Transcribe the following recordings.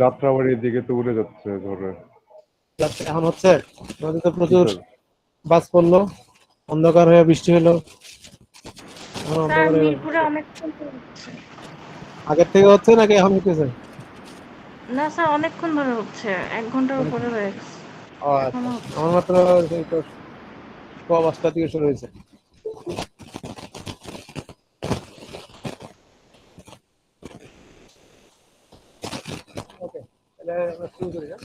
যাত্রাবাড়ির দিকে তো উড়ে যাচ্ছে ধরে। এখন হচ্ছে নদীতে জি প্রচুর স্যার। বাজ পড়লো, অন্ধকার হয়ে বৃষ্টি হলো, এখন স্যার অন্ধকার হয়ে মিরপুরে যাচ্ছে। অনেকক্ষণ ধরে হচ্ছে। আগের থেকে হচ্ছে নাকি এখন হইতেছে? না স্যার অনেকক্ষণ ধরে হচ্ছে, 1 ঘন্টার উপরে হয়ে গেছে। ও আচ্ছা, এখনো হচ্ছে। আমার মাত্র এই তো 5টা থেকে শুরু হয়েছে। ওকে, তাহলে আমরা শুরু করি না?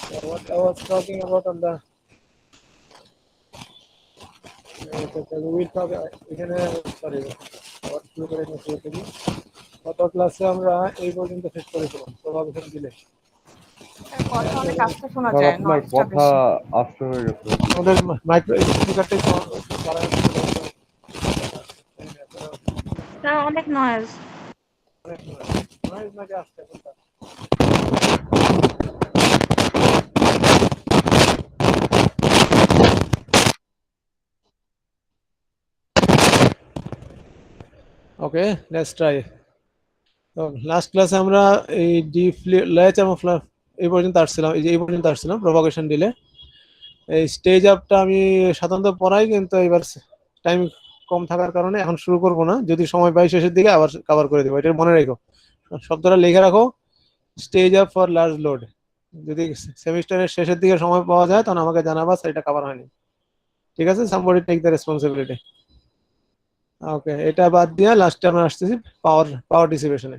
So what I was talking about on the we talk এখানে সরি আবার শুরু করে নিয়ে শুরু করি। গত ক্লাসে আমরা এই পর্যন্ত শেষ করেছিলাম প্রভাবিশন দিলে। স্যার কথা অনেক আস্তে শোনা স্যার যায়, আপনার নয়েজটা কথা বেশি। আস্তে হয়ে গেছে। আমাদের মাইক্রো স্পিকারটাই বাড়ানো ছিল। স্যার অনেক নয়েজ। অনেক নয়েজ নাকি আসছে কোনটা? ওকে, লেটস ট্রাই। তো লাস্ট ক্লাসে আমরা এই ডিপ ল্যাচ এবং এই পর্যন্ত আসছিলাম, এই যে এই পর্যন্ত আসছিলাম প্রভাগেশন দিলে। এই স্টেজ আপটা আমি সাধারণত পড়াই, কিন্তু এবার টাইম কম থাকার কারণে এখন শুরু করব না, যদি সময় পাই শেষের দিকে আবার কভার করে দেবো। এটা মনে রেখো, শব্দটা লিখে রাখো, stage up for large load. যদি সেমিস্টারের শেষের দিকে সময় পাওয়া যায় তখন আমাকে জানাবা স্যার এটা কভার হয়নি। ঠিক আছে, সামবডি টেক দ্য রেসপন্সিবিলিটি। ওকে, এটা বাদ দিয়ে লাস্টে আমরা আসতেছি পাওয়ার ডিসিপেশনে।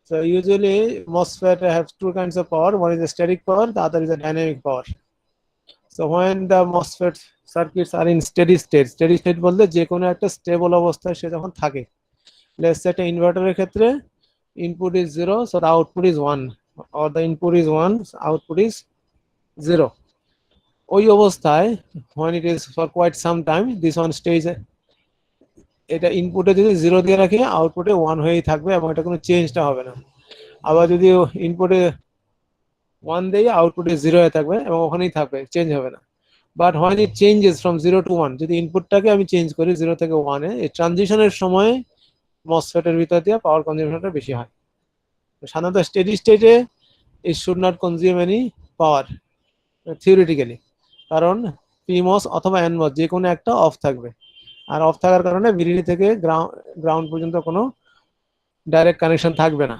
So usually MOSFET have two kinds of power. One is a static power, the other is a dynamic power. So when the MOSFET circuits are in steady state বলতে যে কোনো একটা স্টেবল অবস্থায় সে যখন থাকে। Let's say একটা ইনভার্টারের ক্ষেত্রে input is 0, so the output is 1, or the input is 1, output is 0. ওই অবস্থায় when it is for quite some time, this one stays, এটা ইনপুটে যদি 0 দিয়ে রাখি আউটপুটে 1 হয়েই থাকবে এবং এটা কোনো চেঞ্জটা হবে না। আবার যদি ইনপুটে 1 দিয়ে আউটপুটে 0 হয়ে থাকবে এবং ওখানেই থাকবে, চেঞ্জ হবে না। But when it changes from 0 to 1, যদি ইনপুটটাকে আমি চেঞ্জ করি 0 থেকে 1 এ, এই ট্রানজিশনের সময় মসফেটের ভিতর দিয়ে পাওয়ার কনজাম্পশনটা বেশি হয়। সাধারণত স্টেডি স্টেটে it should not consume any power theoretically, কারণ পিমস অথবা এনমস যে কোনো একটা অফ থাকবে, আর অফ থাকার কারণে ভিডিডি থেকে গ্রাউন্ড পর্যন্ত কোনো ডাইরেক্ট কানেকশন থাকবে না।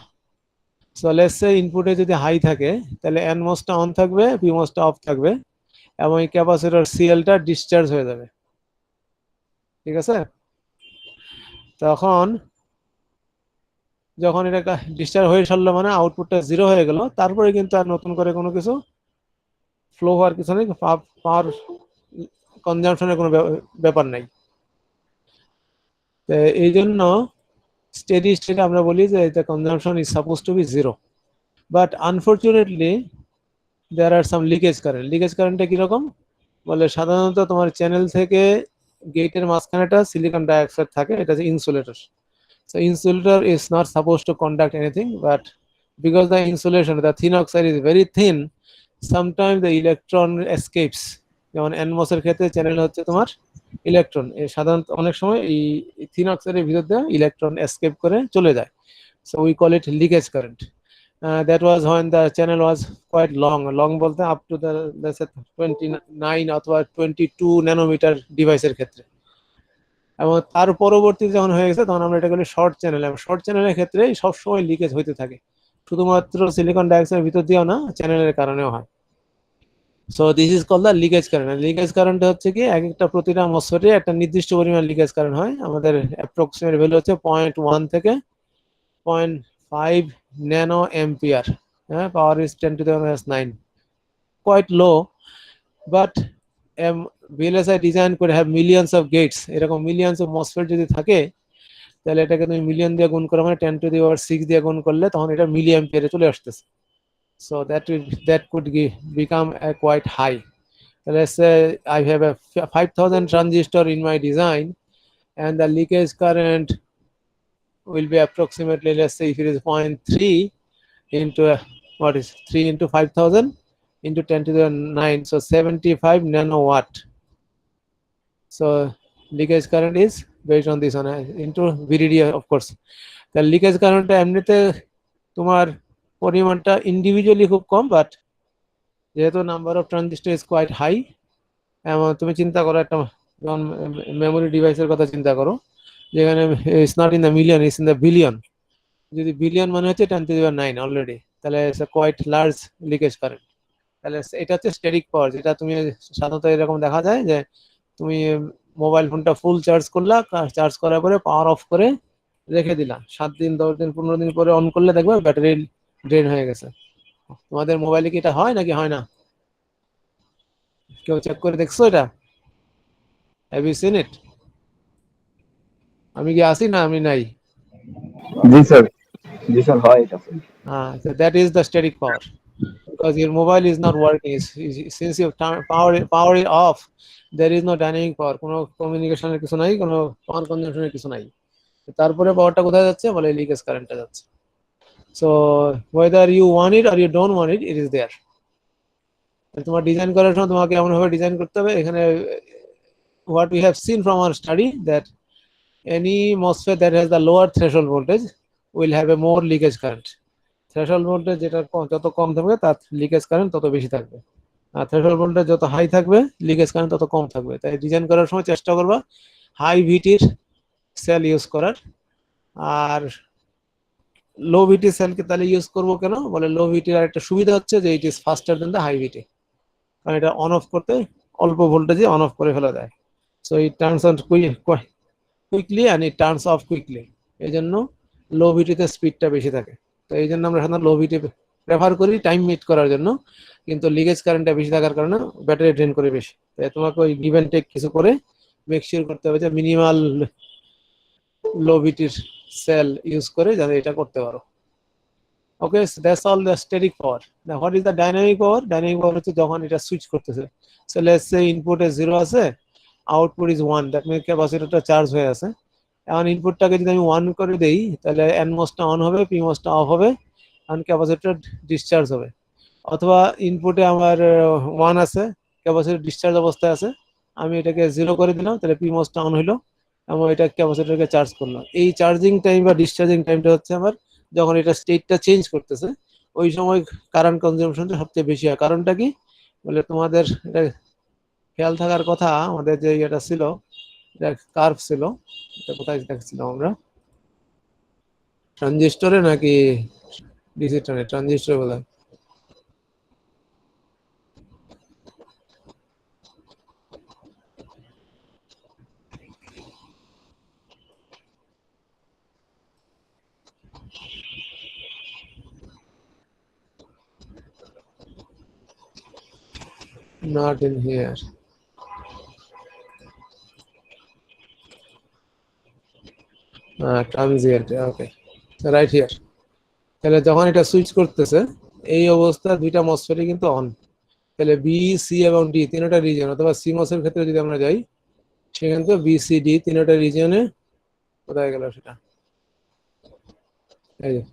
সো লেটস সে ইনপুটে যদি হাই থাকে তাহলে এনমসটা অন থাকবে, পিমসটা অফ থাকবে এবং এই ক্যাপাসিটর সিএলটা ডিসচার্জ হয়ে যাবে। ঠিক আছে, তখন যখন এটা ডিসচার্জ হয়ে সারলো মানে আউটপুটটা 0 হয়ে গেল, তারপরে কিন্তু আর নতুন করে কোনো কিছু ফ্লো হওয়ার কিছু নেই, পাওয়ার কনজাম্পশনের কোনো ব্যাপার নাই। এই জন্য স্টেডি স্টেটে আমরা বলি যে the consumption is supposed to be 0, but unfortunately there are some leakage current. Leakage কারেন্টটা কিরকম বলে, সাধারণত তোমার চ্যানেল থেকে গেটের মাঝখানে একটা সিলিকন ডাইঅক্সাইড থাকে, এটা হচ্ছে insulator. So insulator is not supposed to conduct anything, but because the insulation, the thin oxide is very thin, sometimes the electron escapes. যেমন এনমস এর ক্ষেত্রে চ্যানেল হচ্ছে তোমার ইলেকট্রন, সাধারণত অনেক সময় এই থিন অক্সাইডের ভিতর দিয়ে ইলেকট্রন এসকেপ করে চলে যায়। So we call it leakage current. That was when the channel was quite long বলতে up to the let's say 29 অথবা 22 ন্যানোমিটার ডিভাইসের ক্ষেত্রে। এবং তার পরবর্তী যখন হয়ে গেছে তখন আমরা এটা বলি শর্ট চ্যানেল, এবং শর্ট চ্যানেলের ক্ষেত্রে সবসময় লিকেজ হইতে থাকে, শুধুমাত্র সিলিকন ডাইঅক্সাইডের ভিতর দিয়েও না, চ্যানেলের কারণেও হয়। So this is call the leakage current. Leakage current হচ্ছে কি এক একটা প্রতিটা মসফেটে একটা নির্দিষ্ট পরিমাণ লিকেজ কারেন্ট হয়। আমাদের অ্যাপ্রক্সিমেট ভ্যালু হচ্ছে 0.1 থেকে 0.5 ন্যানো এম্পিয়ার। হ্যাঁ, power is 10 to the -9, quite low. But VLSI design করে হ্যাভ মিলিয়ন্স অফ গেটস, এরকম মিলিয়ন্স অফ মসফেট যদি থাকে তাহলে এটাকে তুমি মিলিয়ন দিয়ে গুণ করা মানে 10⁻⁶ দিয়ে গুণ করলে তখন এটা মিলি অ্যাম্পিয়ারে চলে আসতেছে। So that could become quite high. Let's say I have a 5,000 transistor in my design, and the leakage current will be approximately, let's say if it is 0.3 into what is 3 into 5,000 into 10 to the 9, so 75 nanowatt. So leakage current is based on this one into VDD, of course. The leakage current এমনিতে তোমার পরিমাণটা individually খুব কম, but যেহেতু number of transistor is quite high, এবং তুমি চিন্তা করো একটা মেমোরি ডিভাইসের কথা চিন্তা করো, যেখানে it's not in the million, it's in the billion. যদি বিলিয়ন মানে হচ্ছে 10⁹ অলরেডি, তাহলে কোয়াইট লার্জ লিকেজ কারেন্ট। তাহলে এটা হচ্ছে স্ট্যাটিক পাওয়ার, যেটা তুমি সাধারণত এরকম দেখা যায় যে তুমি মোবাইল ফোনটা ফুল চার্জ করলা, চার্জ করার পরে পাওয়ার অফ করে রেখে দিলা, 7 দিন 10 দিন 15 দিন পরে অন করলে দেখবে ব্যাটারি ড্রেন হয়ে গেছে। তোমাদের মোবাইলে কি এটা হয় নাকি হয় না? কেউ চেক করে দেখছো এটা? Have you seen it? আমি কি আছি না আমি নাই? জি স্যার, জি স্যার, হয় এটা sir. So that is the static power, because your mobile is not working. Since you power it off, there is no dynamic power, কোনো কমিউনিকেশনের কিছু নাই, কোনো পাওয়ার কনজাম্পশনের কিছু নাই। তারপরে পাওয়ারটা কোথায় যাচ্ছে? বলে লিকেজ কারেন্টটা যাচ্ছে। So whether you want it or you don't want it, it is there. তোমার ডিজাইন করার সময় তোমাকে এমনভাবে ডিজাইন করতে হবে, এখানে what we have seen from our study that any MOSFET that has the lower threshold voltage will have a more leakage current. Threshold voltage যেটা যত কম থাকবে তার লিকেজ কারেন্ট তত বেশি থাকবে, আর থ্রেশহোল্ড ভোল্টেজ যত হাই থাকবে লিকেজ কারেন্ট তত কম থাকবে। তাই ডিজাইন করার সময় চেষ্টা করবা হাই ভিটির সেল ইউজ করার। আর লো ভিটি সেলকে তাহলে ইউজ করবো কেন? বলে লো ভিটির আর একটা সুবিধা হচ্ছে যে it is faster than the high VT, কারণ এটা অন অফ করতে অল্প ভোল্টেজে অন অফ করে ফেলা যায়। So it turns on quickly and it turns of quickly. এই জন্য লো ভিটিতে স্পিডটা বেশি থাকে। তো এই জন্য আমরা সাধারণত লো ভিটি প্রেফার করি টাইম মিট করার জন্য, কিন্তু লিকেজ কারেন্টটা বেশি থাকার কারণে ব্যাটারি ড্রেন করে বেশি। তাই তোমাকে ওই গিভ অ্যান্ড টেক কিছু করে মেক শিওর করতে হবে যে মিনিমাল লো ভিটির সেল ইউজ করে যাতে এটা করতে পারো। Okay, that's all the static power. Now what is the dynamic power? Dynamic power হচ্ছে যখন এটা সুইচ করতেছে। সো লেটস সে ইনপুটে 0 আছে, আউটপুট ইজ 1, দ্যাট মিন্স ক্যাপাসিটরটা চার্জ হয়ে আছে। এখন ইনপুটটাকে যদি আমি 1 করে দেই, তাহলে এনমসটা অন হবে, পিমসটা অফ হবে, এখন ক্যাপাসিটর ডিসচার্জ হবে। অথবা ইনপুটে আমার 1 আছে, ক্যাপাসিটর ডিসচার্জ অবস্থায় আছে, আমি এটাকে 0 করে দিলাম, তাহলে পিমসটা অন হইলো এবং এটা ক্যাপাসিটরকে চার্জ করলো। এই চার্জিং টাইম বা ডিসচার্জিং টাইমটা হচ্ছে আমার যখন এটা স্টেটটা চেঞ্জ করতেছে, ওই সময় কারেন্ট কনজাম্পশনটা সবচেয়ে বেশি হয়। কারণটা কি? বলে তোমাদের এটা খেয়াল থাকার কথা, আমাদের যে এটা ছিল, এটা কার্ভ ছিল, এটা কোথায় দেখছিলাম আমরা, ট্রানজিস্টরে নাকি ডিসি ট্রানজিস্টর বলে, not in here. Transient, okay, right here. তাহলে যখন এটা সুইচ করতেছে এই অবস্থা দুইটা মসফেটই কিন্তু অন, তাহলে বি, সি এবং ডি তিনটা রিজিয়ন, অথবা সিমস এর ক্ষেত্রে যদি আমরা যাই সেখানে তো বি, সি, ডি তিনটা রিজিয়নে, কোথায় গেল সেটা, এই যে,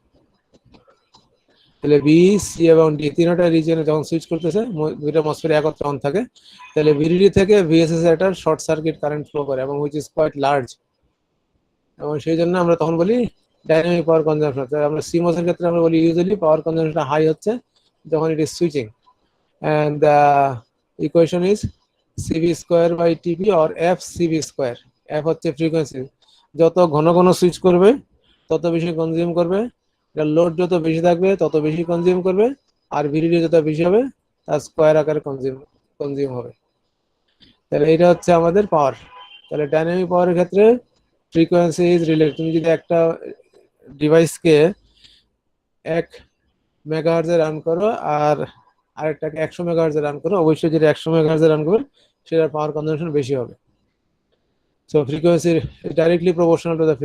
তাহলে বি, সি এবং ডি তিনটা রিজিয়নে যখন সুইচ করতেছে দুইটা মসফেট একত্রে অন থাকে, তাহলে ভিডিডি থেকে ভিএসএস একটা শর্ট সার্কিট কারেন্ট ফ্লো করে এবং হুইচ ইজ কোয়াইট লার্জ, এবং সেই জন্য আমরা তখন বলি ডাইনামিক পাওয়ার কনজাম্পশন। আমরা সিমস এর ক্ষেত্রে আমরা বলি ইউজুয়ালি পাওয়ার কনজাম্পশনটা হাই হচ্ছে যখন it is switching, and the equation is cv square by tb or f cv square. f হচ্ছে ফ্রিকোয়েন্সি, যত ঘন ঘন সুইচ করবে তত বেশি কনজিউম করবে, লোড যত বেশি থাকবে তত বেশি কনজিউম করবে, আর ভিডিডি যত বেশি হবে তার স্কোয়ার আকারে কনজিউম হবে। তাহলে এটা হচ্ছে আমাদের পাওয়ার। তাহলে ডাইনামিক পাওয়ারের ক্ষেত্রে ফ্রিকোয়েন্সি ইজ রিলেটেড। তুমি যদি একটা ডিভাইসকে 1 মেগাহার্টজে রান করো আর আরেকটাকে 100 মেগাহার্টজে রান করো, অবশ্যই যেটা 100 মেগাহার্টজে রান করবে সেটার পাওয়ার কনজাম্পশন বেশি হবে। So frequency directly proportional to the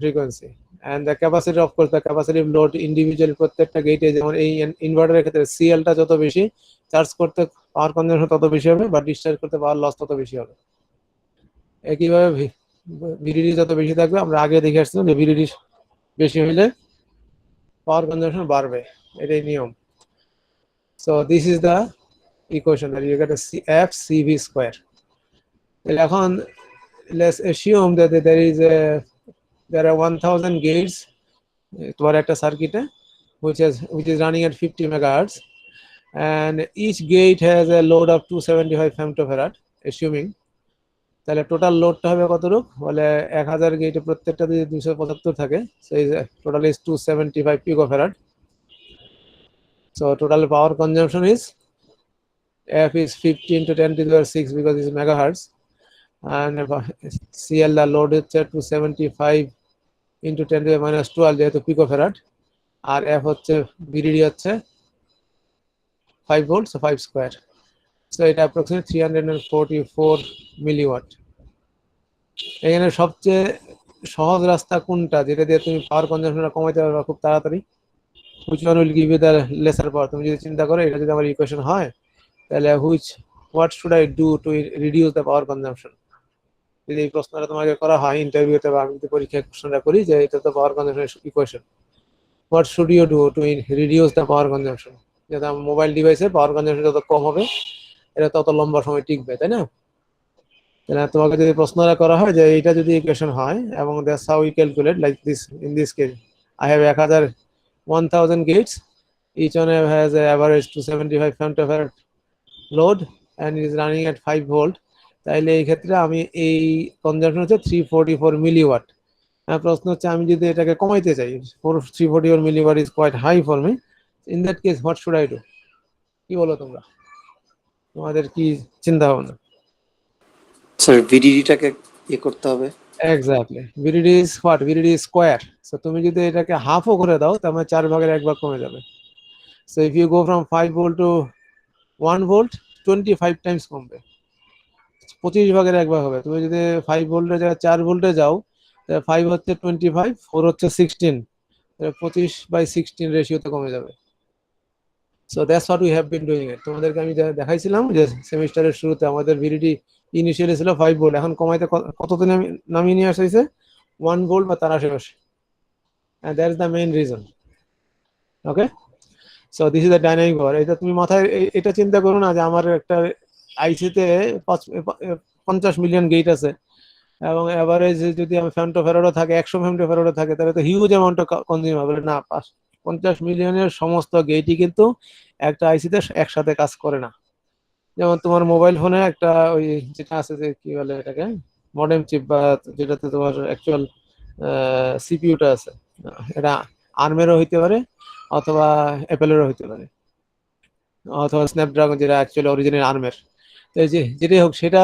frequency and the capacity, of course the capacity of load individually প্রত্যেকটা গেটে, যেমন এই ইনভার্টারের ক্ষেত্রে সিএলটা যত বেশি, চার্জ করতে পাওয়ার কনজাম্পশন তত বেশি হবে, বা ডিসচার্জ করতে পাওয়ার লস তত বেশি হবে। একইভাবে ভিডিডি যত বেশি থাকবে, আমরা আগে দেখে আসছিলাম যে ভিডিডি বেশি হলে পাওয়ার কনজাম্পশন বাড়বে, এটাই নিয়ম। So this is the equation that you get a f cv square. এখন let's assume that there are 1000 gates তোমার একটা সার্কিটে, which is running at 50 megahertz, and each gate has a load of 275 femtofarad, assuming তাহলে total লোডটা হবে কতটুক বলে 1000 গেটে প্রত্যেকটা যদি 275 থাকে, so total is 275 picofarad. So total power consumption is F is 15 to 10 to the power 6 because it's megahertz, and CL the load is 275 into 10 to the minus 12 যেহেতু picofarad, আর F হচ্ছে VDD হচ্ছে 5 volts, so 5 square, so এটা approximately 344 milliwatt. এখানে সবচেয়ে সহজ রাস্তা কোনটা যেটা দিয়ে তুমি পাওয়ার কনজাম্পশনটা কমাইতে পারবে খুব তাড়াতাড়ি? which one will give you the lesser power? তুমি যদি চিন্তা করো এটা যদি আমার ইকুয়েশন হয় তাহলে what should I do to reduce the power consumption? যদি এই প্রশ্নটা তোমাকে করা হয় ইন্টারভিউতে বা আমি যদি পরীক্ষায় প্রশ্নটা করি যে এটা তো power consumption equation, what should you do to reduce the power consumption? যাতে আমার মোবাইল ডিভাইসের পাওয়ার কনজাম্পশন যত কম হবে এটা তত লম্বা সময় টিকবে, তাই না? তাহলে তোমাকে যদি প্রশ্নটা করা হয় যে এটা যদি ইকুয়েশন হয় এবং that's how we calculate like this. In this case I have 1000 gates, each one has an average 275 femtofarad load and is running at 5 volt, তাহলে এই ক্ষেত্রে আমি এই কনজাম্পশন হচ্ছে 344 মিলিওয়াট। প্রশ্ন হচ্ছে আমি যদি এটাকে কমাইতে চাই, 344 milliwatt is quite high for me, in that case what should I do? কি বলো তোমরা, তোমাদের কি চিন্তা ভাবনা? স্যার ভিডিডিটাকে করতে হবে। Exactly, VDD is what? VDD is square. So তুমি যদি এটাকে হাফও করে দাও তার মানে 4 ভাগের 1 ভাগ কমে যাবে। So if you go from 5 volt to 1 volt, 25 times কমবে, 25 ভাগের 1 ভাগ হবে। তুমি যদি 5 ভোল্টের জায়গায় 4 ভোল্টে যাও তাহলে 5 হচ্ছে 25, 4 হচ্ছে 16, তাহলে 25/16 রেশিওতে কমে যাবে। So that's what we have been doing it. তোমাদেরকে আমি দেখাইছিলাম যে সেমিস্টারের শুরুতে আমাদের VDD ইনিশিয়ালি ছিল 5 ভোল্ট, এখন কমাইতে কততে নামিয়ে নিয়ে আসা হয়েছে 1 ভোল্ট বা তার আশেপাশে, and that is the main reason. Okay, so this is the dynamic power. এটা তুমি মাথায় এটা চিন্তা করো না যে আমার একটা আইসিতে 50 মিলিয়ন গেট আছে এবং এভারেজ যদি আমি ফেমটোফ্যারাডও থাকে 100 ফেমটোফ্যারাডও থাকে তাহলে তো হিউজ অ্যামাউন্ট কনজিউম হবে না। 50 মিলিয়নের সমস্ত গেটই কিন্তু একটা আইসিতে একসাথে কাজ করে না। যেমন তোমার মোবাইল ফোনে একটা ওই যেটা আছে যে কি বলে এটাকে মডেম চিপ, বা যেটাতে তোমার অ্যাকচুয়াল সিপিইউটা আছে, এটা আর্মেরও হইতে পারে অথবা অ্যাপেলেরও হইতে পারে অথবা স্ন্যাপড্রাগন যেটা অ্যাকচুয়ালি অরিজিনাল আর্মের। তো এই যে যেটাই হোক সেটা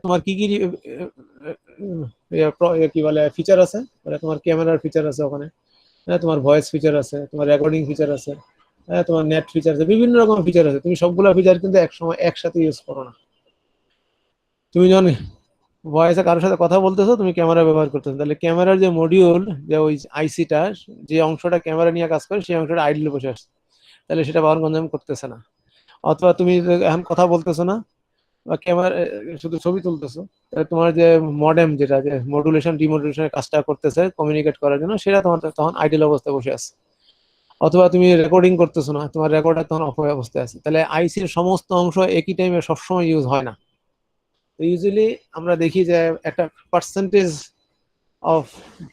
তোমার কি কি কি বলে ফিচার আছে, মানে তোমার ক্যামেরার ফিচার আছে ওখানে, তোমার ভয়েস ফিচার আছে, তোমার রেকর্ডিং ফিচার আছে, তোমার নেট ফিচার আছে, বিভিন্ন রকম ফিচার আছে। তুমি সবগুলো ফিচার কিন্তু একসময় একসাথে ইউজ করো না। তুমি যখন ভয়েসে কারোর সাথে কথা বলতেছো তুমি ক্যামেরা ব্যবহার করতেছো, তাহলে ক্যামেরার যে মডিউল যে ওই আইসিটা যে অংশটা ক্যামেরা নিয়ে কাজ করে সেই অংশটা আইডলে বসে আসছে, তাহলে সেটা পাওয়ার কনজাম করতেছে না। অথবা তুমি এখন কথা বলতেছো না বা ক্যামেরা শুধু ছবি তুলতেছো, তাহলে তোমার যে মডেম যেটা যে মডুলেশন ডিমডুলেশনের কাজটা করতেছে কমিউনিকেট করার জন্য সেটা তোমার তখন আইডল অবস্থায় বসে আছে। অথবা তুমি রেকর্ডিং করতেছো না, তোমার রেকর্ডার তখন অফ অবস্থায় আছে। তাহলে আইসির সমস্ত অংশ একই টাইমে সবসময় ইউজ হয় না। ইউজুয়ালি আমরা দেখি যে একটা percentage of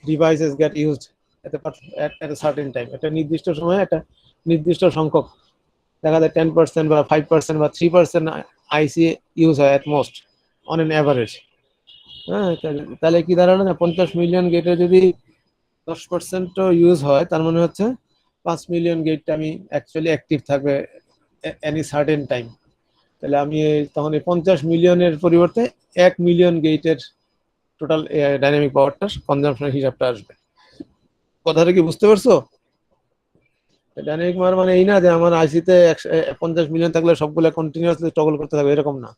devices get used at a certain time, একটা নির্দিষ্ট সময়ে একটা নির্দিষ্ট সংখ্যক, দেখা যায় 10% বা 5% বা 3% আইসি ইউজ হয় at most on an average. হ্যাঁ, তাহলে কি দাঁড়ালো না 50 মিলিয়ন গেটে যদি 10% ইউজ হয় তার মানে হচ্ছে 5 মিলিয়ন গেটটা আমি অ্যাকচুয়ালি অ্যাক্টিভ থাকবে এনি সার্টেন টাইম। তাহলে আমি তখন এই 50 মিলিয়নের পরিবর্তে 1 মিলিয়ন গেটের টোটাল ডাইনামিক পাওয়ারটা কনজাম্পশনের হিসাবটা আসবে। কথাটা কি বুঝতে পারছো? ডাইনামিক পাওয়ার মানে এই না যে আমার আইসিতে 50 মিলিয়ন থাকলে সবগুলো কন্টিনিউয়াসলি টগল করতে থাকবে, এরকম না।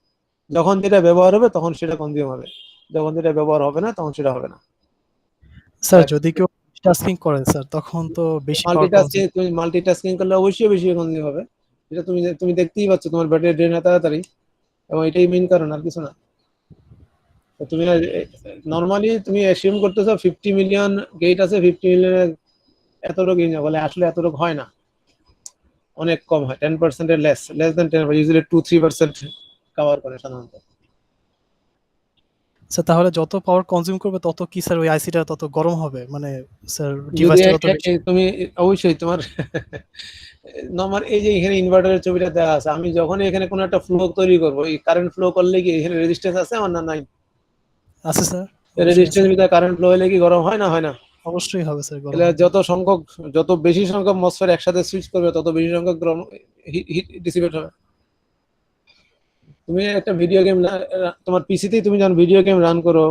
যখন যেটা ব্যবহার হবে তখন সেটা কনজিউম হবে, যখন যেটা ব্যবহার হবে না তখন সেটা হবে না। স্যার যদি কেউ টাস্কিং করেন স্যার তখন তো বেশি মাল্টিটাস্কিং, তুমি মাল্টিটাস্কিং করলে অবশ্যই বেশি কনজিউম হবে, যেটা তুমি দেখতেই পাচ্ছ তোমার ব্যাটারি ড্রেন তাড়াতাড়ি, এবং এটাই মেইন কারণ, আর কিছু না। তুমি নরমালি তুমি অ্যাসিউম করতেছো 50 মিলিয়ন গেট আছে, 50 মিলিয়নের এতটুকু ইউজ বলে, আসলে এতটুকু হয় না, অনেক কম হয়, 10% এর লেস দেন 10, ইউজুয়ালি 2-3% কভার করে সাধারণত। স্যার তাহলে যত পাওয়ার কনজিউম করবে তত কি স্যার ওই আইসিটা তত গরম হবে, মানে স্যার যদি ডিভাইসটা তত বেশি? তুমি অবশ্যই তোমার নরমাল এই যে এখানে ইনভার্টারের ছবিটা দেওয়া আছে, আমি যখন এখানে কোনো একটা ফ্লো তৈরি করবো, এই কারেন্ট ফ্লো করলে কি এখানে রেজিস্ট্যান্স আছে আমার না নাই? আছে স্যার, অবশ্যই আছে। রেজিস্ট্যান্স ভিতরে কারেন্ট ফ্লো হলে কি গরম হয় না হয় না? অবশ্যই হবে স্যার, গরম তাহলে হবে। যত বেশি সংখ্যক মসফেট একসাথে সুইচ করবে তত বেশি সংখ্যক গরম হিট ডিসিপেট হবে। তুমি একটা ভিডিও গেম তোমার পিসিতেই তুমি যখন ভিডিও গেম রান করো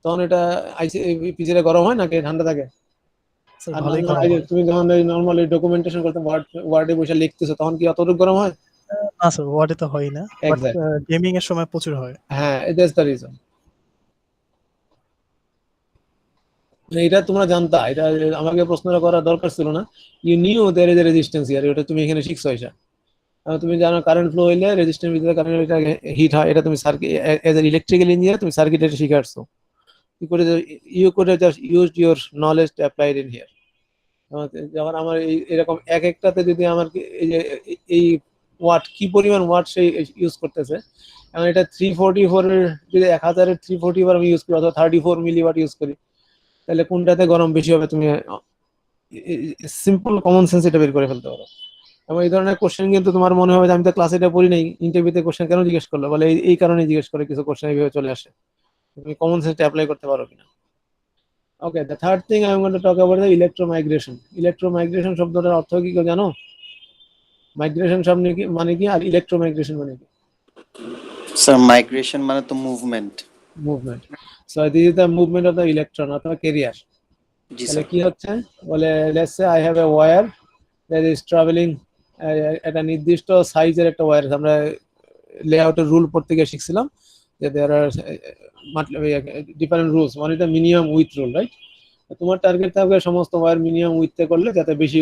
তখন এটা আইসি পিসিটা গরম হয় নাকি ঠান্ডা থাকে? স্যার আর ভালোই normal গরম এই যে হয়। তুমি যখন নর্মালি ডকুমেন্টেশন করতে ওয়ার্ডে বসে লিখতেছো তখন কি অতটুকু গরম হয়? না স্যার, ওয়ার্ডে তো হয় না, বাট এক্স্যাক্ট, গেমিং এর সময় প্রচুর হয়। হ্যাঁ, দ্যাটস দ্য রিজন। এটা তোমরা জানতা, এটা আমাকে প্রশ্নটা করার দরকার ছিল না। You knew there is a resistance here, এটা তুমি এখানে শিখছো। এটা তুমি জানো কারেন্ট ফ্লো হইলে রেজিস্ট্যান্স ভিতরে কারেন্ট হিট হয়, এটা তুমি circuit as an electrical engineer তুমি সার্কিট এটা শিখে আসছো। You could just use your knowledge to apply in here. যখন আমার এরকম এক একটাতে যদি আমার এই যে এই ওয়াট কি পরিমাণ ওয়াট সেই ইউজ করতেছে, এখন এটা 344 এর যদি 1000-এর 344 আমি ইউজ করি অথবা 34 মিলিওয়াট ইউজ করি, তাহলে কোনটাতে গরম বেশি হবে তুমি সিম্পল কমন সেন্স এটা বের করে ফেলতে পারো। এবং এই ধরনের কোশ্চেন কিন্তু তোমার মনে হবে যে আমি তো ক্লাসে এটা পড়ি নাই, ইন্টারভিউতে কোশ্চেন কেন জিজ্ঞেস করলো, বলে এই কারণে জিজ্ঞেস করে, কিছু কোশ্চেন এইভাবে চলে আসে, তুমি কমন সেন্সটা অ্যাপ্লাই করতে পারো কিনা। Okay, the third thing I am going to talk about the electromigration. Electromigration শব্দটার অর্থ কি কেউ জানো? মাইগ্রেশন সামনে কি মানে কি, আর ইলেকট্রোমাইগ্রেশন মানে কি? স্যার মাইগ্রেশন মানে তো movement. Movement. So this is the movement of the electron অথবা ক্যারিয়ার। জি তাহলে স্যার। কি হচ্ছে, বলে let's say I have a wire that is travelling, একটা নির্দিষ্ট সাইজের একটা ওয়্যার। আমরা লেআউটের রুল পড়তে গিয়ে শিখছিলাম যে there are different rules, one is the minimum width rule, right? তোমার টার্গেট থাকবে সমস্ত ওয়্যার মিনিমাম উইথে করলে যাতে বেশি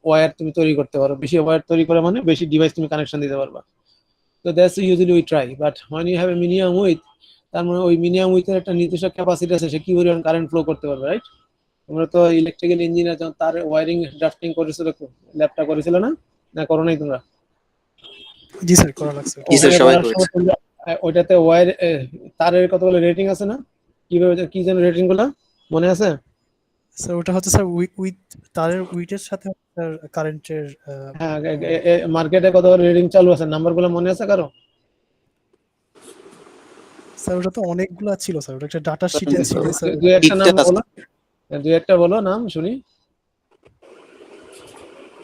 ওয়্যার তুমি তৈরি করতে পারো। বেশি ওয়্যার তৈরি করে মানে বেশি ডিভাইস তুমি কানেকশন দিতে পারবা। তো that's usually we try, but when you have a minimum with, তার মানে ওই মিনিমাম উইথের একটা নির্দিষ্ট ক্যাপাসিটি আছে, সে কি পরিমাণ কারেন্ট ফ্লো করতে পারবে, রাইট? তোমরা তো ইলেকট্রিক্যাল ইঞ্জিনিয়ার, যখন তার ওয়্যারিং ড্রাফটিং করেছিল, ল্যাবটা করেছিল না, না করো নাই তোমরা? জি স্যার, করা লাগছে। জি স্যার, ওখানে সবাই করার করেছে। সময় তোমরা ওইটাতে ওয়্যার তারের কতগুলো রেটিং আছে না, কিভাবে কি যেন রেটিং গুলা মনে আছে? স্যার ওটা হচ্ছে স্যার উইথ, তারের উইথের সাথে স্যার কারেন্টের। হ্যাঁ, মার্কেটে কতগুলো রেটিং চালু আছে, নাম্বারগুলো মনে আছে কারো? স্যার ওটা তো অনেকগুলা ছিল স্যার, ওটা একটা ডাটা শিটে ছিল স্যার। দুই একটা নাম ঠিকঠাক আছে। বলো, দুই একটা বলো নাম শুনি।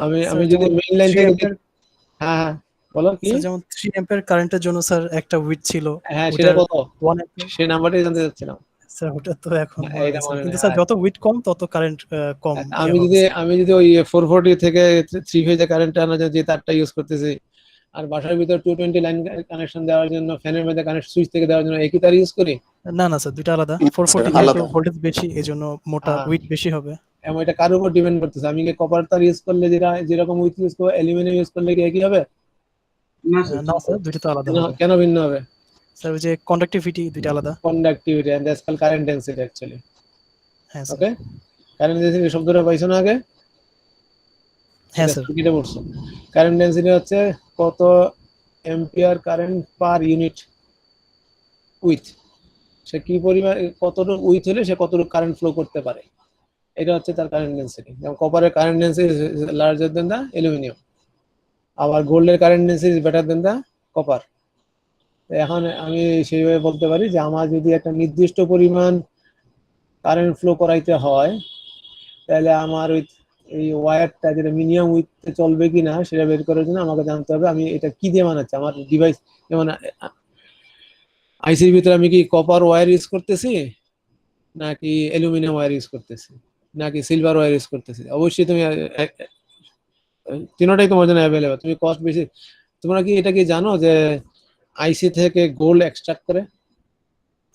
আমি স্যার যদি যেমন মেইন লাইন 3 থেকে অ্যাম্পিয়ার, হ্যাঁ হ্যাঁ বলো কি। স্যার যেমন 3 অ্যাম্পিয়ার কারেন্টের জন্য স্যার একটা উইথ ছিল, হ্যাঁ, সেটা ওটার কত? 1 অ্যাম্পিয়ার। সেই নাম্বারটাই জানতে চাচ্ছিলাম। স্যার ওটা তো এখন মনে এটা নেই স্যার, মনে নেই। কিন্তু স্যার যত উইথ কম তত কারেন্ট কম আমি হবে যদি স্যার। আমি যদি ওই 440 থেকে 3 ফেজে কারেন্ট আনা যে তারটা ইউজ করতেছি, আর বাসার ভিতর 220 লাইন কানেকশন দেওয়ার জন্য ফ্যানের মধ্যে কানেক্ট সুইচ থেকে দেওয়ার জন্য একই তার ইউজ করি। না না স্যার, দুটো আলাদা। স্যার 440 যেহেতু আলাদা। ভোল্টেজ বেশি, এজন্য মোটা উইথ বেশি হবে। এবং এটা কার উপর ডিপেন্ড করতেছে, আমি কি কপার তার ইউজ করলে যেরকম উইথ ইউজ করবো, অ্যালুমিনিয়াম ইউজ করলে কি একই হবে? না স্যার, দুটো তো আলাদা হবে কেন ভিন্ন হবে? স্যার। ওই যে কন্ডাক্টিভিটি দুটো আলাদা। Conductivity and that's called current density actually. হ্যাঁ স্যার। ওকে, কারেন্ট ডেনসিটি শব্দটা পাইছো না আগে? হ্যাঁ স্যার। কিটা পড়ছো? কারেন্ট ডেনসিটি হচ্ছে কত ampere current per unit width, say কি পরিমাণ কতটুকু উইথ হলে সে কতটুকু কারেন্ট ফ্লো করতে পারে, এটা হচ্ছে তার কারেন্ট ডেনসিটি। যেমন কপারের current density larger than the aluminium, আবার গোল্ডের current density is better than the copper. এখন আমি সেইভাবে বলতে পারি যে আমার যদি একটা নির্দিষ্ট পরিমাণ কারেন্ট ফ্লো করাইতে হয়, তাহলে আমার ওই এই ওয়্যারটা যেটা মিনিমাম উইথে চলবে কিনা সেটা বের করার জন্য আমাকে জানতে হবে আমি এটা কি দিয়ে বানাচ্ছি। আমার ডিভাইস যেমন আইসির ভিতরে আমি কি কপার ওয়্যার ইউজ করতেছি, নাকি অ্যালুমিনিয়াম ওয়্যার ইউজ করতেছি, নাকি সিলভার ওয়্যার ইউজ করতেছি। অবশ্যই তুমি তিনটাই তোমার জন্য অ্যাভেলেবল, তুমি কস্ট বেশি। তোমরা কি এটা কি জানো যে আইসি থেকে গোল্ড এক্সট্রাক্ট করে?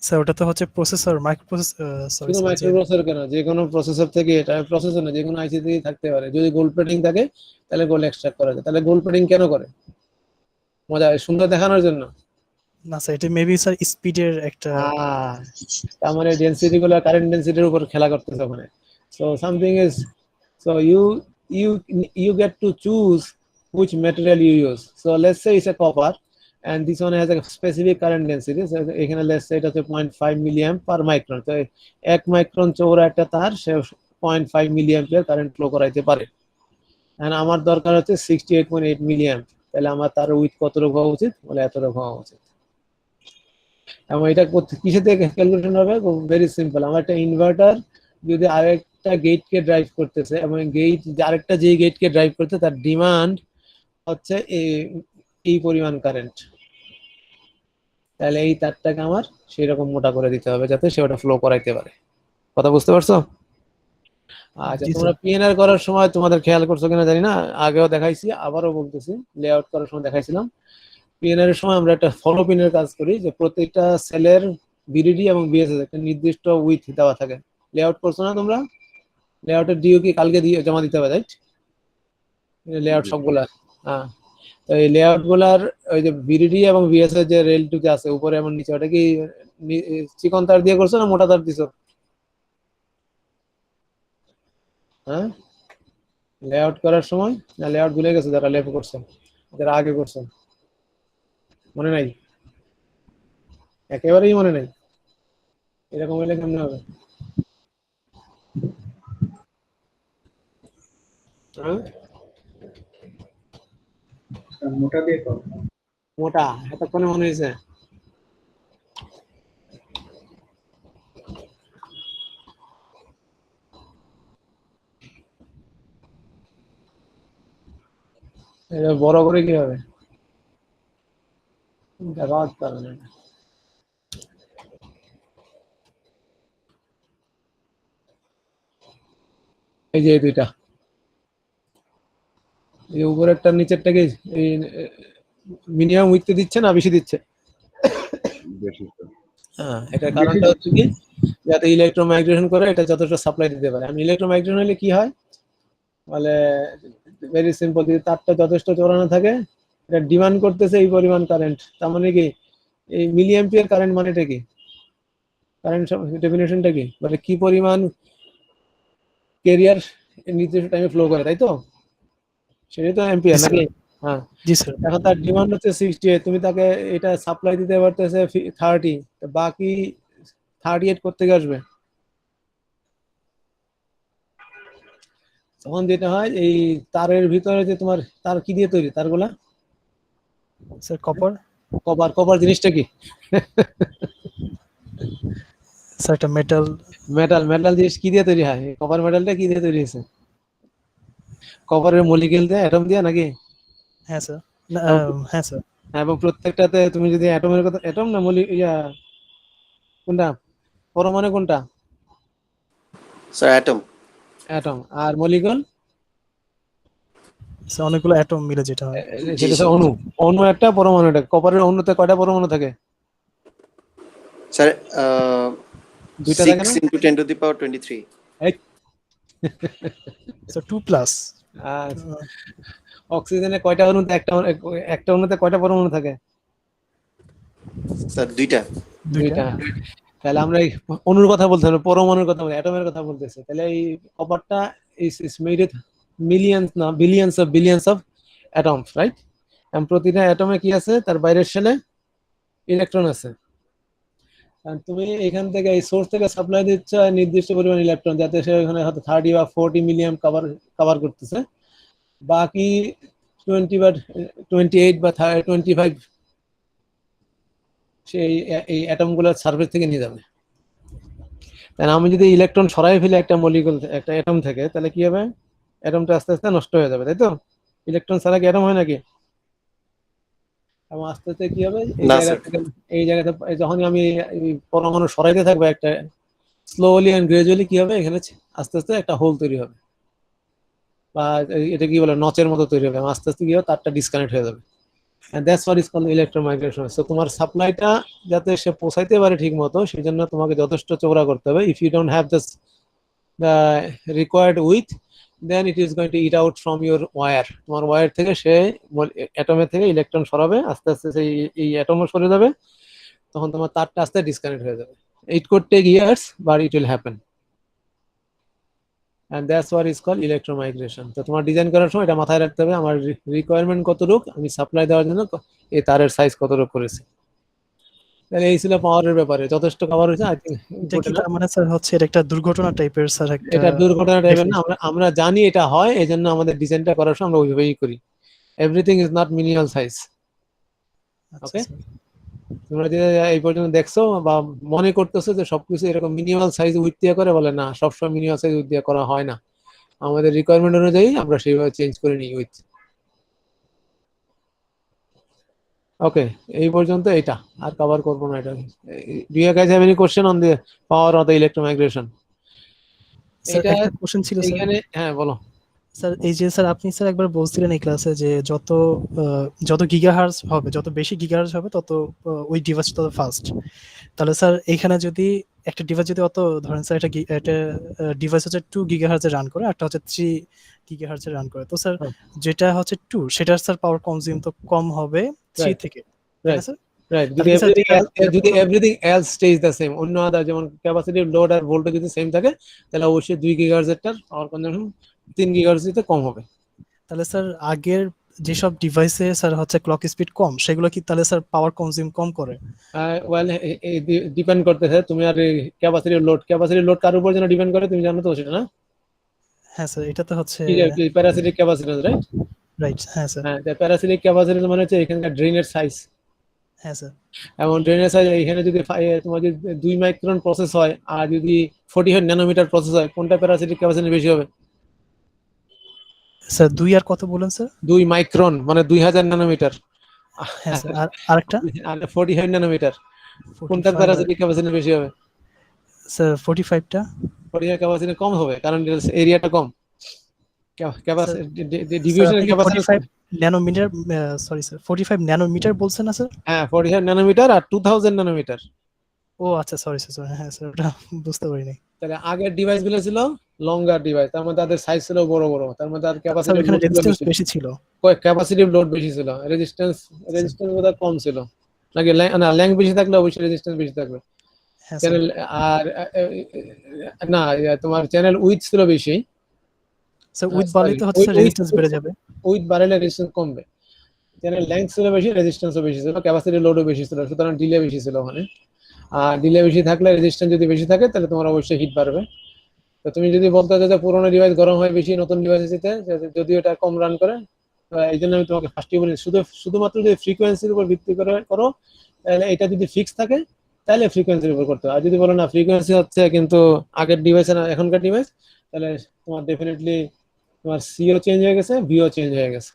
স্যার ওটা তো হচ্ছে প্রসেসর, মাইক্রো প্রসেসর, সরি শুধু স্যার, যে মাইক্রোপ্রসেসর কেন, যে কোনো প্রসেসর থেকে, এটা প্রসেসর না, যে কোনো আইসি থেকেই থাকতে পারে। যদি গোল্ড প্লেটিং থাকে তাহলে গোল্ড এক্সট্রাক্ট করা যায়। তাহলে গোল্ড প্লেটিং কেন করে? মজা, সুন্দর দেখানোর জন্য? না স্যার, এটা মেবি স্যার স্পিডের একটা। তার মানে ডেনসিটি গুলো কারেন্ট ডেনসিটির উপর খেলা করতেছে ওখানে। So something is, so you get to choose which material you use. So let's say it's a copper and this one has a specific current density. So এখানে let's say এটা হচ্ছে 0.5 মিলিঅ্যাম্প পার micron. তো 1 micron Chaura একটা তার সে 0.5 milliampere current flow করাইতে পারে। and আমার দরকার হচ্ছে 68.8 মিলিঅ্যাম্প। তাহলে আমার তার উইথ কতটুকু হওয়া উচিত? বলে এতটুকু হওয়া উচিত। এবং এটা কিসে থেকে ক্যালকুলেশন হবে? Very simple. আমার একটা ইনভার্টার যদি আরেকটা গেটকে ড্রাইভ করতেছে এবং গেট আরেকটা যে গেটকে ড্রাইভ করতে তার ডিমান্ড হচ্ছে এই পরিমাণ কারেন্ট, তাহলে এই তারটাকে আমার সেই রকম মোটা করে দিতে হবে যাতে সে ওটা ফ্লো করাইতে পারে। কথা বুঝতে পারছো? আচ্ছা, জি তোমরা স্যার। পিএনআর করার সময় তোমাদের খেয়াল করছো কিনা জানি না, আগেও দেখাইছি আবারও বলতেছি, লেআউট করার সময় দেখাইছিলাম। পিএনআর এর সময় আমরা একটা ফলো পিনের কাজ করি, যে প্রত্যেকটা সেলের বিডিডি এবং বিএসএস একটা নির্দিষ্ট উইথ দেওয়া থাকে। লেআউট করছো না তোমরা? লেআউটের ডিও কি কালকে দিয়ে জমা দিতে হবে, রাইট? লেআউট জি। সবগুলা। হ্যাঁ, তো এই লেআউট গুলার ওই যে বিডিডি এবং বিএসএস যে রেলটুকু আছে উপরে এবং নিচে, ওটা কি চিকন তার দিয়ে করছো না মোটা তার দিছো? হ্যাঁ, লেআউট করার সময় না লেআউট ভুলে গেছে যারা লেপ করছেন, যারা আগে করছেন মনে নাই? একেবারেই মনে নাই? এরকম হইলে কেমনে হবে? হ্যাঁ, মোটা এতক্ষণে মনে হয়েছে? এটা বড় করে কি হবে? দেখা পারবে না। এই যে এই দুইটা, এই উপরেরটা নিচেরটাকে এই মিনিমাম উইথ দিচ্ছে না বেশি দিচ্ছে? বেশি স্যার। হ্যাঁ, এটার কারণটা হচ্ছে কি, যাতে ইলেকট্রোমাইগ্রেশন করে এটা যথেষ্ট সাপ্লাই দিতে পারে। আমি ইলেকট্রোমাইগ্রেশন হলে কি হয় বলে, ভেরি সিম্পল, যদি তারটা যথেষ্ট চড়ানো থাকে, এটা ডিমান্ড করতেছে এই পরিমাণ কারেন্ট, তার মানে কি এই মিলিঅ্যাম্পিয়ার কারেন্ট মানেটা কি? কারেন্ট ডেফিনেশনটা কি? মানে কি পরিমাণ ক্যারিয়ার নির্দিষ্ট টাইমে ফ্লো করে, তাই তো? সেটাই তো অ্যাম্পিয়ার জি নাকি? স্যার। হ্যাঁ, জি স্যার। এখন তার ডিমান্ড হচ্ছে 68, তুমি তাকে এটা সাপ্লাই দিতে পারতেছে 30, বাকি 38 কোত্থেকে আসবে? তখন যেটা হয়, এই তারের ভিতরে যে তোমার তার কি দিয়ে তৈরি তারগুলা? Sir copper. কপার। কপার জিনিসটা কি? স্যার একটা মেটাল। মেটাল। মেটাল জিনিস কি দিয়ে তৈরি হয়? কপার মেটালটা কি দিয়ে তৈরি হয়েছে? কপারের মলিকিউল দিয়ে, অ্যাটম দিয়ে নাকি? হ্যাঁ স্যার। না, এবং হ্যাঁ স্যার। এবং প্রত্যেকটাতে তুমি যদি অ্যাটমের কথা, অ্যাটম না কোনটা পরমাণু কোনটা? Sir atom. অ্যাটম। আর মলিকুল স্যার অনেকগুলো অ্যাটম মিলে যেটা হয়। জি সেটা হচ্ছে স্যার। অণু। অণু একটা, পরমাণু একটা। কপারের অণুতে কয়টা পরমাণু থাকে? স্যার দুইটা থাকে 6 না? into 10 to the power 23। এই, স্যার 2 প্লাস। আর অক্সিজেনে কয়টা অণুতে একটা অণুতে কয়টা পরমাণু থাকে? স্যার দুইটা। দুইটা। দুইটা। তাহলে আমরা এই অণুর কথা বলতে হবে, পরমাণুর কথা বলতে, অ্যাটমের কথা বলতেছে। তাহলে এই কপারটা ইজ মেড উইথ মিলিয়ন্স না বিলিয়ন্স অফ অ্যাটমস, রাইট? প্রতিটা অ্যাটমে কি আছে? তার বাইরের শেলে ইলেকট্রন আছে। আর তুমি এখান থেকে এই সোর্স থেকে সাপ্লাই দিচ্ছ নির্দিষ্ট পরিমাণ ইলেকট্রন, যাতে সে ওখানে হয়তো 30 বা 40 মিলিয়ন কভার করতেছে। বাকি 20 বা 28 বা 25 সেই এই অ্যাটম গুলোর সার্ফেস থেকে নিয়ে যাবে। তাই আমি যদি ইলেকট্রন সরাই ফেলি একটা মলিকুল, একটা অ্যাটম থেকে, তাহলে কি হবে? অ্যাটমটা আস্তে আস্তে নষ্ট হয়ে যাবে, তাই তো? ইলেকট্রন ছাড়া কি অ্যাটম হয় নাকি? এবং আস্তে আস্তে কি হবে, এই না জায়গা স্যার। থেকে এই জায়গাতে যখন আমি এই পরমাণু সরাইতে থাকবো একটা, স্লোলি এন্ড গ্রাজুয়ালি কি হবে, এখানে আস্তে আস্তে একটা হোল তৈরি হবে, বা এটা কি বলে নচের মতো তৈরি হবে। আস্তে আস্তে কি হবে, তারটা ডিসকানেক্ট হয়ে যাবে। and that's what is called electromigration. So তোমার সাপ্লাইটা যাতে সে পৌঁছাইতে পারে ঠিক মতো, সেই জন্য তোমাকে যথেষ্ট চওড়া করতে হবে। If you don't have this the required width, then it is going to eat out from your wire. তোমার ওয়্যার থেকে সে অ্যাটমের থেকে ইলেকট্রন সরাবে, আস্তে আস্তে সেই এই অ্যাটমও সরে যাবে, তখন তোমার তারটা আস্তে ডিসকানেক্ট হয়ে যাবে। It could take years, but it will happen. and that's what is called electromigration. তো তোমার ডিজাইন করার সময় এটা মাথায় রাখতে হবে, আমার রিকোয়ারমেন্ট কতটুক, আমি সাপ্লাই দেওয়ার জন্য এই তারের সাইজ কতটুক করেছি। তাহলে এই ছিল পাওয়ারের ব্যাপারে, যথেষ্ট কভার হয়েছে আই থিঙ্ক। এটা কি তার মানে স্যার হচ্ছে এটা একটা দুর্ঘটনা টাইপের স্যার একটা এটা দুর্ঘটনা টাইপের না, আমরা জানি এটা হয়, এই জন্য আমাদের ডিজাইনটা করার সময় আমরা ওইভাবেই করি। Everything is not minimal size. আচ্ছা, ওকে, স্যার। তোমরা যে এই পর্যন্ত দেখছো বা মনে করতেছো যে সবকিছু এরকম মিনিমাল সাইজ উইথ দিয়ে করে, বলে না, সবসময় মিনিমাল সাইজ উইথ দিয়ে করা হয় না, আমাদের রিকোয়ারমেন্ট অনুযায়ী আমরা সেইভাবে চেঞ্জ করে নিই উইথ। ওকে, এই পর্যন্ত এটা আর কভার করবো না। এটা do you guys have any question on the power of the electromigration? Sir এটা একটা কোশ্চেন ছিল স্যার। এখানে হ্যাঁ বলো। স্যার এই যে স্যার আপনি স্যার একবার বলছিলেন এই ক্লাসে যে যত গিগাহার্জ হবে, যত বেশি গিগাহার্জ হবে তত ওই ডিভাইস তত ফাস্ট। তাহলে স্যার এখানে যদি একটা ডিভাইস যদি অত ধরেন স্যার একটা ডিভাইস হচ্ছে 2 গিগাহার্জে রান করে, একটা হচ্ছে 3 গিগাহার্জে রান করে, তো স্যার যেটা হচ্ছে 2 সেটার স্যার পাওয়ার কনজিউম তো কম হবে 3 Right. থেকে, তাই না স্যার? রাইট, তাহলে কি স্যার যদি everything else stage the same, অন্য আদার যেমন ক্যাপাসিটি, লোড আর ভোল্টেজ যদি সেম থাকে, তাহলে অবশ্যই 2 গিগাহার্জ এর পাওয়ার কনজাম্পশন 3 গিগাহার্জ থেকে কম হবে। তাহলে স্যার আগের যেসব ডিভাইসে স্যার হচ্ছে ক্লক স্পিড কম, সেগুলো কি তাহলে স্যার পাওয়ার কনজিউম কম করে? ওয়েল, ডিপেন্ড করতেছে তুমি আর ক্যাপাসিটি লোড কার উপর যেন ডিপেন্ড করে, তুমি জানো তো সেটা না? হ্যাঁ স্যার, এটা তো হচ্ছে প্যারাসিটিক ক্যাপাসিট্যান্স, রাইট? রাইট। হ্যাঁ স্যার। হ্যাঁ, প্যারাসিটিক ক্যাপাসিট্যান্স মানে হচ্ছে এখানকার ড্রেনের সাইজ। হ্যাঁ স্যার। এবং ড্রেনের সাইজ এখানে যদি তোমার যদি 2 মাইক্রন প্রসেস হয় আর যদি 45 ন্যানোমিটার প্রসেস হয়, কোনটা প্যারাসিটিক ক্যাপাসিটি বেশি হবে? স্যার 2 আর কত বলেন স্যার? 2 মাইক্রন মানে 2000 ন্যানোমিটার। হ্যাঁ স্যার, আর আরেকটা আর 45 ন্যানোমিটার, কোনটার 45 প্যারাসিটিক ক্যাপাসিটি বেশি হবে? স্যার 45টা। 45 ক্যাপাসিটি কম হবে, কারণ এরিয়াটা কম। ক্যাপাসিটি স্যার ডিভিশন আপনি কি capacity 45 nanometre, sorry sir 45 nanometre বলছেন না স্যার? হ্যাঁ, 45 ন্যানোমিটার আর 2000 ন্যানোমিটার। ও আচ্ছা, সরি স্যার, হ্যাঁ স্যার ওটা বুঝতে পারিনি। তাহলে আগের ডিভাইস গুলো ছিল লঙ্গার ডিভাইস, তার মধ্যে তাদের সাইজ ছিল বড় বড়, তার মধ্যে আর স্যার ক্যাপাসিটি এখানে রেজিস্ট্যান্স বেশি ছিল। ক্যাপাসিটিভ লোড বেশি ছিল, রেজিস্ট্যান্স বোধহয় কম ছিল নাকি? না, ল্যাং বেশি থাকলে অবশ্যই রেজিস্ট্যান্স বেশি থাকবে। হ্যাঁ স্যার। চ্যানেল আর না, তোমার চ্যানেল উইথ ছিল বেশি। স্যার উইথ বাড়লে তো হচ্ছে রেজিস্ট্যান্স বেড়ে যাবে। উইথ বাড়লে রেজিস্ট্যান্স কমবে। চ্যানেল লেন্থ ছিল বেশি, রেজিস্ট্যান্সও বেশি ছিল, ক্যাপাসিটি লোডও বেশি ছিল, সুতরাং ডিলে বেশি ছিল ওখানে। আর ডিলে বেশি থাকলে, রেজিস্ট্যান্স যদি বেশি থাকে, তাহলে তোমার অবশ্যই হিট বাড়বে। তো তুমি যদি বলতে চাও যে পুরোনো ডিভাইস গরম হয় বেশি নতুন ডিভাইসে যেতে, যদি এটা কম রান করে, এই জন্য আমি তোমাকে ফার্স্টই বলি শুধুমাত্র যদি ফ্রিকোয়েন্সির উপর ভিত্তি করে করো, তাহলে এটা যদি ফিক্স থাকে তাহলে ফ্রিকোয়েন্সির উপর করতে হবে। আর যদি বলো না ফ্রিকোয়েন্সি হচ্ছে কিন্তু আগের ডিভাইস আর এখনকার ডিভাইস, তাহলে তোমার ডেফিনেটলি তোমার সিও চেঞ্জ হয়ে গেছে, ভিও চেঞ্জ হয়ে গেছে।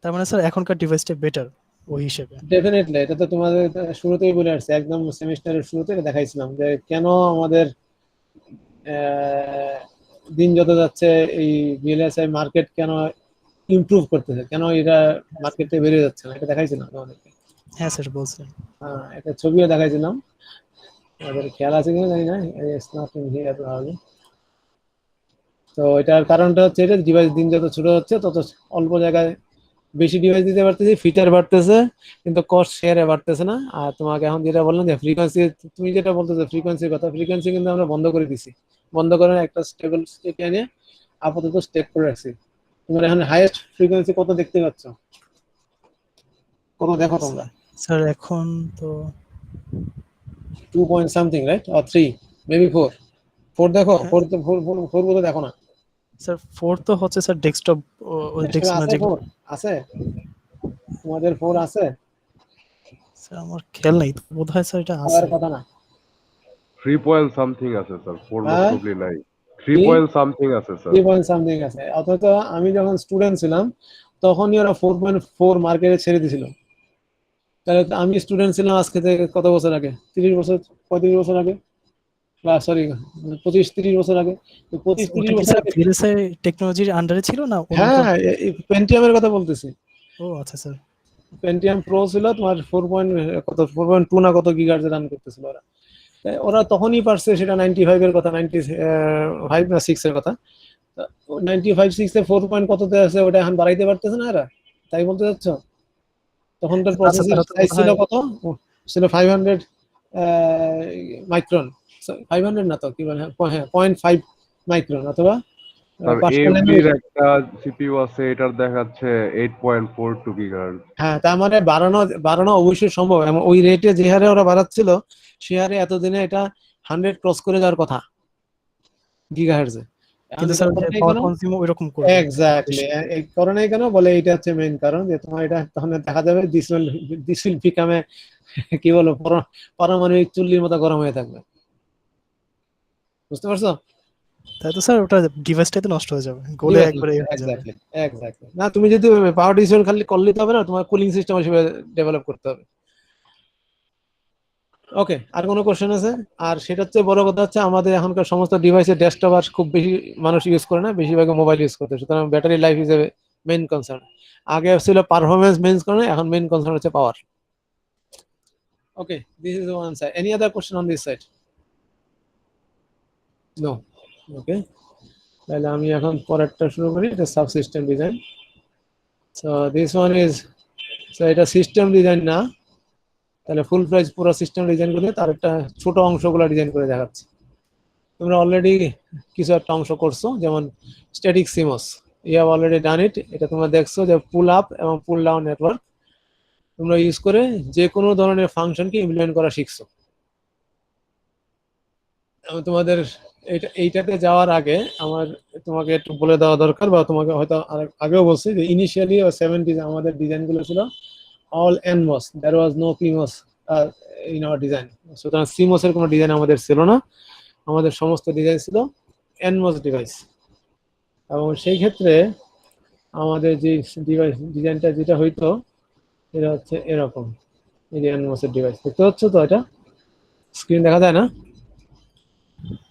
তার মানে স্যার এখনকার ডিভাইসটা বেটার ওই হিসেবে। ডেফিনেটলি, এটা তো তোমাদের শুরুতেই বলে আসছে, একদম সেমিস্টারের শুরুতে দেখাইছিলাম যে কেন আমাদের দিন যত যাচ্ছে এই ভিএলএসআই মার্কেট কেন ইমপ্রুভ করতেছে, কেন এরা মার্কেটে বেড়ে যাচ্ছে না, এটা দেখাইছিলাম তোমাদেরকে। হ্যাঁ স্যার বলছেন। হ্যাঁ, একটা ছবিও দেখাইছিলাম, আমাদের খেয়াল আছে কিনা জানি না। তো এটার কারণটা হচ্ছে এটা, ডিভাইস দিন যত ছোট হচ্ছে তত অল্প জায়গায় বেশি ডিভাইস দিতে পারতেছি, ফিচার বাড়তেছে, কিন্তু কস্ট শেয়ারে বাড়তেছে না। আর তোমাকে এখন যেটা বললাম যে ফ্রিকোয়েন্সি, তুমি যেটা বলতেছো ফ্রিকোয়েন্সির কথা, ফ্রিকোয়েন্সি কিন্তু আমরা বন্ধ করে দিছি, বন্ধ করে একটা স্টেবল স্টেট এনে আপাতত স্টেট করে রাখছি। তোমার এখন হাইয়েস্ট ফ্রিকোয়েন্সি কত দেখতে পাচ্ছ? কত দেখো তোমরা? স্যার এখন তো 2 point something, right? Or 3, maybe 4 দেখো। 4 বলতে দেখো না স্যার 4 তো হচ্ছে স্যার ডেস্কটপ ওই ডেস্কটপ আছে? 4 আছে? তোমাদের 4 আছে? স্যার আমার খেয়াল নাই, বোধহয় স্যার এটা আছে। আর কথা না, 3 পয়েন্ট সামথিং আছে স্যার, 4 হ্যাঁ? মোস্ট প্রবাবলি নাই। 3 পয়েন্ট সামথিং আছে স্যার। 3 পয়েন্ট সামথিং আছে। অথচ আমি যখন স্টুডেন্ট ছিলাম তখনই ওরা 4.4 মার্কেটে ছেড়ে দিছিল। তাহলে তো আমি স্টুডেন্ট ছিলাম আজকে থেকে কত বছর আগে? 30 বছর, 35 বছর আগে, বা সরি 25-30 বছর আগে। তো 25-30 ওটা কি বছর স্যার আগে, ভিএলএসআই টেকনোলজির আন্ডারে ছিল না অন্য হ্যাঁ, পেন্টিয়ামের কথা বলতেছি। ও আচ্ছা স্যার। পেন্টিয়াম প্রো ছিল তোমার 4.2 না কত গিগাহার্টজে রান করতেছিল ওরা। ওরা তখনই পারছে সেটা 95 এর কথা, 95 না 6 এর কথা। 95-6 এ 4 পয়েন্ট কততে আছে, ওটা এখন বাড়াইতে পারতেছে না এরা, তাই বলতে চাচ্ছ? তখনকার প্রসেসর সাইজ ছিল কত? ছিল 500 মাইক্রন, 500 না তো কি বলে, হ্যাঁ 0.5 মাইক্রন অথবা স্যার পাসকাল AMD এর একটা সিপিইউ আছে, এটার দেখাচ্ছে 8.42 গিগাহার্টজ। হ্যাঁ, তার মানে বাড়ানো বাড়ানো অবশ্যই সম্ভব, এবং ওই রেটে যে হারে ওরা বাড়াচ্ছিল সে হারে এতদিনে এটা 100 ক্রস করে যাওয়ার কথা গিগাহার্টজে। কিন্তু স্যার যে পাওয়ার কনজিউম ওইরকম করবে এক্স্যাক্টলি, এই কারণে কেন বলে এটা হচ্ছে মেইন কারণ, যে তোমার এটা তখন দেখা যাবে দিস উইল বিকামে কি বলো পারমাণবিক চুল্লির মতো গরম হয়ে থাকবে, বুঝতে পারছো? তাই তো স্যার ওটা ডিভাইসটাই তো নষ্ট হয়ে যাবে, গলে একবারে হয়ে যাবে। Exactly exactly. না তুমি যদি পাওয়ার ডিসিশন খালি করলে তো হবে না, তোমার কুলিং সিস্টেম হিসেবে ডেভেলপ করতে হবে। ওকে, আর কোনো কোশ্চেন আছে? আর সেটা হচ্ছে বড় কথা হচ্ছে আমাদের এখনকার সমস্ত ডিভাইসে ডেস্কটপ আর খুব বেশি মানুষ ইউজ করে না, বেশিরভাগ মোবাইল ইউজ করতে, সুতরাং battery life is a main concern. আগে ছিল পারফরমেন্স মেইন কনসার্ন, এখন মেইন কনসার্ন হচ্ছে power. Okay, this is one side. Any other question on this side? No. Okay, তাহলে আমি এখন পরেরটা শুরু করি, এটা subsystem design. So this one is, so এটা সিস্টেম ডিজাইন না, তাহলে ফুল ফ্লেজ পুরো সিস্টেম ডিজাইন করে তার একটা ছোট অংশগুলো ডিজাইন করে দেখাচ্ছি। তোমরা অলরেডি কিছু একটা অংশ করছো, যেমন static CMOS, you have already done it. এটা তোমরা দেখছো যে পুল আপ এবং পুল ডাউন নেটওয়ার্ক তোমরা ইউজ করে যে কোনো ধরনের ফাংশনকে ইমপ্লিমেন্ট করা শিখছো। আমি তোমাদের এইটাতে যাওয়ার আগে আমার তোমাকে একটু বলে দেওয়া দরকার, বা তোমাকে হয়তো আগেও বলছি যে ইনিশিয়ালি 70s আমাদের ডিজাইনগুলো ছিল all NMOS, there was no PMOS in our design. সুতরাং CMOS এর কোনো ডিজাইন আমাদের ছিল না, আমাদের সমস্ত ডিজাইন ছিল NMOS ডিভাইস। এবং সেই ক্ষেত্রে আমাদের যে ডিভাইস ডিজাইনটা যেটা হইতো এটা হচ্ছে এরকম, এই যে NMOS এর ডিভাইস দেখতে হচ্ছে তো, এটা স্ক্রিন দেখা যায় না?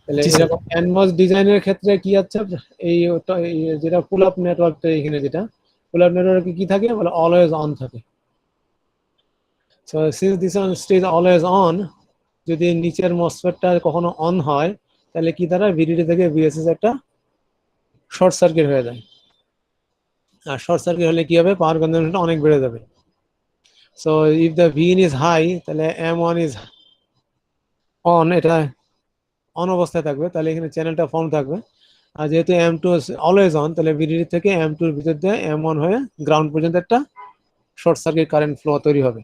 তাহলে এরকম NMOS ডিজাইনের ক্ষেত্রে কি আছে, এই যেটা পুল আপ নেটওয়ার্কটা এখানে, যেটা পুল আপ নেটওয়ার্কে কি থাকে বলে অলওয়েজ অন থাকে। So since this one stays always on, যদি নিচের মসফেটটা কখনো অন হয় তাহলে কি দ্বারা ভিডিডি থেকে ভিএসএস একটা শর্ট সার্কিট হয়ে যায়, আর শর্ট সার্কিট হলে কি হবে, পাওয়ার কনজাম্পশনটা অনেক বেড়ে যাবে। সো ইফ দ্য ভিন ইজ হাই, তাহলে M1 ইজ অন, এটা অন অবস্থায় থাকবে, তাহলে এখানে চ্যানেলটা ফর্ম থাকবে। আর যেহেতু M2 অলওয়েজ অন, তাহলে ভিডিডি থেকে M2 এর ভিতর দিয়ে M1 হয়ে গ্রাউন্ড পর্যন্ত একটা শর্ট সার্কিট কারেন্ট ফ্লো তৈরি হবে,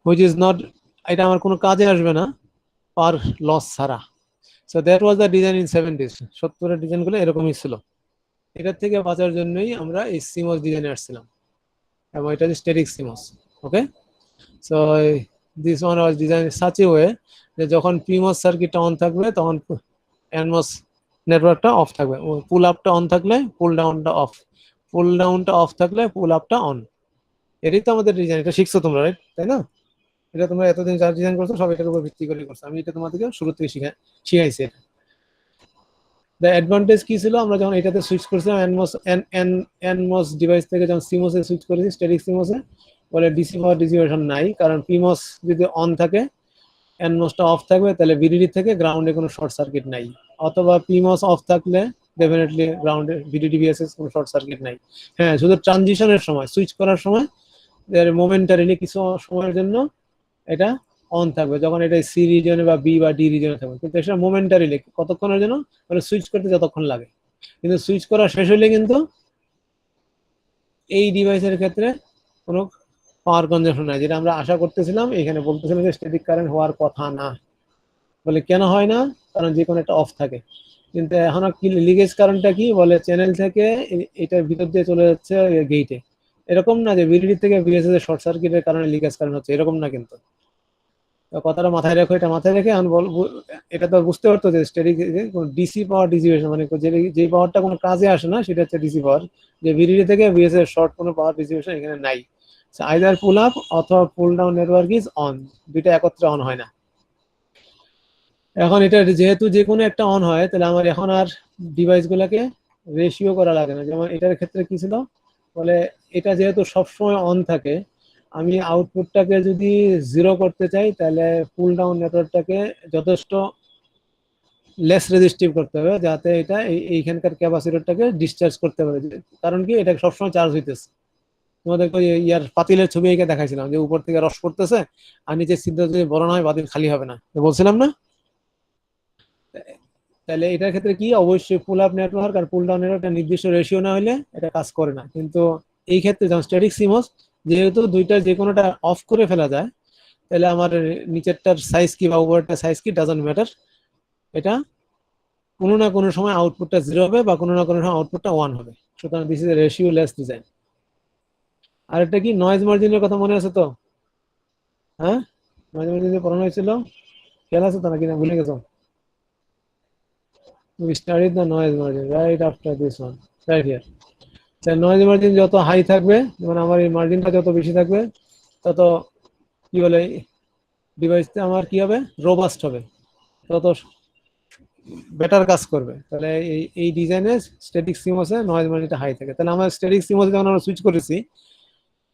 which is not, এটা আমার কোনো কাজে আসবে না পাওয়ার লস ছাড়া। So that was the design in 70s। 70-এর ডিজাইনগুলো এরকমই ছিল। এটার থেকে বাঁচার জন্যই আমরা এই সিমস ডিজাইনে আসছিলাম, এবং এটা হচ্ছে static seems. Okay, so this one was design such a way যে যখন পিমস সার্কিটটা অন থাকবে তখন এনমস নেটওয়ার্কটা অফ থাকবে, পুল আপটা অন থাকলে পুল ডাউনটা অফ, পুল ডাউনটা অফ থাকলে পুল আপটা অন। এটাই তো আমাদের ডিজাইন, এটা শিখছো তোমরা, রাইট? তাই না? এটা তোমরা এতদিন যা ডিজাইন করছো সব এটার উপর ভিত্তি করে করছো, আমি এটা তোমাদেরকে শুরু থেকে শিখাইছি। দ্য অ্যাডভান্টেজ কি ছিল, আমরা যখন এটাতে সুইচ করছিলাম এনমস ডিভাইস থেকে যখন সিমস এ সুইচ করেছি, স্ট্যাটিক সিমস এ, বলে ডিসি পাওয়ার ডিসিপেশন নাই, কারণ পিমস যদি অন থাকে এনমসটা অফ থাকবে, তাহলে ভিডিডি থেকে গ্রাউন্ডে কোনো শর্ট সার্কিট নাই, অথবা পিমস অফ থাকলে ডেফিনেটলি গ্রাউন্ডে ভিডিডি ভিএসএস কোনো শর্ট সার্কিট নাই। হ্যাঁ, শুধু ট্রানজিশনের সময়, সুইচ করার সময় মোমেন্টারিলি কিছু সময়ের জন্য এটা অন থাকবে, যখন এটা সি রিজনে বা বি বা ডি রিজনে থাকবে, কিন্তু এটা মোমেন্টারিলি কতক্ষণের জন্য, মানে সুইচ করতে যতক্ষণ লাগে। কিন্তু সুইচ করা শেষ হলে কিন্তু এই ডিভাইসের ক্ষেত্রে কোনো পাওয়ার কনজাম্পশন নাই, যেটা আমরা আশা করতেছিলাম। এখানে বলতেছিলাম যে স্ট্যাটিক কারেন্ট হওয়ার কথা না, বলে কেন হয় না, কারণ যে কোনো একটা অফ থাকে। কিন্তু এখন কি লিকেজ কারেন্টটা কি বলে, চ্যানেল থেকে এটার ভিতর দিয়ে চলে যাচ্ছে গেইটে। এরকম না যে ভিডিডি থেকে ভিএসএস এর শর্ট সার্কিটের কারণে লিকেজ কারেন্ট হচ্ছে, এরকম না। কিন্তু কথাটা মাথায় রেখো, এটা মাথায় রেখে এখন এটা তো বুঝতে পারতো যে স্ট্যাটিক ডিসি পাওয়ার ডিসিপেশন, মানে যে পাওয়ারটা কোনো কাজে আসে না সেটা হচ্ছে ডিসি পাওয়ার, যে ভিডিডি থেকে ভিএসএস এর শর্ট কোনো পাওয়ার ডিসিপেশন এখানে নাই। আইদার পুল আপ অথবা পুল ডাউন নেটওয়ার্ক ইজ অন, দুইটা একত্রে অন হয় না। এখন এটা যেহেতু যে কোনো একটা অন হয়, তাহলে আমার এখন আর ডিভাইসগুলোকে রেশিও করা লাগে না। যেমন এটার ক্ষেত্রে কি ছিল বলে, এটা যেহেতু সবসময় অন থাকে, আমি আউটপুটটাকে যদি 0 করতে চাই তাহলে পুল ডাউন নেটওয়ার্কটাকে যথেষ্ট লেস রেজিস্টিভ করতে হবে, যাতে এটা এইখানকার ক্যাপাসিটরটাকে ডিসচার্জ করতে পারে। কারণ কি, এটা সবসময় চার্জ হইতেছে। তোমাদেরকে ইয়ার পাতিলের ছবি এঁকে দেখাইছিলাম যে উপর থেকে রস পড়তেছে আর নিচে ছিদ্র যদি বড় না হয় পাতিল খালি হবে না, বলছিলাম না? তাহলে এটার ক্ষেত্রে কি অবশ্যই পুল আপ নেটওয়ার্ক আর পুল ডাউন নেটওয়ার্ক একটা নির্দিষ্ট রেশিও না হলে এটা কাজ করে না। কিন্তু এই ক্ষেত্রে যেমন স্ট্যাটিক সিমস যেহেতু দুইটা যে কোনোটা অফ করে ফেলা যায়, তাহলে আমার নিচেরটার সাইজ কি বা উপরেরটার সাইজ কি ডাজন্ট ম্যাটার, এটা কোনো না কোনো সময় আউটপুটটা 0 হবে বা কোনো না কোনো সময় আউটপুটটা 1 হবে। সুতরাং this is a ratio less design. আর এটা কি নয়েজ মার্জিনের কথা মনে আছে তো? হ্যাঁ, নয়েজ মার্জিন পড়ানো হয়েছিল, খেয়াল আছে তো নাকি না ভুলে গেছো? We studied the noise margin right after this one, right here. So noise margin যত হাই থাকবে, যেমন আমার এই মার্জিনটা যত বেশি থাকবে, তত কি বলে ডিভাইসটা আমার কি হবে, রোবাস্ট হবে, তত বেটার কাজ করবে। তাহলে এই ডিজাইনে স্ট্যাটিক সিমসে নয়েজ মার্জিনটা হাই থাকে। তাহলে আমার স্ট্যাটিক সিমসে যখন আমরা সুইচ করেছি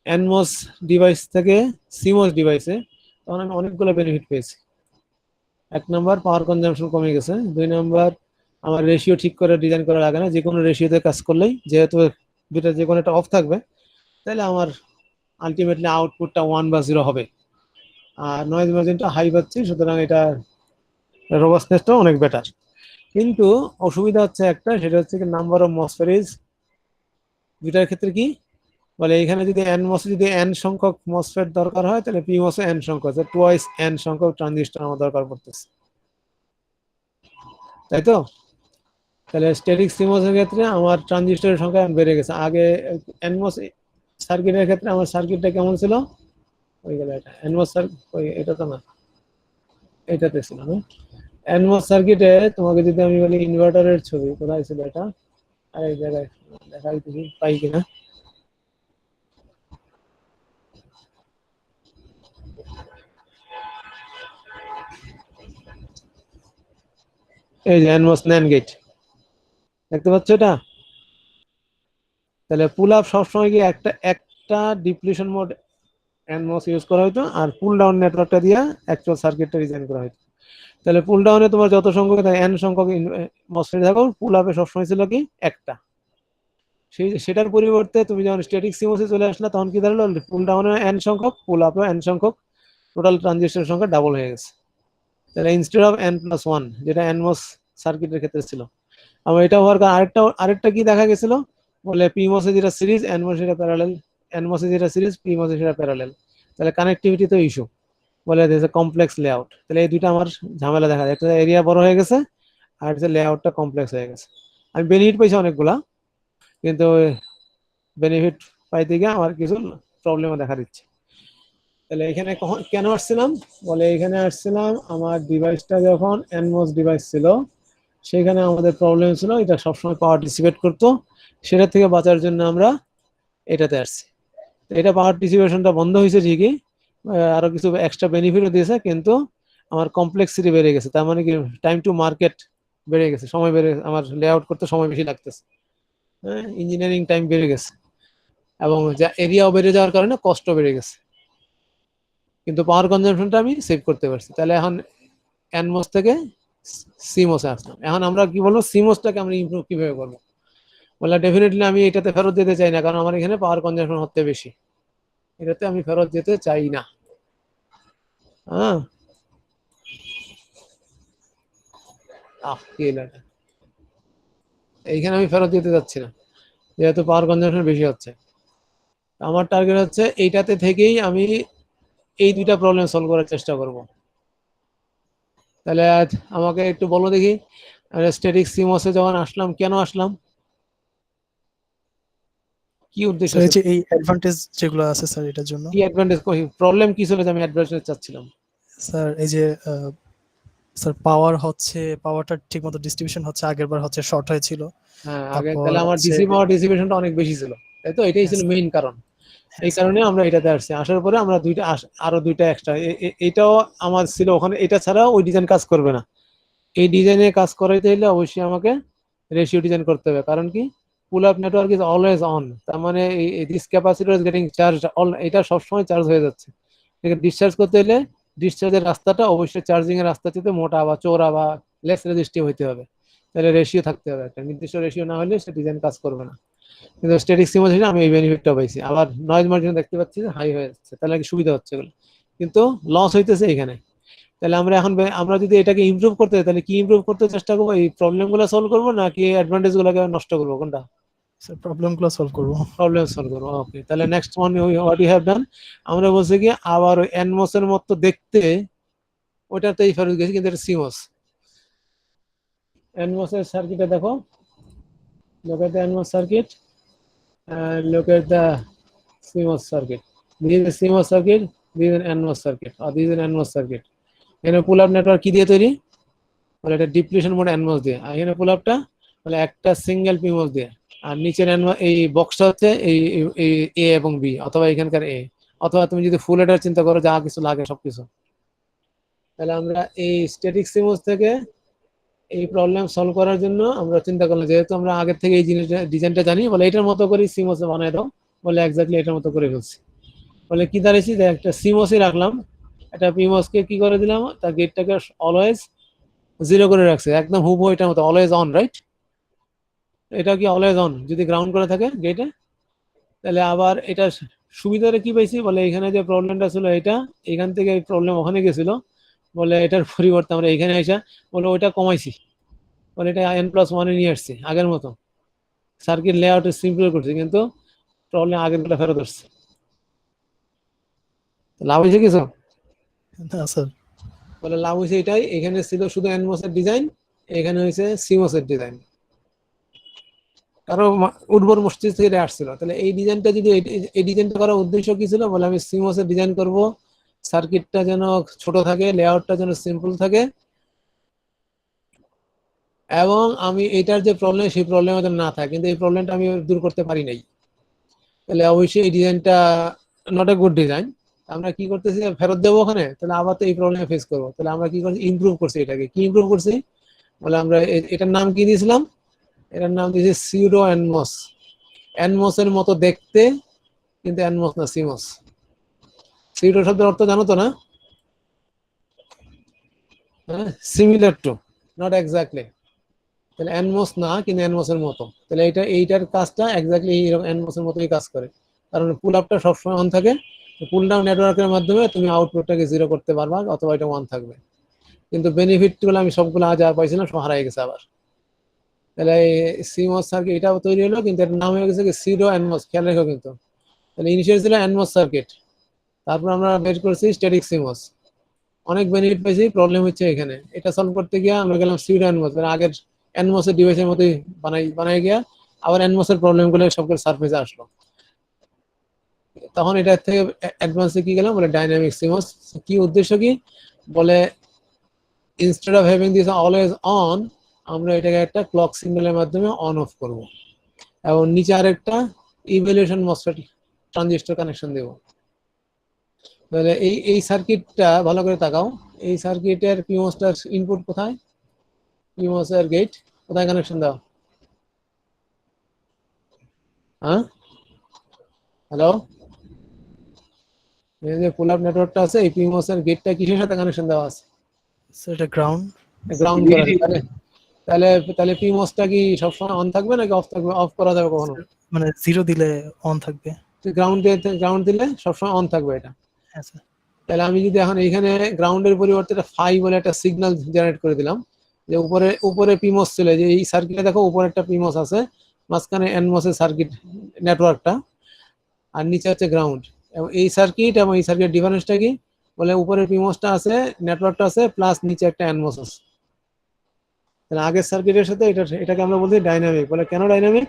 এনমস ডিভাইস থেকে সিমস ডিভাইসে, তখন আমি অনেকগুলো বেনিফিট পেয়েছি। 1 নাম্বার পাওয়ার কনজাম্পশন কমে গেছে, 2 নাম্বার আমার রেশিও ঠিক করে ডিজাইন করা লাগে না, যে কোনো রেশিওতে কাজ করলেই, যেহেতু দুটা যে কোনো একটা অফ থাকবে, তাহলে আমার আলটিমেটলি আউটপুটটা 1 বা 0 হবে। আর নয়েজ মার্জিনটা হাই পাচ্ছি, সুতরাং এটা রোবাস্টনেসটা অনেক বেটার। কিন্তু অসুবিধা হচ্ছে একটা, সেটা হচ্ছে কি নাম্বার অফ মসফেট দুটার ক্ষেত্রে কি বলে, এখানে যদি যদি n সংখ্যক মসফেট দরকার হয়, তাহলে পি মসে n সংখ্যক, টুয়াইস n সংখ্যক ট্রানজিস্টর আমার দরকার পড়তেছে, তাই তো? তাহলে স্ট্যাটিক সিমসের ক্ষেত্রে আমার ট্রানজিস্টরের সংখ্যা বেড়ে গেছে। আগে এনমস সার্কিটের ক্ষেত্রে আমার সার্কিটটা কেমন ছিল, ওই গেল এটা এনমস সার্কিট, ওই এটা তো না, এটাতে ছিল না। এনমস সার্কিটে তোমাকে যদি আমি বলি ইনভার্টারের ছবি কোথায় ছিল এটা, আর এই জায়গায় দেখাই দেখি পাই কিনা। এই যে এনমস ন্যান্ড গেট দেখতে পাচ্ছ এটা। তাহলে পুল আপ সবসময় কি একটা ডিপ্লিশন মোড এনমস ইউজ করা হতো, আর পুল ডাউন নেটওয়ার্কটা দিয়ে অ্যাকচুয়াল সার্কিটটা ডিজাইন করা হতো। তাহলে পুল ডাউনে তোমার যত সংখ্যক এন সংখ্যক মসফেট থাকো, পুল আপে সবসময় ছিল কি একটা। সেটার পরিবর্তে তুমি যখন স্ট্যাটিক সিমসে চলে আসলে, তখন কি দাঁড়ালো, পুল ডাউনে এন সংখ্যক, পুল আপে এন সংখ্যক, টোটাল ট্রানজিস্টরের সংখ্যা ডাবল হয়ে গেছে। তাহলে ইনস্টেড অফ n+1 যেটা এনমস সার্কিটের ক্ষেত্রে ছিল, আমার এটা হওয়ার কারণ আরেকটা কি দেখা গেছিল, বলে পিমসে যেটা সিরিজ এনমস সেটা প্যারালাল, এনমসে যেটা সিরিজ পিমসে সেটা প্যারালাল। তাহলে কানেক্টিভিটি তো ইস্যু, বলে কমপ্লেক্স লেআউট। তাহলে এই দুইটা আমার ঝামেলা দেখা যায়, একটা এরিয়া বড় হয়ে গেছে, আর হচ্ছে লেআউটটা কমপ্লেক্স হয়ে গেছে। আমি বেনিফিট পাইছি অনেকগুলা, কিন্তু বেনিফিট পাইতে গিয়ে আমার কিছু প্রবলেমও দেখা দিচ্ছে। তাহলে এখানে কেন আসছিলাম, বলে এখানে আসছিলাম আমার ডিভাইসটা যখন এনমস ডিভাইস ছিল, সেখানে আমাদের প্রবলেম ছিল এটা সবসময় পাওয়ার ডিসিপেট করতো, সেটা থেকে বাঁচার জন্য আমরা এটাতে আসছি। এটা পাওয়ার ডিসিপেশনটা বন্ধ হয়েছে ঠিকই, আরো কিছু এক্সট্রা বেনিফিটও দিয়েছে, কিন্তু আমার কমপ্লেক্সিটি বেড়ে গেছে। তার মানে কি টাইম টু মার্কেট বেড়ে গেছে, সময় বেড়ে, আমার লেআউট করতে সময় বেশি লাগতেছে, হ্যাঁ, ইঞ্জিনিয়ারিং টাইম বেড়ে গেছে, এবং যা এরিয়াও বেড়ে যাওয়ার কারণে কষ্ট বেড়ে গেছে, কিন্তু পাওয়ার কনজাম্পশনটা আমি সেভ করতে পারছি। তাহলে এখন এনমস থেকে সিমসে আসলাম। এখন আমরা কি বলবো, সিমসটাকে আমরা ইমপ্রুভ কিভাবে করবো, বলে ডেফিনেটলি আমি এটাতে ফেরত যেতে চাই না, কারণ আমার এখানে পাওয়ার কনজাম্পশন হতে বেশি, এটাতে আমি ফেরত যেতে চাই না। হ্যাঁ, এইখানে আমি ফেরত যেতে চাচ্ছি না, যেহেতু পাওয়ার কনজাম্পশন বেশি হচ্ছে। আমার টার্গেট হচ্ছে এইটাতে থেকেই আমি এই দুইটা প্রবলেম সলভ করার চেষ্টা করব। তাহলে আজ আমাকে একটু বলো দেখি, স্ট্যাটিক সিমসে যখন আসলাম, কেন আসলাম, কি উদ্দেশ্য, স্যার এই যে এই অ্যাডভান্টেজ যেগুলো আছে স্যার এটার জন্য, কি অ্যাডভান্টেজ, প্রবলেম কি ছিল যে আমি অ্যাডভান্টেজ চাচ্ছিলাম? স্যার এই যে স্যার পাওয়ারটা ঠিকমতো ডিস্ট্রিবিউশন হচ্ছে, আগের বার হচ্ছে শর্ট হয়েছিল। হ্যাঁ, আগে তারপর তাহলে আমার হচ্ছে ডিসি পাওয়ার ডিসিপেশনটা অনেক বেশি ছিল, তাই তো? এটাই ছিল মেইন কারণ। এই কারণে আমরা এটাতে আসছি। আসার পরে আমরা আরো দুইটা এক্সট্রা, এটাও আমার ছিল ওখানে, এটা ছাড়া ওই ডিজাইন কাজ করবে না। এই ডিজাইনে কাজ করাইতে হলে অবশ্যই আমাকে রেশিও ডিজাইন করতে হবে, কারণ কি pull up network is always on, তার মানে this capacitor is getting charge, এটা সবসময় চার্জ হয়ে যাচ্ছে। ডিসচার্জ করতে হলে ডিসচার্জের রাস্তাটা অবশ্যই চার্জিং এর রাস্তা থেকে মোটা বা চওড়া বা লেস রেজিস্টিভ হইতে হবে, তাহলে রেশিও থাকতে হবে, একটা নির্দিষ্ট রেশিও না হলে সে ডিজাইন কাজ করবে না। কিন্তু স্ট্যাটিক সিমস হিসেবে আমি এই বেনিফিটটা পাইছি। আবার নয়েজ মার্জিন দেখতে পাচ্ছি যে হাই হয়ে যাচ্ছে, তাহলে কি সুবিধা হচ্ছে এগুলো, কিন্তু লস হইতেছে এখানে। তাহলে আমরা এখন আমরা যদি এটাকে ইমপ্রুভ করতে চাই, তাহলে কি ইমপ্রুভ করতে চেষ্টা করবো? এই প্রবলেমগুলো সলভ করবো নাকি অ্যাডভান্টেজ গুলোকে নষ্ট করবো? কোনটা? স্যার প্রবলেমগুলো সলভ করবো। প্রবলেম সলভ করবো। ওকে, তাহলে next one what you have done, আমরা বলছি কি আবার ওই এনমস এর মতো দেখতে, ওইটাতেই ফেরত গেছি কিন্তু এটা সিমস। এনমস এর সার্কিটে দেখো, look at the NMOS circuit and look at the CMOS circuit. This is a CMOS circuit, this is an NMOS circuit, or this is an NMOS circuit. এখানে পুল আপ নেটওয়ার্ক কি দিয়ে তৈরি? বলে এটা depletion mode NMOS দিয়ে। আর এখানে পুল আপটা বলে একটা সিঙ্গেল PMOS দিয়ে। আর নিচের এই বক্সটা হচ্ছে এই এ এবং বি, অথবা এখানকার এ, অথবা তুমি যদি ফুল এটার চিন্তা করো যা কিছু লাগে সবকিছু। তাহলে আমরা এই স্ট্যাটিক CMOS থেকে এই প্রবলেম সলভ করার জন্য আমরা চিন্তা করলাম, যেহেতু আমরা আগের থেকে এই জিনিসটা ডিজাইনটা জানি, বলে এটার মতো করে সিমোস বানাই দাও, বলে এক্স্যাক্টলি এটার মতো করে ফেলছি। বলে কি দাঁড়িয়েছি, যে একটা সিমোসই রাখলাম, একটা পিমোসকে কি করে দিলাম, তার গেটটাকে অলওয়েজ 0 করে রাখছে, একদম হুবহু এটার মতো অলওয়েজ অন, রাইট? এটা কি অলওয়েজ অন যদি গ্রাউন্ড করে থাকে গেটে? তাহলে আবার এটা সুবিধাটা কি পাইছি, বলে এখানে যে প্রবলেমটা ছিল এটা, এখান থেকে এই প্রবলেম ওখানে গেছিল, বলে এটার পরিবর্তে আমরা এখানে এসে বলে ওইটা কমাইছি, বলে এটা n+1 নিয়ে আসছি আগের মতো, সার্কিট লেআউট সিম্পল করছি, কিন্তু প্রবলেম আগের গুলো ফেরত আসছে। লাভ হয়েছে কিছু? না স্যার। বলে লাভ হয়েছে এটাই, এখানে ছিল শুধু এনমস এর ডিজাইন, এখানে হয়েছে সিমস এর ডিজাইন, কারো উর্বর মস্তিষ্ক থেকে আসছিল। তাহলে এই ডিজাইনটা যদি এই ডিজাইনটা করার উদ্দেশ্য কি ছিল, বলে আমি সিমস এর ডিজাইন করব, সার্কিটটা যেন ছোট থাকে, লেআউটটা যেন সিম্পল থাকে, এবং আমি এটার যে প্রবলেম সেই প্রবলেম যেন না থাকে, কিন্তু এই প্রবলেমটা আমি দূর করতে পারি নাই। তাহলে অবশ্যই এই ডিজাইনটা নট এ গুড ডিজাইন। আমরা কি করতেছি, ফেরত দেবো ওখানে, তাহলে আবার তো এই প্রবলেম ফেস করবো। তাহলে আমরা কি করছি, ইমপ্রুভ করছি এটাকে। কি ইমপ্রুভ করছি, বলে আমরা এটার নাম কি দিয়েছিলাম, এটার নাম দিয়েছি সিউডো এনমস। এনমস এর মতো দেখতে, কিন্তু এনমস না, সিমস। সিউডো শব্দের অর্থ জানো তো না? হ্যাঁ, সিমিলার টু, নট এক্স্যাক্টলি। তাহলে এনমস না, কিন্তু এনমস এর মতো। তাহলে এইটার কাজটা এক্স্যাক্টলি এনমস এর মতোই কাজ করে, কারণ পুল আপটা সবসময় অন থাকে, পুল ডাউন নেটওয়ার্কের মাধ্যমে তুমি আউটপুটটাকে 0 করতে পারবা, অথবা এটা 1 থাকবে। কিন্তু বেনিফিট গুলো আমি সবগুলো যা পাইছিলাম সব হারাই গেছে আবার। তাহলে সিমস সার্কিট এটাও তৈরি হলো, কিন্তু এর নাম হয়ে গেছে কি সিউডো এনমস। খেয়াল রেখো কিন্তু, তাহলে ইনিশিয়াল ছিল এনমস সার্কিট, তারপর আমরা বের করছি স্ট্যাটিক সিমস। অনেক বেনিফিট পেয়েছি, প্রবলেম হচ্ছে এখানে এটা সলভ করতে গিয়ে আমরা গেলাম সিউডো এনমস, মানে আগের এনমস এর ডিভাইসের মতোই বানাই গিয়া আবার এনমস এর প্রবলেম গুলো সবগুলো সারফেসে আসলো। তখন এটা থেকে অ্যাডভান্সে কি গেলাম, বলে ডাইনামিক সিমস। কি উদ্দেশ্য কি, বলে instead of having this always on, আমরা এটাকে একটা ক্লক সিগন্যালের মাধ্যমে অন অফ করব, এবং নিচে আরেকটা ইভ্যালুয়েশন মসফেট ট্রানজিস্টর কানেকশন দেব। তাহলে এই সার্কিটটা ভালো করে তাকাও, এই সার্কিটের পিমোসটার ইনপুট কোথায়, পিমোসের গেট কোথায় কানেকশন দাও? হ্যাঁ, হ্যালো, এই যে পুল আপ নেটওয়ার্কটা আছে, এই পিমোসের গেটটা কিসের সাথে কানেকশন দেওয়া আছে? স্যার এটা গ্রাউন্ড। গ্রাউন্ড করা আছে। তাহলে তাহলে পিমোসটা কি সবসময় অন থাকবে নাকি অফ থাকবে? অফ করা যাবে কখনো? মানে 0 দিলে অন থাকবে। গ্রাউন্ড দিলে সবসময় অন থাকবে এটা। হ্যাঁ স্যার। তাহলে আমি যদি এখন এইখানে গ্রাউন্ডের পরিবর্তে একটা ফাই বলে একটা সিগন্যাল জেনারেট করে দিলাম, যে উপরে পিমোস ছিল, যে এই সার্কিটে দেখো উপরে একটা পিমোস আছে, মাঝখানে এনমস এর সার্কিট নেটওয়ার্কটা, আর নিচে হচ্ছে গ্রাউন্ড। এবং এই সার্কিট এবং এই সার্কিট ডিফারেন্সটা কি, বলে উপরের পিমোসটা আছে, নেটওয়ার্কটা আছে, প্লাস নিচে একটা এনমস আছে। তাহলে আগের সার্কিটের সাথে এটাকে আমরা বলছি ডাইনামিক। বলে কেন ডাইনামিক,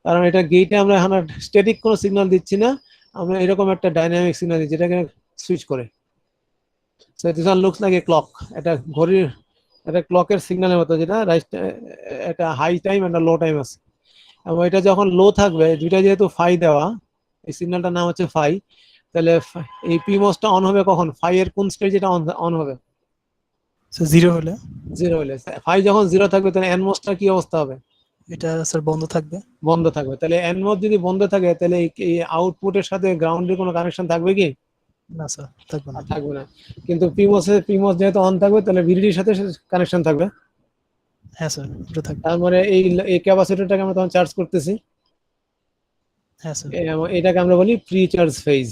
কারণ এটা গেটে আমরা এখন স্ট্যাটিক কোনো সিগন্যাল দিচ্ছি না, আমরা এরকম একটা ডাইনামিক সিগন্যাল দিচ্ছি, যেটাকে সুইচ করে। So this one looks like a clock, এটা ঘড়ির, এটা ক্লকের সিগন্যালের মতো, যেটা একটা হাই টাইম একটা লো টাইম আছে। এবং এটা যখন লো থাকবে, দুইটা যেহেতু ফাই দেওয়া, এই সিগন্যালটার নাম হচ্ছে ফাই, তাহলে এই পিমোসটা অন হবে কখন, ফাই এর কোন স্টেজ এটা অন হবে? স্যার 0 হলে। 0 হলে। ফাই যখন 0 থাকবে, তাহলে এনমোসটা কি অবস্থা হবে? এটা স্যার বন্ধ থাকবে। বন্ধ থাকবে। তাহলে এনমোস যদি বন্ধ থাকে, তাহলে এই আউটপুটের সাথে গ্রাউন্ডের কোনো কানেকশন থাকবে কি? না স্যার থাকবে না। থাকবে না। কিন্তু পিমোস যেহেতু অন থাকবে, তাহলে ভিডিডির সাথে কানেকশন থাকবে। হ্যাঁ স্যার ওটা থাকবে। তারপরে এই ক্যাপাসিটরটাকে আমরা তখন চার্জ করতেছি, হ্যাঁ স্যার। এটাকে আমরা বলি প্রি চার্জ ফেজ।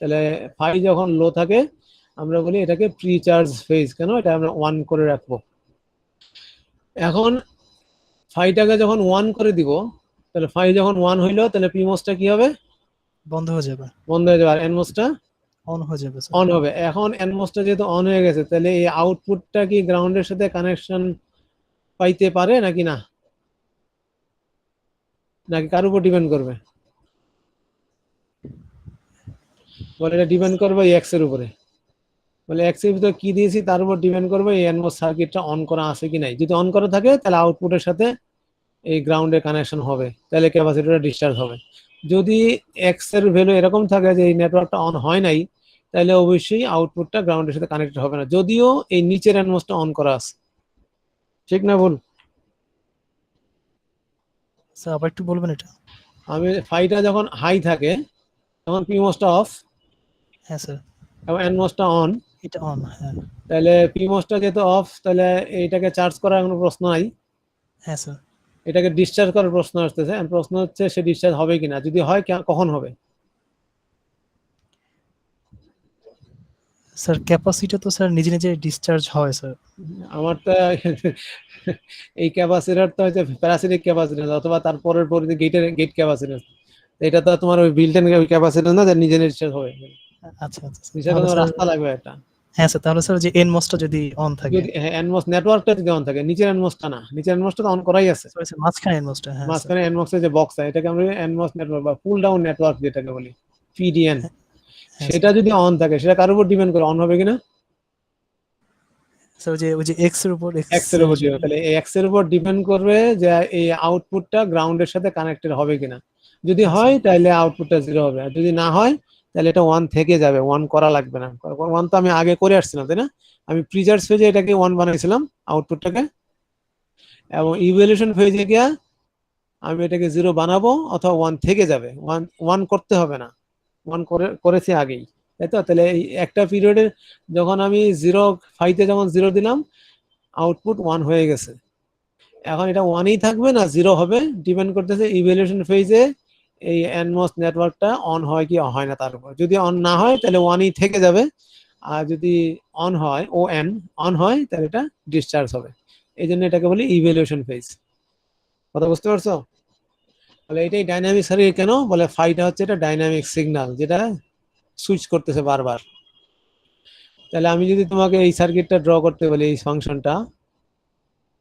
তাহলে ফাই যখন লো থাকে, আমরা বলি এটাকে প্রি চার্জ ফেজ। কেন? এটা আমরা 1 করে রাখবো। এখন ফাইটাকে যখন 1 করে দিব, তাহলে ফাই যখন 1 হইলো, তাহলে পিমোসটা কি হবে? বন্ধ হয়ে যাবে, বন্ধ হয়ে যাবে, আর এনমোসটা অন হয়ে যাবে স্যার। অন হবে। এখন এনমোসটা যেহেতু অন হয়ে গেছে, তাহলে এই আউটপুটটা কি গ্রাউন্ডের সাথে কানেকশন পাইতে পারে নাকি না? নাকি কার উপর ডিপেন্ড করবে? বলে এটা ডিপেন্ড করবে এই এক্স এর উপরে। বলে এক্স এর ভিতরে কি দিয়েছি তার উপর ডিপেন্ড করবে এই এনমোস সার্কিটটা অন করা আছে কি নাই। যদি অন করা থাকে তাহলে আউটপুটের সাথে এই গ্রাউন্ডের কানেকশন হবে, তাহলে ক্যাপাসিটরটা ডিসচার্জ হবে। যদি এক্স এর ভ্যালু এরকম থাকে যে এই নেটওয়ার্কটা অন হয় নাই, তাহলে অবশ্যই আউটপুটটা গ্রাউন্ডের সাথে কানেক্টেড হবে না, যদিও এই নিচের এনমোসটা অন করা আছে। ঠিক না ভুল? স্যার আবার একটু বলবেন এটা? আমি ফাইটা যখন হাই থাকে তখন পিমোসটা অফ হ্যাঁ স্যার, এবং এনমোসটা অন, এটা অন। হ্যাঁ তাহলে পিমোসটা যেহেতু অফ, তাহলে এইটাকে চার্জ করার কোনো প্রশ্ন নাই। হ্যাঁ স্যার। এটাকে ডিসচার্জ করার প্রশ্ন আসতেছে। আর প্রশ্ন হচ্ছে সে ডিসচার্জ হবে কিনা, যদি হয় কখন হবে? স্যার ক্যাপাসিটি তো স্যার নিজে নিজে ডিসচার্জ হয় স্যার। আমার তো এই ক্যাপাসিটর তো হচ্ছে প্যারাসিটিক ক্যাপাসিট্যান্স অথবা তারপরের পরে গেট ক্যাপাসিট্যান্স। এটা তো তোমার ওই বিল্ট ইন ক্যাপাসিট্যান্স না যে নিজে ডিসচার্জ হবে। আচ্ছা আচ্ছা স্যার, নিচে কোনো রাস্তা লাগবে একটা। হ্যাঁ স্যার, তাহলে স্যার যে এনমসটা যদি অন থাকে, যদি এনমস নেটওয়ার্কটা যদি অন থাকে, নিচের এনমসটা না, নিচের এনমসটা তো অন করাই আছে। সরি স্যার, মাঝখানে এনমসটা। হ্যাঁ স্যার, মাঝখানে এনমসের যে বক্স আছে এটাকে আমরা এনমস নেটওয়ার্ক বা পুল ডাউন নেটওয়ার্ক যেটাকে বলি, পিডিএন। হ্যাঁ সেটা যদি অন থাকে, সেটা কার উপর ডিপেন্ড করে অন হবে কিনা? স্যার ওই যে এক্স এর উপর, এক্স এর উপর ডিপেন্ড। তাহলে এই এক্স এর উপর ডিপেন্ড করবে যে এই আউটপুটটা গ্রাউন্ডের সাথে কানেক্টেড হবে কিনা। যদি হয় তাহলে আউটপুটটা 0 হবে, আর যদি না হয় তাহলে এটা 1 থেকে যাবে, 1 করা লাগবে না। 1 তো আমি আগে করে আসছিলাম, তাই না? আমি প্রিচার্জ ফেজে এটাকে 1 বানাইছিলাম আউটপুটটাকে, এবং ইভ্যালুয়েশন ফেজে গিয়া আমি এটাকে 0 বানাবো অথবা 1 থেকে যাবে। 1 করতে হবে না, 1 করেছি আগেই, তাই তো? তাহলে এই একটা পিরিয়ডে যখন আমি 0 ফাইতে যখন 0 দিলাম, আউটপুট 1 হয়ে গেছে। এখন এটা 1ই থাকবে না 0 হবে, ডিপেন্ড করতেছে ইভ্যালুয়েশন ফেজে এই এনমস নেটওয়ার্কটা অন হয় কি হয় না তার উপর। যদি অন না হয় তাহলে 1ই থেকে যাবে, আর যদি অন হয় অন হয় তাহলে এটা ডিসচার্জ হবে। এই জন্য এটাকে বলি ইভ্যালুয়েশন ফেজ। কথা বুঝতে পারছো? তাহলে এটাই ডাইনামিক সার্কিট। কেন বলে? ফাইটা হচ্ছে এটা ডাইনামিক সিগন্যাল যেটা সুইচ করতেছে বারবার। তাহলে আমি যদি তোমাকে এই সার্কিটটা ড্র করতে বলি, এই ফাংশনটা,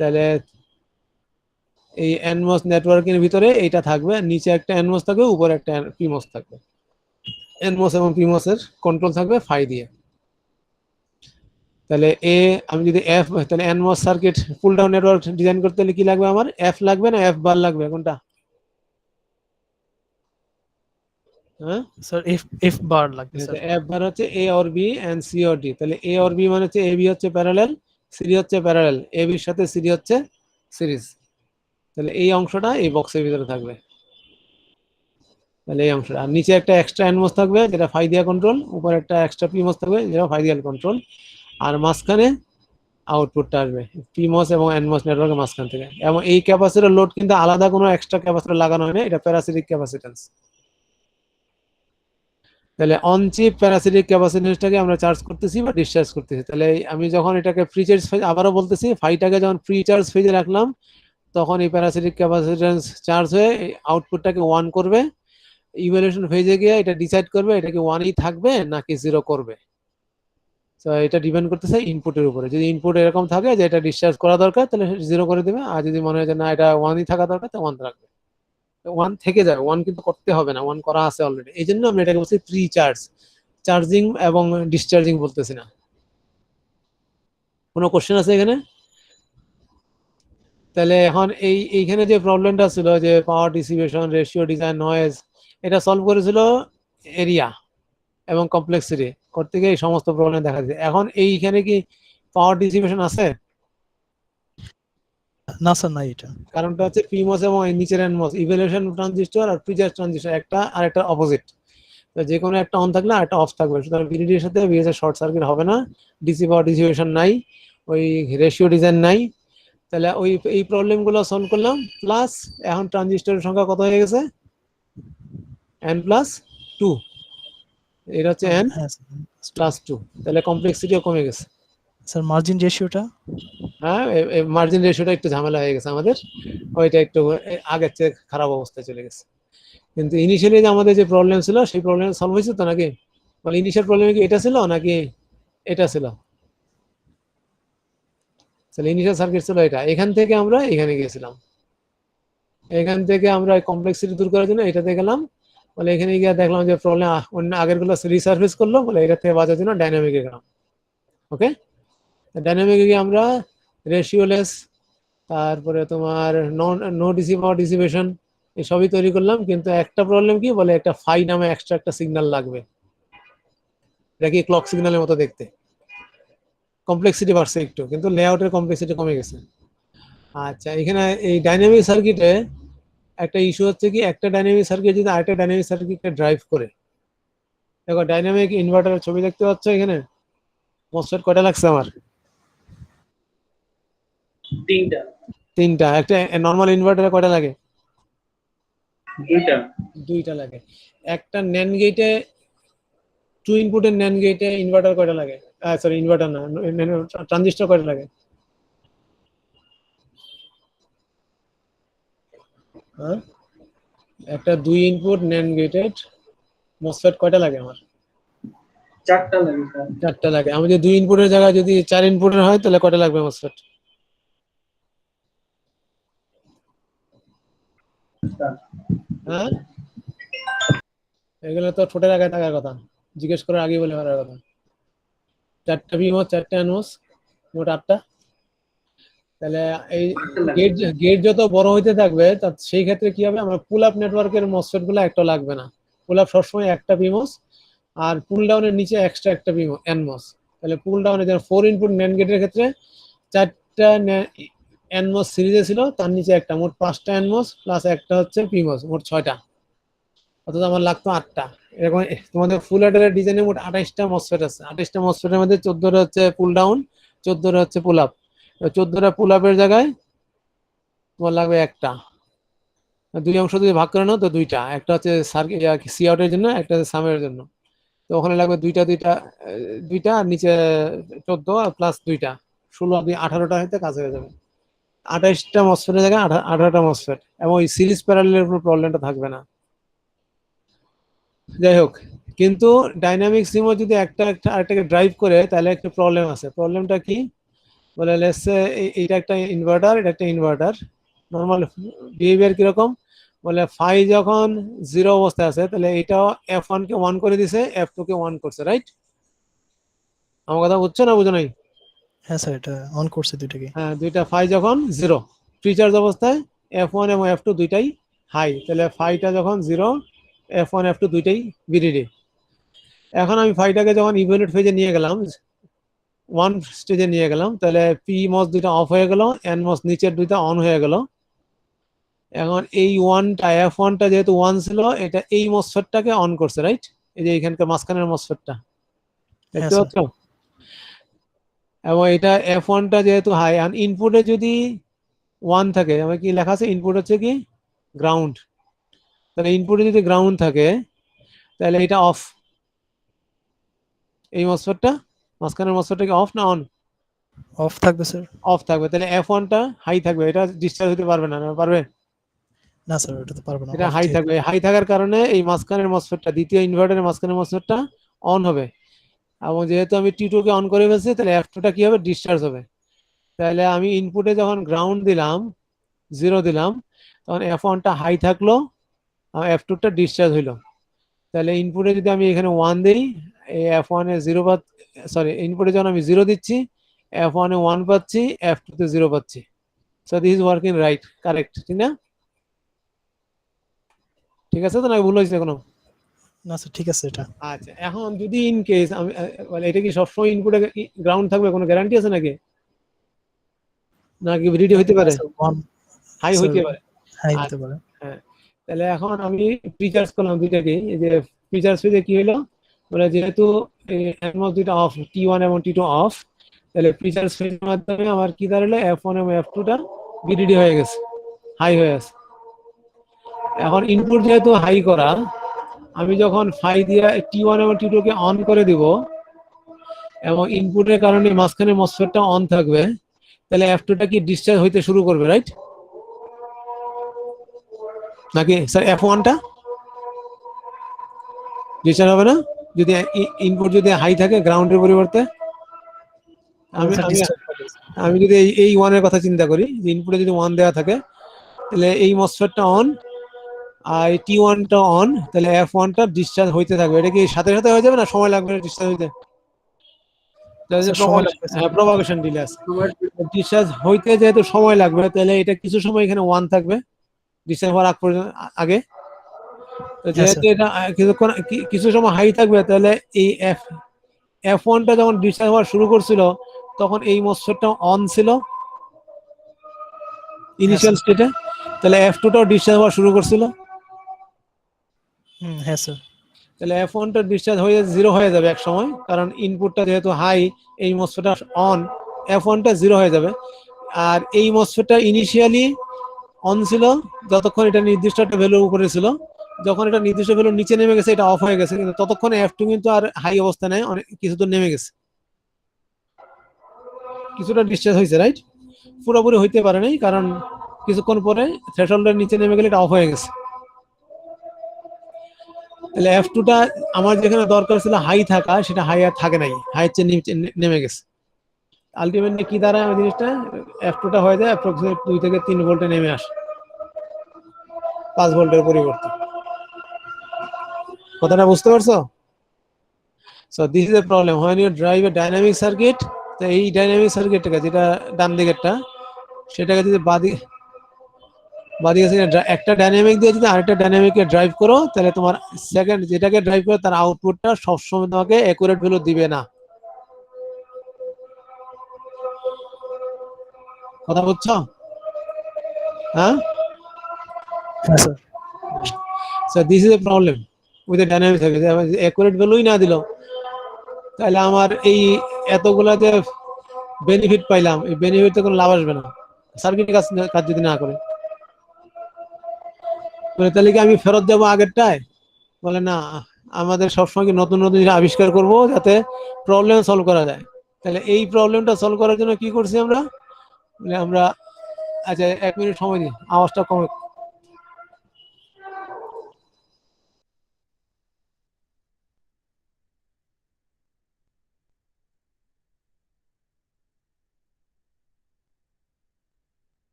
তাহলে এই এনমস নেটওয়ার্কের ভিতরে এইটা থাকবে, নিচে একটা এনমস থাকবে, উপরে একটা পিমস থাকবে। এনমস এবং পিমস এর কন্ট্রোল থাকবে ফাই দিয়ে। তাহলে আমি যদি এফ, তাহলে এনমস সার্কিট পুল ডাউন নেটওয়ার্ক ডিজাইন করতে হলে কি লাগবে আমার? এফ লাগবে না এফ বার লাগবে? কোনটা? হ্যাঁ স্যার এফ বার লাগবে স্যার। এফ বার হচ্ছে A or B and C or D. তাহলে এ অর বি মানে হচ্ছে এ বি হচ্ছে প্যারালাল, সি হচ্ছে প্যারালাল, এ বির সাথে সি হচ্ছে সিরিজ। তাহলে এই অংশটা এই বক্সের ভিতরে থাকবে। তাহলে এই অংশটা, আর নিচে একটা এক্সট্রা এনমস থাকবে যেটা ফাই দিয়া কন্ট্রোল, উপরে একটা এক্সট্রা পিমস থাকবে যেটা ফাই দিয়া কন্ট্রোল, আর মাঝখানে আউটপুটটা আসবে পিমস এবং এনমস নেটওয়ার্কের মাঝখান থেকে। এবং এই ক্যাপাসিটর লোড কিন্তু আলাদা কোনো এক্সট্রা ক্যাপাসিটর লাগানো হয় না, এটা প্যারাসিটিক ক্যাপাসিট্যান্স। তাহলে অন চিপ প্যারাসিটিক ক্যাপাসিট্যান্সটাকে আমরা চার্জ করতেছি বা ডিসচার্জ করতেছি। তাহলে আমি যখন এটাকে ফ্রি চার্জ ফেজ, আবারও বলতেছি, ফাইটাকে যখন ফ্রি চার্জ ফেজে রাখলাম, তখন এই প্যারাসিটিক ক্যাপাসিট্যান্স চার্জ হয়ে আউটপুটটাকে 1 করবে। ইভ্যালুয়েশন ফেজে গিয়ে এটা ডিসাইড করবে এটাকে 1ই থাকবে নাকি 0 করবে। তো এটা ডিপেন্ড করতেছে ইনপুটের উপরে। যদি ইনপুট এরকম থাকে যে এটা ডিসচার্জ করা দরকার, তাহলে 0 করে দেবে। আর যদি মনে হয় যে না এটা 1ই থাকা দরকার, তো 1 রাখবে। 1 থেকে যাবে, 1 কিন্তু করতে হবে না, 1 করা আছে অলরেডি। এই জন্য আমরা এটাকে বলছি প্রি চার্জ, চার্জিং এবং ডিসচার্জিং বলতেছি না। কোনো কোশ্চেন আছে এখানে? তাহলে এখন এইখানে যে প্রবলেমটা ছিল যে পাওয়ার ডিসিপেশন, রেশিও, ডিজাইন, নয়েজ, এটা সলভ করেছিল এরিয়া এবং কমপ্লেক্সিটি করতে গিয়ে এই সমস্ত প্রবলেম দেখা যায়। এখন এইখানে কি পাওয়ার ডিসিপেশন আছে? না স্যার, নাই এটা। কারণটা হচ্ছে পিমস এবং নিচের এনমস, ইভ্যালুয়েশন ট্রানজিস্টর আর প্রিচার্জ ট্রানজিস্টর, একটা আর একটা অপোজিট। যে কোনো একটা অন থাকলে আর একটা অফ থাকবে। সুতরাং ভিডিডির সাথে বিএস এর শর্ট সার্কিট হবে না, ডিসি পাওয়ার ডিসিপেশন নাই, ওই রেশিও ডিজাইন নাই। তাহলে এই প্রবলেমগুলো সলভ করলাম। প্লাস এখন ট্রানজিস্টরের সংখ্যা কত হয়ে গেছে? n+2। এটা হচ্ছে n, হ্যাঁ +2, তাহলে কমপ্লেক্সিটিও কমে গেছে। স্যার মার্জিন রেশিওটা? হ্যাঁ, মার্জিন রেশিওটা একটু ঝামেলা হয়ে গেছে আমাদের, ওইটা একটু আগের চেয়ে খারাপ অবস্থায় চলে গেছে। কিন্তু ইনিশিয়ালি যে আমাদের যে প্রবলেম ছিল সেই প্রবলেম সলভ হয়েছে তো নাকি? মানে ইনিশিয়াল প্রবলেম কি এটা ছিল নাকি এটা ছিল? তাহলে ইনিশিয়াল সার্কিট ছিল এটা, এখান থেকে আমরা এখানে গিয়েছিলাম, এখান থেকে আমরা কমপ্লেক্সিটি দূর করার জন্য এটাতে গেলাম, বলে এখানে গিয়ে দেখলাম যে প্রবলেম অন্য আগের গুলো রিসার্ফেস করলো, বলে এটা থেকে বাঁচার জন্য ডাইনামিকে গেলাম। ওকে, ডাইনামিকে গিয়ে আমরা রেশিওলেস, তারপরে তোমার নো ডিসিপেশন এসবই তৈরি করলাম। কিন্তু একটা প্রবলেম কি, বলে একটা ফাই নামে এক্সট্রা একটা সিগন্যাল লাগবে, এটা কি ক্লক সিগন্যালের মতো দেখতে। কমপ্লেক্সিটি বাড়ছে একটু, কিন্তু লেআউটের কমপ্লেক্সিটি কমে গেছে। আচ্ছা, এখানে এই ডাইনামিক সার্কিটে একটা ইস্যু হচ্ছে কি, একটা ডাইনামিক সার্কিট যদি আরেকটা ডাইনামিক সার্কিটকে ড্রাইভ করে, দেখো ডাইনামিক ইনভার্টারের ছবি দেখতে পাচ্ছ এখানে, মসফেট কয়টা লাগছে আমার? তিনটা। একটা নর্মাল ইনভার্টারে কয়টা লাগে? দুইটা লাগে। একটা ন্যান্ড গেটে, 2 ইনপুটের ন্যান্ড গেটে ইনভার্টার কয়টা লাগে? সরি, ইনভার্টার না, ট্রানজিস্টর কয়টা লাগে? হ্যাঁ, একটা 2 ইনপুট ন্যান্ড গেটেড মসফেট কয়টা লাগে আমার? 4টা লাগে। আমি যদি 2 ইনপুটের জায়গায় যদি 4 ইনপুটের হয় তাহলে কয়টা লাগবে মসফেট? হ্যাঁ, এগুলো তো ঠোঁটের আগে থাকার কথা, জিজ্ঞেস করার আগে বলে ফেলার কথা। 4টা বিমস, 4টা এনমস, মোট 8টা। তাহলে এই গেট যত বড় হইতে থাকবে সেই ক্ষেত্রে কি হবে, আমরা পুল আপ নেটওয়ার্কের মসফেট গুলো একটা লাগবে না। পুল আপ সবসময় একটা বিমস, আর পুল ডাউনের নিচে এক্সট্রা একটা বিমস এনমস। তাহলে পুল ডাউনে যেমন 4 ইনপুট ন্যান্ড গেটের ক্ষেত্রে 4টা এনমস সিরিজে ছিল, তার নিচে একটা, মোট 5টা এনমস প্লাস একটা হচ্ছে পিমস, মোট 6টা। অথচ আমার লাগতো 8টা। এরকম তোমাদের ফুল অ্যাডারের ডিজাইনে মোট 28টা মসফেট আছে। 28টা মসফেটের মধ্যে 14টা হচ্ছে পুল ডাউন, 14টা হচ্ছে পুল আপ। 14টা পুল আপের জায়গায় তোমার লাগবে একটা। 2 অংশ যদি ভাগ করে নাও তো 2টা, একটা হচ্ছে সি আউটের জন্য, একটা হচ্ছে সামের জন্য। তো ওখানে লাগবে দুইটা আর নিচে 14 প্লাস 2টা, 16 দিয়ে 18টা হইতে কাজ হয়ে যাবে। 28টা মসফেটের জায়গায় 18টা মসফেট, এবং ওই সিরিজ প্যারালেলের উপর প্রবলেমটা থাকবে না। যাই হোক, কিন্তু ডাইনামিক সিমও যদি একটা আরেকটাকে ড্রাইভ করে তাহলে একটা প্রবলেম আছে। প্রবলেমটা কি, বলে লেটস সে এইটা একটা ইনভার্টার, এটা একটা ইনভার্টার। নর্মাল বিহেভিয়ার কিরকম, বলে ফাই যখন 0 অবস্থায় আছে তাহলে এটাও F1 কে 1 করে দিছে, F2 কে 1 করছে, রাইট? আমার কথা বুঝছো না বুঝো নাই? হ্যাঁ স্যার, এটা অন করছে দুইটাকে। হ্যাঁ, দুইটা ফাই যখন 0 ফ্রি চার্জ অবস্থায় F1 এবং F2 দুইটাই হাই, তাহলে ফাইটা যখন 0, F1 F2 দুইটাই ভিডিডি। এখন আমি ফাইটাকে যখন ইভ্যালুয়েট ফেজে নিয়ে গেলাম, 1 স্টেজে নিয়ে গেলাম, তাহলে পি মস দুইটা অফ হয়ে গেল, এন মস নিচের দুইটা অন হয়ে গেল। এখন এই F1টা যেহেতু 1 ছিল, এটা এই মসফেটটাকে অন করছে, রাইট? এই যে এখানকার মাঝখানের মসফেটটা দেখতে পাচ্ছ? এবং এটা F1টা যেহেতু হাই, আর ইনপুটে যদি 1 থাকে, আমার কি লেখা আছে, ইনপুট হচ্ছে কি গ্রাউন্ড, তাহলে ইনপুটে যদি গ্রাউন্ড থাকে তাহলে এটা অফ। এই মসফেটটা মাঝখানের মসফেটটা কি অফ না অন? অফ থাকবে স্যার। অফ থাকবে, তাহলে F1টা হাই থাকবে, এটা ডিসচার্জ হতে পারবে না, পারবে? না স্যার, এটা তো পারবো না, এটা হাই থাকবে। হাই থাকার কারণে এই মাঝখানের মসফেটটা, দ্বিতীয় ইনভার্টারের মাঝখানের মসফেটটা অন হবে, এবং যেহেতু আমি T2 কে অন করে ফেলছি তাহলে F2টা কি হবে, ডিসচার্জ হবে। তাহলে আমি ইনপুটে যখন গ্রাউন্ড দিলাম, 0 দিলাম, তখন F1টা হাই থাকলো, F2টা ডিসচার্জ হইলো। তাহলে ইনপুটে যদি আমি এখানে 1 দিই, এই F1 এ 0 সরি, ইনপুটে যখন আমি 0 দিচ্ছি, F1 এ 1 পাচ্ছি, F2 তে 0 পাচ্ছি। So this is working right, correct, ঠিক না? ঠিক আছে তো, না ভুল হয়েছে কোনো? না স্যার, ঠিক আছে এটা। আচ্ছা, এখন যদি ইন কেস আমি মানে এটা কি সবসময় ইনপুটে গ্রাউন্ড থাকবে, কোনো গ্যারান্টি আছে নাকি? নাকি ভিডিও হইতে পারে, হাই হইতে পারে, হাই হতে পারে। হ্যাঁ। তাহলে এখন আমি প্রিচার্জ করলাম দুইটাকে, এই যে প্রিচার্জ ফেজে কি হলো, বলে যেহেতু এনমস দুইটা অফ, T1 এবং T2 অফ, তাহলে প্রিচার্জ ফেজের মাধ্যমে আমার কি দাঁড়ালো, F1 এবং F2টা ভিডিডি হয়ে গেছে, হাই হয়ে গেছে। এখন ইনপুট যেহেতু হাই করা, আমি যখন ফাই দিয়ে T1 এবং T2 কে অন করে দিব, এবং ইনপুটের কারণে মাঝখানে মসফেটটা অন থাকবে, তাহলে F2 টা কি ডিসচার্জ হইতে শুরু করবে, রাইট? নাকি স্যার F1 টা ডিসচার্জ হবে না যদি ইনপুট যদি হাই থাকে গ্রাউন্ডের পরিবর্তে? আমি স্যার আমি ডিসচার্জ হবে। আমি যদি এই ওয়ানের কথা চিন্তা করি, যে ইনপুটে যদি 1 দেওয়া থাকে, তাহলে এই মসফেটটা অন আর T1 টা অন, তাহলে F1 টা ডিসচার্জ হইতে থাকবে। এটা কি সাথে সাথে হয়ে যাবে না সময় লাগবে ডিসচার্জ হইতে? স্যার সময় লাগবে স্যার। প্রপাগেশন ডিলে আছে, ডিসচার্জ হইতে যেহেতু সময় লাগবে, তাহলে এটা কিছু সময় এখানে 1 থাকবে ডিসচার্জ হওয়ার আগে। তো হ্যাঁ যেহেতু স্যার। এটা কিছুক্ষণ কিছু সময় হাই থাকবে, তাহলে এই F1 টা যখন ডিসচার্জ হওয়া শুরু করছিল, তখন এই মসফেটটা অন ছিল ইনিশিয়াল স্টেটে, তাহলে F2 টাও ডিসচার্জ হওয়া শুরু করছিল। হ্যাঁ স্যার। তাহলে F1 টা ডিসচার্জ হয়ে 0 হয়ে যাবে এক সময়, কারণ ইনপুটটা যেহেতু হাই, এই মসফেটটা অন, F1 টা 0 হয়ে যাবে। আর এই মসফেটটা ইনিশিয়ালি অন ছিল যতক্ষণ এটা নির্দিষ্ট একটা ভ্যালুর উপরে ছিল, যখন এটা নির্দিষ্ট ভ্যালুর নিচে নেমে গেছে এটা অফ হয়ে গেছে, কিন্তু ততক্ষণে F2 কিন্তু আর হাই অবস্থা নেই, অনেক কিছু দূর নেমে গেছে, কিছুটা ডিসচার্জ হয়েছে, রাইট? পুরোপুরি হইতে পারে নাই, কারণ কিছুক্ষণ পরে থ্রেশহোল্ডের নিচে নেমে গেলে এটা অফ হয়ে গেছে। তাহলে F2 টা আমার যেখানে দরকার ছিল হাই থাকা, সেটা হাই আর থাকে নাই, হাই চেয়ে নিচে নেমে গেছে। আলটিমেটলি কি দাঁড়ায় ওই জিনিসটা, F2 টা হয়ে যায় অ্যাপ্রক্সিমেট 2 থেকে 3 ভোল্টে নেমে আসে, 5 ভোল্টের পরিবর্তে। কথাটা বুঝতে পারছো? So this is a problem when you drive a dynamic circuit. তো এই ডাইনামিক সার্কিটটাকে, যেটা ডান দিকেরটা, সেটাকে যদি বাদিকে একটা ডাইনামিক দিয়ে যদি আরেকটা ডাইনামিককে ড্রাইভ করো, তাহলে তোমার সেকেন্ড যেটাকে ড্রাইভ করো তার আউটপুটটা সবসময় তোমাকে অ্যাকুরেট ভ্যালু দিবে না। কথা বুঝছো? হ্যাঁ, হ্যাঁ sir. So this is a problem with a dynamic circuit. Accurate ভ্যালুই না দিল, তাহলে আমার এই এতগুলা যে বেনিফিট পাইলাম, এই বেনিফিটে কোনো লাভ আসবে না সার্কিট কাজ যদি না করে। বলে তাহলে কি আমি ফেরত যাবো আগেরটায়? বলে না, আমাদের সবসময় কি নতুন নতুন জিনিস আবিষ্কার করব যাতে প্রবলেম সলভ করা যায়। তাহলে এই প্রবলেমটা সলভ করার জন্য কি করছি আমরা? বলে আমরা, আচ্ছা 1 মিনিট সময় দিই, আওয়াজটা কমে।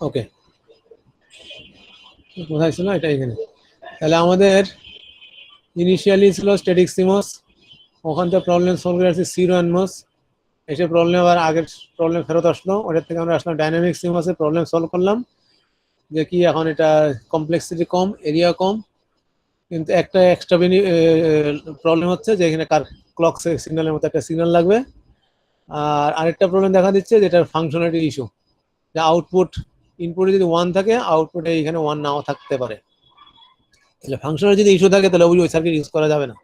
ওকে, কোথায় ছিল এটা? এখানে। তাহলে আমাদের ইনিশিয়ালি ছিল স্ট্যাটিক সিমস, ওখান থেকে প্রবলেম সলভ করে আসছি জিরো এনমস, এসে প্রবলেম আবার আগের প্রবলেম ফেরত আসলো, ওটার থেকে আমরা আসলাম ডাইনামিক সিমসে, প্রবলেম সলভ করলাম যে কি এখন এটা কমপ্লেক্সিটি কম, এরিয়া কম, কিন্তু একটা এক্সট্রা প্রবলেম হচ্ছে যে এখানে ক্লক সিগন্যালের মতো একটা সিগন্যাল লাগবে। আর আরেকটা প্রবলেম দেখা দিচ্ছে যেটার ফাংশনালিটি ইস্যু, যে আউটপুট ইনপুটে যদি 1 থাকে, আউটপুটে এখানে 1 নাও থাকতে পারে। তাহলে ফাংশনাল যদি ইস্যু থাকে, তাহলে ওই সার্কিট ইউজ করা যাবে না।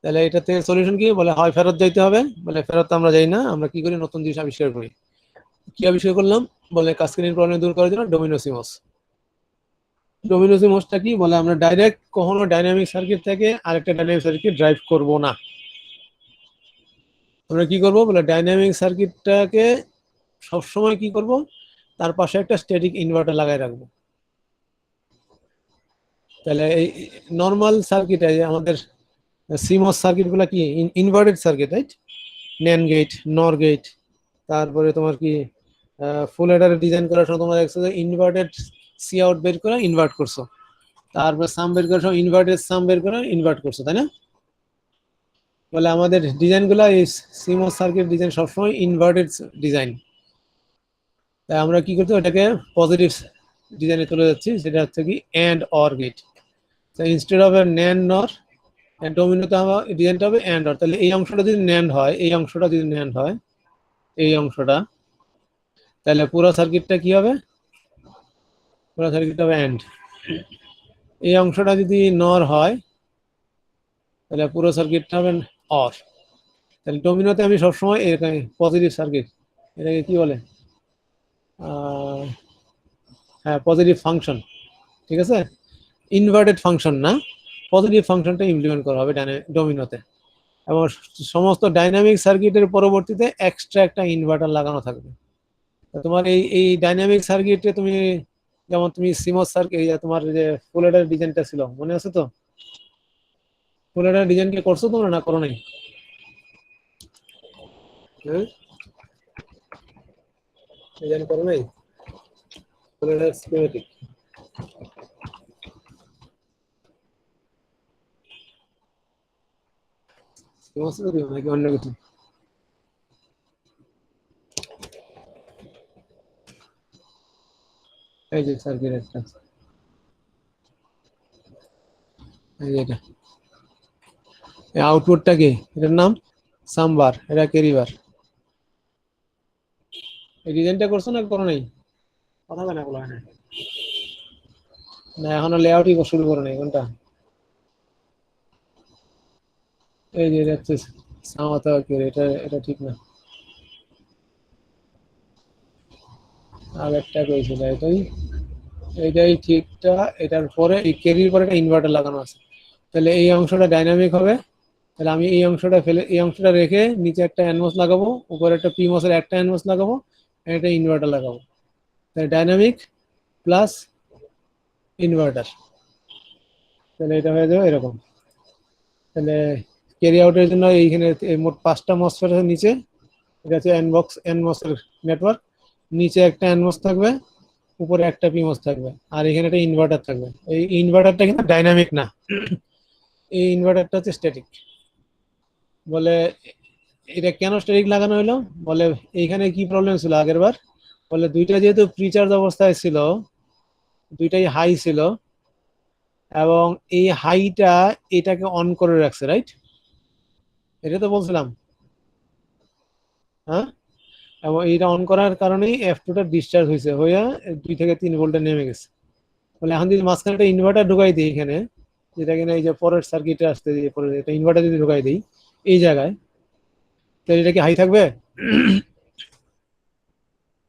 তাহলে এটাতে সলিউশন কি? বলে হয় ফেরত যাইতে হবে। বলে ফেরত আমরা যাই না, আমরা কি করি, নতুন জিনিস আবিষ্কার করি। কি আবিষ্কার করলাম? বলে কাস্কেডিং প্রবলেম দূর করার জন্য ডোমিনো সিমস। ডোমিনো সিমসটা কি? বলে আমরা ডাইরেক্ট কখনো ডাইনামিক সার্কিট থেকে আরেকটা ডাইনামিক সার্কিট ড্রাইভ করব না। আমরা কি করব? বলে ডাইনামিক সার্কিটটাকে সবসময় কি করব, তার পাশে একটা স্ট্যাটিক ইনভার্টার লাগাই রাখবো। তাহলে এই নর্মাল সার্কিটে আমাদের সিমস সার্কিট গুলা কি inverted circuit, right? NAND gate, NOR gate, তারপরে তোমার কি ফুল এডারে ডিজাইন করার সময় তোমরা দেখছো যে ইনভার্টেড সি আউট বের করে ইনভার্ট করছো, তারপরে সাম বের করার সময় ইনভার্টেড সাম বের করে ইনভার্ট করছো, তাই না? বলে আমাদের ডিজাইন গুলা, এই সিমস সার্কিট ডিজাইন সবসময় ইনভার্টেড ডিজাইন। তাই আমরা কি করছি, ওটাকে পজিটিভ ডিজাইনে চলে যাচ্ছি, সেটা হচ্ছে কি AND OR gate. Instead of NAND NOR, ডোমিনোতে আমার ডিজাইনটা হবে এন্ড অর। তাহলে এই অংশটা যদি ন্যান্ড হয়, এই অংশটা যদি ন্যান্ড হয়, এই অংশটা, তাহলে পুরো সার্কিটটা কি হবে? পুরো সার্কিটটা হবে এন্ড। এই অংশটা যদি নর হয়, তাহলে পুরো সার্কিটটা হবে অর। তাহলে ডোমিনোতে আমি সবসময় পজিটিভ সার্কিট, এটাকে কি বলে, হ্যাঁ পজিটিভ ফাংশন, ঠিক আছে, ইনভার্টেড ফাংশন না, পজিটিভ ফাংশনটা ইমপ্লিমেন্ট করা হবে ডোমিনোতে। এবং সমস্ত ডাইনামিক সার্কিটের পরবর্তীতে এক্সট্রা একটা ইনভার্টার লাগানো থাকবে। তো তোমার এই ডাইনামিক সার্কিটে তুমি যেমন তুমি সিমস সার্কিট, তোমার যে ফুল এডার ডিজাইনটা ছিল মনে আছে তো, ফুল এডার ডিজাইন কি করছো তোমরা না করো নাই? ডিজাইন করো নাই ফুল এডার স্কিমেটিক? সিমস নাকি অন্য কিছু? এই যে সার্কিট একটা, এই যে এটা, এই আউটপুটটা কি, এটার নাম সামবার, এটা কেরিবার। এই ডিজাইনটা করছো না করো নাই? কথা বলে না বলা হয় না, এখনো লেআউটই শুরু করো নাই কোনটা? এই যে এটা হচ্ছে সামাতা কেরি, এটা ঠিক না, আগেরটা কইছিল এইটাই ঠিকটা। এটার পরে এই কেরির পরে একটা ইনভার্টার লাগানো আছে, তাহলে এই অংশটা ডাইনামিক হবে। তাহলে আমি এই অংশটা ফেলে এই অংশটা রেখে নিচে একটা এনমস লাগাবো, উপরে একটা পিমসের একটা এনমস লাগাবো, একটা ইনভার্টার লাগাবো। তাহলে ডাইনামিক প্লাস ইনভার্টার, তাহলে এটা হয়ে যাবে এরকম। তাহলে ক্যারি আউটের জন্য এইখানে মোট 5টা মসফেট আছে নিচে, এটা হচ্ছে এনমসের নেটওয়ার্ক, নিচে একটা এনমস থাকবে, উপরে একটা পিমস থাকবে, আর এখানে একটা ইনভার্টার থাকবে। এই ইনভার্টারটা কিন্তু ডাইনামিক না, এই ইনভার্টারটা হচ্ছে স্ট্যাটিক। বলে এটা কেন স্ট্যাটিক লাগানো হলো, বলে এইখানে কি প্রবলেম ছিল আগের বার, বলে দুইটা যেহেতু প্রিচার্জ অবস্থায় ছিল, দুইটাই হাই ছিল, এবং এই হাইটা এটাকে অন করে রাখছে, রাইট? এটা তো বলছিলাম, হ্যাঁ। এবং এইটা অন করার কারণেই F2টা ডিসচার্জ হয়েছে, হইয়া 2 থেকে 3 ভোল্টে নেমে গেছে। বলে এখন যদি মাঝখানে একটা ইনভার্টার ঢুকাই দিই এখানে, যেটা কিনা এই যে পরের সার্কিটে আসতে দিয়ে পরে একটা ইনভার্টার যদি ঢুকাই দিই এই জায়গায়, তাহলে এটা কি হাই থাকবে?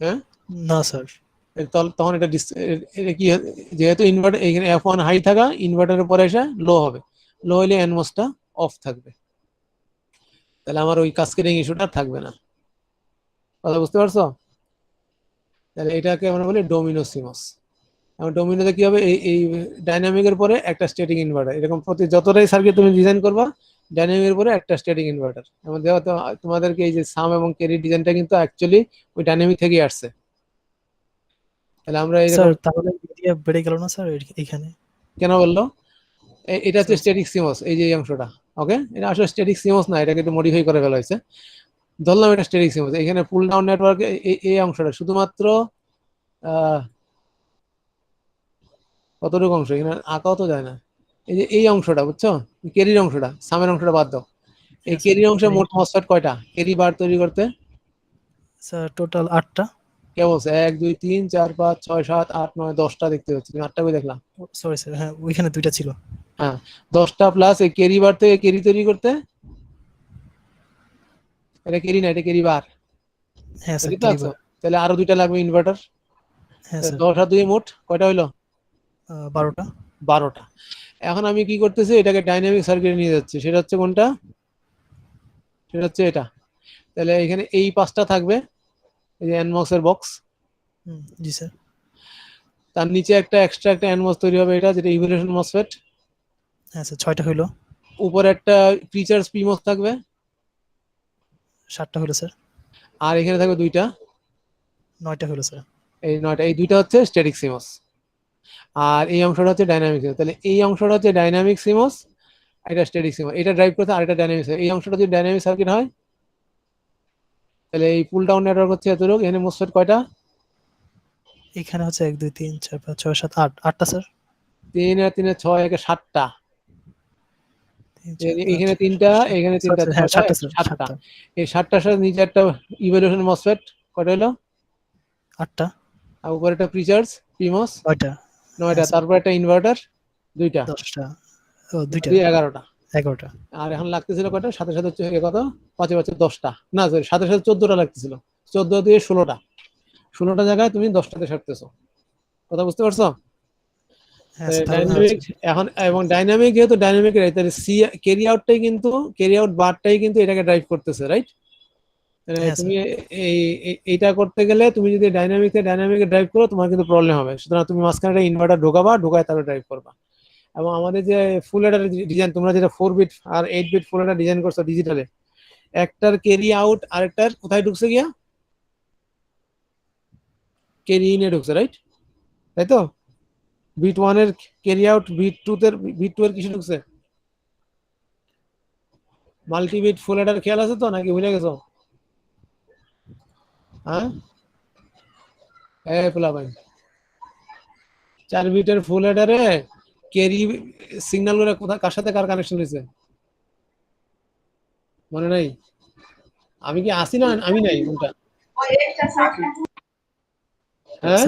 হ্যাঁ না স্যার। তখন এটা এটা কি যেহেতু ইনভার্টার এখানে F1 হাই থাকা, ইনভার্টারের পরে এসে লো হবে, লো হইলে এনমসটা অফ থাকবে, তাহলে আমার ওই কাস্কেডিং ইস্যুটা থাকবে না। কথা বুঝতে পারছো? তাহলে এটাকে আমরা বলি ডোমিনো সিমস। এবং ডোমিনোতে কি হবে, এই ডাইনামিকের পরে একটা স্ট্যাটিক ইনভার্টার, এরকম প্রতি যতটাই সার্কিট তুমি ডিজাইন করবা ডাইনামিকের পরে একটা স্ট্যাটিক ইনভার্টার। এবং দেখো তো তোমাদেরকে এই যে সাম এবং ক্যারি ডিজাইনটা কিন্তু অ্যাকচুয়ালি ওই ডাইনামিক থেকেই আসছে। তাহলে আমরা স্যার এরকম তাহলে এরিয়া বেড়ে গেল না স্যার এখানে? কেন বললো? এটা হচ্ছে স্ট্যাটিক সিমস, এই যে এই অংশটা, ওকে, এটা আসলে স্ট্যাটিক সিমস না, এটাকে একটু মডিফাই করে ফেলা হয়েছে। ধরলাম এটা স্ট্যাটিক সিমস, এখানে পুল ডাউন নেটওয়ার্ক এই অংশটা শুধুমাত্র কতটুকু অংশ এখানে আঁকাও তো যায় না, এই যে এই অংশটা বুঝছো, কেরির অংশটা, সামের অংশটা বাদ দাও। এই কেরির অংশে মোট মসফেট কয়টা কেরি বার তৈরি করতে? Sir total 8টা। কে বলছে? 1 2 3 4 5 6 7 8 9 10টা দেখতে পাচ্ছি, তুমি 8টা কই দেখলাম? সরি স্যার, হ্যাঁ ওইখানে 2টা ছিল। হ্যাঁ 10টা প্লাস এই কেরি বার থেকে কেরি তৈরি করতে, এটা কেরি না, এটা কেরি বার, হ্যাঁ স্যার বুঝতে পারছো? তাহলে আরো 2টা লাগবে ইনভার্টার। হ্যাঁ স্যার 10 আর 2 মোট কয়টা হইলো? 12টা। 12টা। এখন আমি কি করতেছি, এটাকে ডাইনামিক সার্কিটে নিয়ে যাচ্ছি, সেটা হচ্ছে কোনটা, সেটা হচ্ছে এটা। তাহলে এখানে এই 5টা থাকবে, এই যে এনমক্স এর বক্স, জি স্যার। তার নিচে একটা এক্সট্রা একটা এনমস তৈরি হবে, এটা যেটা ইভ্যালুয়েশন মসফেট। হ্যাঁ স্যার 6টা হইলো। উপরে একটা ফিচার্স পিমস থাকবে, 7টা হইলো স্যার। আর এখানে থাকবে 2টা, 9টা হইলো স্যার। এই 9টা, এই 2টা হচ্ছে স্ট্যাটিক সিমস, আর এই অংশটা হচ্ছে ডাইনামিক সিমস। তাহলে এই অংশটা হচ্ছে ডাইনামিক সিমস, এটা স্ট্যাটিক সিমস, এটা ড্রাইভ করতে, আর এটা ডাইনামিক। এই অংশটা যদি ডাইনামিক সার্কিট হয়, তাহলে এই পুল ডাউন নেটওয়ার্ক হচ্ছে এতটুকু। এখানে মসফেট কয়টা? এখানে হচ্ছে 1 2 3 4 5 6 7 8, 8টা স্যার। 3 আর 3 6 একে 7টা, 3 4 এখানে 5 3টা, এখানে 3টা, হ্যাঁ 6টা, 7টা স্যার 7টা। 7টা। এই 7টার সাথে নিচে একটা ইভ্যালুয়েশন মসফেট, কয়টা হলো? 8টা। আর উপরে একটা প্রিচার্জ পিমস, 9টা। 9টা। তারপর একটা ইনভার্টার, 2টা, 10টা। ও 2টা। 2 11টা। 11টা। আর এখন লাগতেছিল কয়টা, সাথে সাথে হচ্ছে কত, 5 এ 10টা, না সরি, সাথে সাথে 14টা লাগতেছিল, 14 দিয়ে 16টা, 16টা জায়গায় তুমি 10টাতে সারতেছো। কথা বুঝতে পারছো? হ্যাঁ স্যার, তাহলে ডাইনামিক এখন, এবং ডাইনামিক যেহেতু ডাইনামিক তাহলে সি ক্যারি আউটটাই কিন্তু, ক্যারি আউট বারটাই কিন্তু এটাকে ড্রাইভ করতেছে, রাইট? হ্যাঁ তুমি এইটা করতে গেলে তুমি যদি ডাইনামিকে ড্রাইভ করো তোমার কিন্তু প্রবলেম হবে। সুতরাং তুমি মাঝখানে একটা ইনভার্টার ঢোকাবা, ঢোকায় তারপরে ড্রাইভ করবা। এবং আমাদের যে ফুল এডার ডিজাইন, তোমরা যেটা 4 বিট আর 8 বিট ফুল এডার ডিজাইন করছো ডিজিটালে, একটার ক্যারি আউট আরেকটার কোথায় ঢুকছে গিয়া, ক্যারি ইনে ঢুকছে, রাইট? তাই তো? বিট 1 এর ক্যারি আউট বিট 2 এর কিসে ঢুকছে? মাল্টি বিট ফুল এডার খেয়াল আছে তো, নাকি ভুলে গেছো? হ্যাঁ, পোলা ভাই, 4 বিটের ফুল এডারে ক্যারি সিগন্যাল গুলো কোথায়, কার সাথে কার কানেকশন হয়েছে মনে নাই? আমি কি আসি না আমি নাই কোনটা? হ্যাঁ,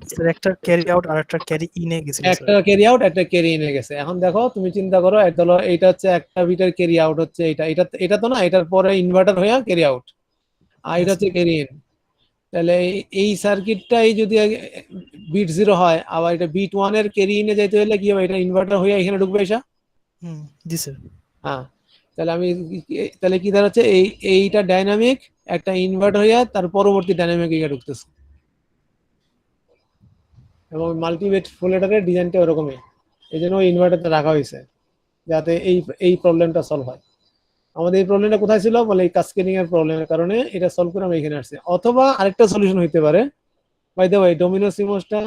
স্যার একটা ক্যারি আউট আর একটা ক্যারি ইনে গেছিল একটা ক্যারি আউট একটা ক্যারি ইনে গেছে। এখন দেখো তুমি চিন্তা করো, এইটা হচ্ছে একটা বিটের ক্যারি আউট হচ্ছে এটা, এটা তো না, এটার পরে ইনভার্টার হয়ে ক্যারি আউট, আর এটা হচ্ছে ক্যারি ইন। তাহলে এই সার্কিটটাই যদি বিট 0 হয়, আবার এটা বিট 1 এর ক্যারি ইনে যাইতে হলে কি হবে, এটা ইনভার্টার হয়ে এখানে ঢুকবে এসা। জি স্যার। হ্যাঁ, তাহলে তাহলে কি দাঁড়াচ্ছে, এইটা ডাইনামিক, একটা ইনভার্টার হইয়া তার পরবর্তী ডাইনামিক ইয়ে ঢুকতেছে। এবং মাল্টিবিট ফুল এডারের ডিজাইনটা ওরকমই, এই জন্য ইনভার্টারটা রাখা হয়েছে যাতে এই প্রবলেমটা সলভ হয়। আমাদের এই প্রবলেমটা কোথায় ছিল বলে, এই কাস্কেডিং এর প্রবলেমের কারণে এটা সলভ করে আমি এখানে আসছি। অথবা আরেকটা সলিউশন হইতে পারে, বাই দ্য ওয়ে ডোমিনো সিমোসটা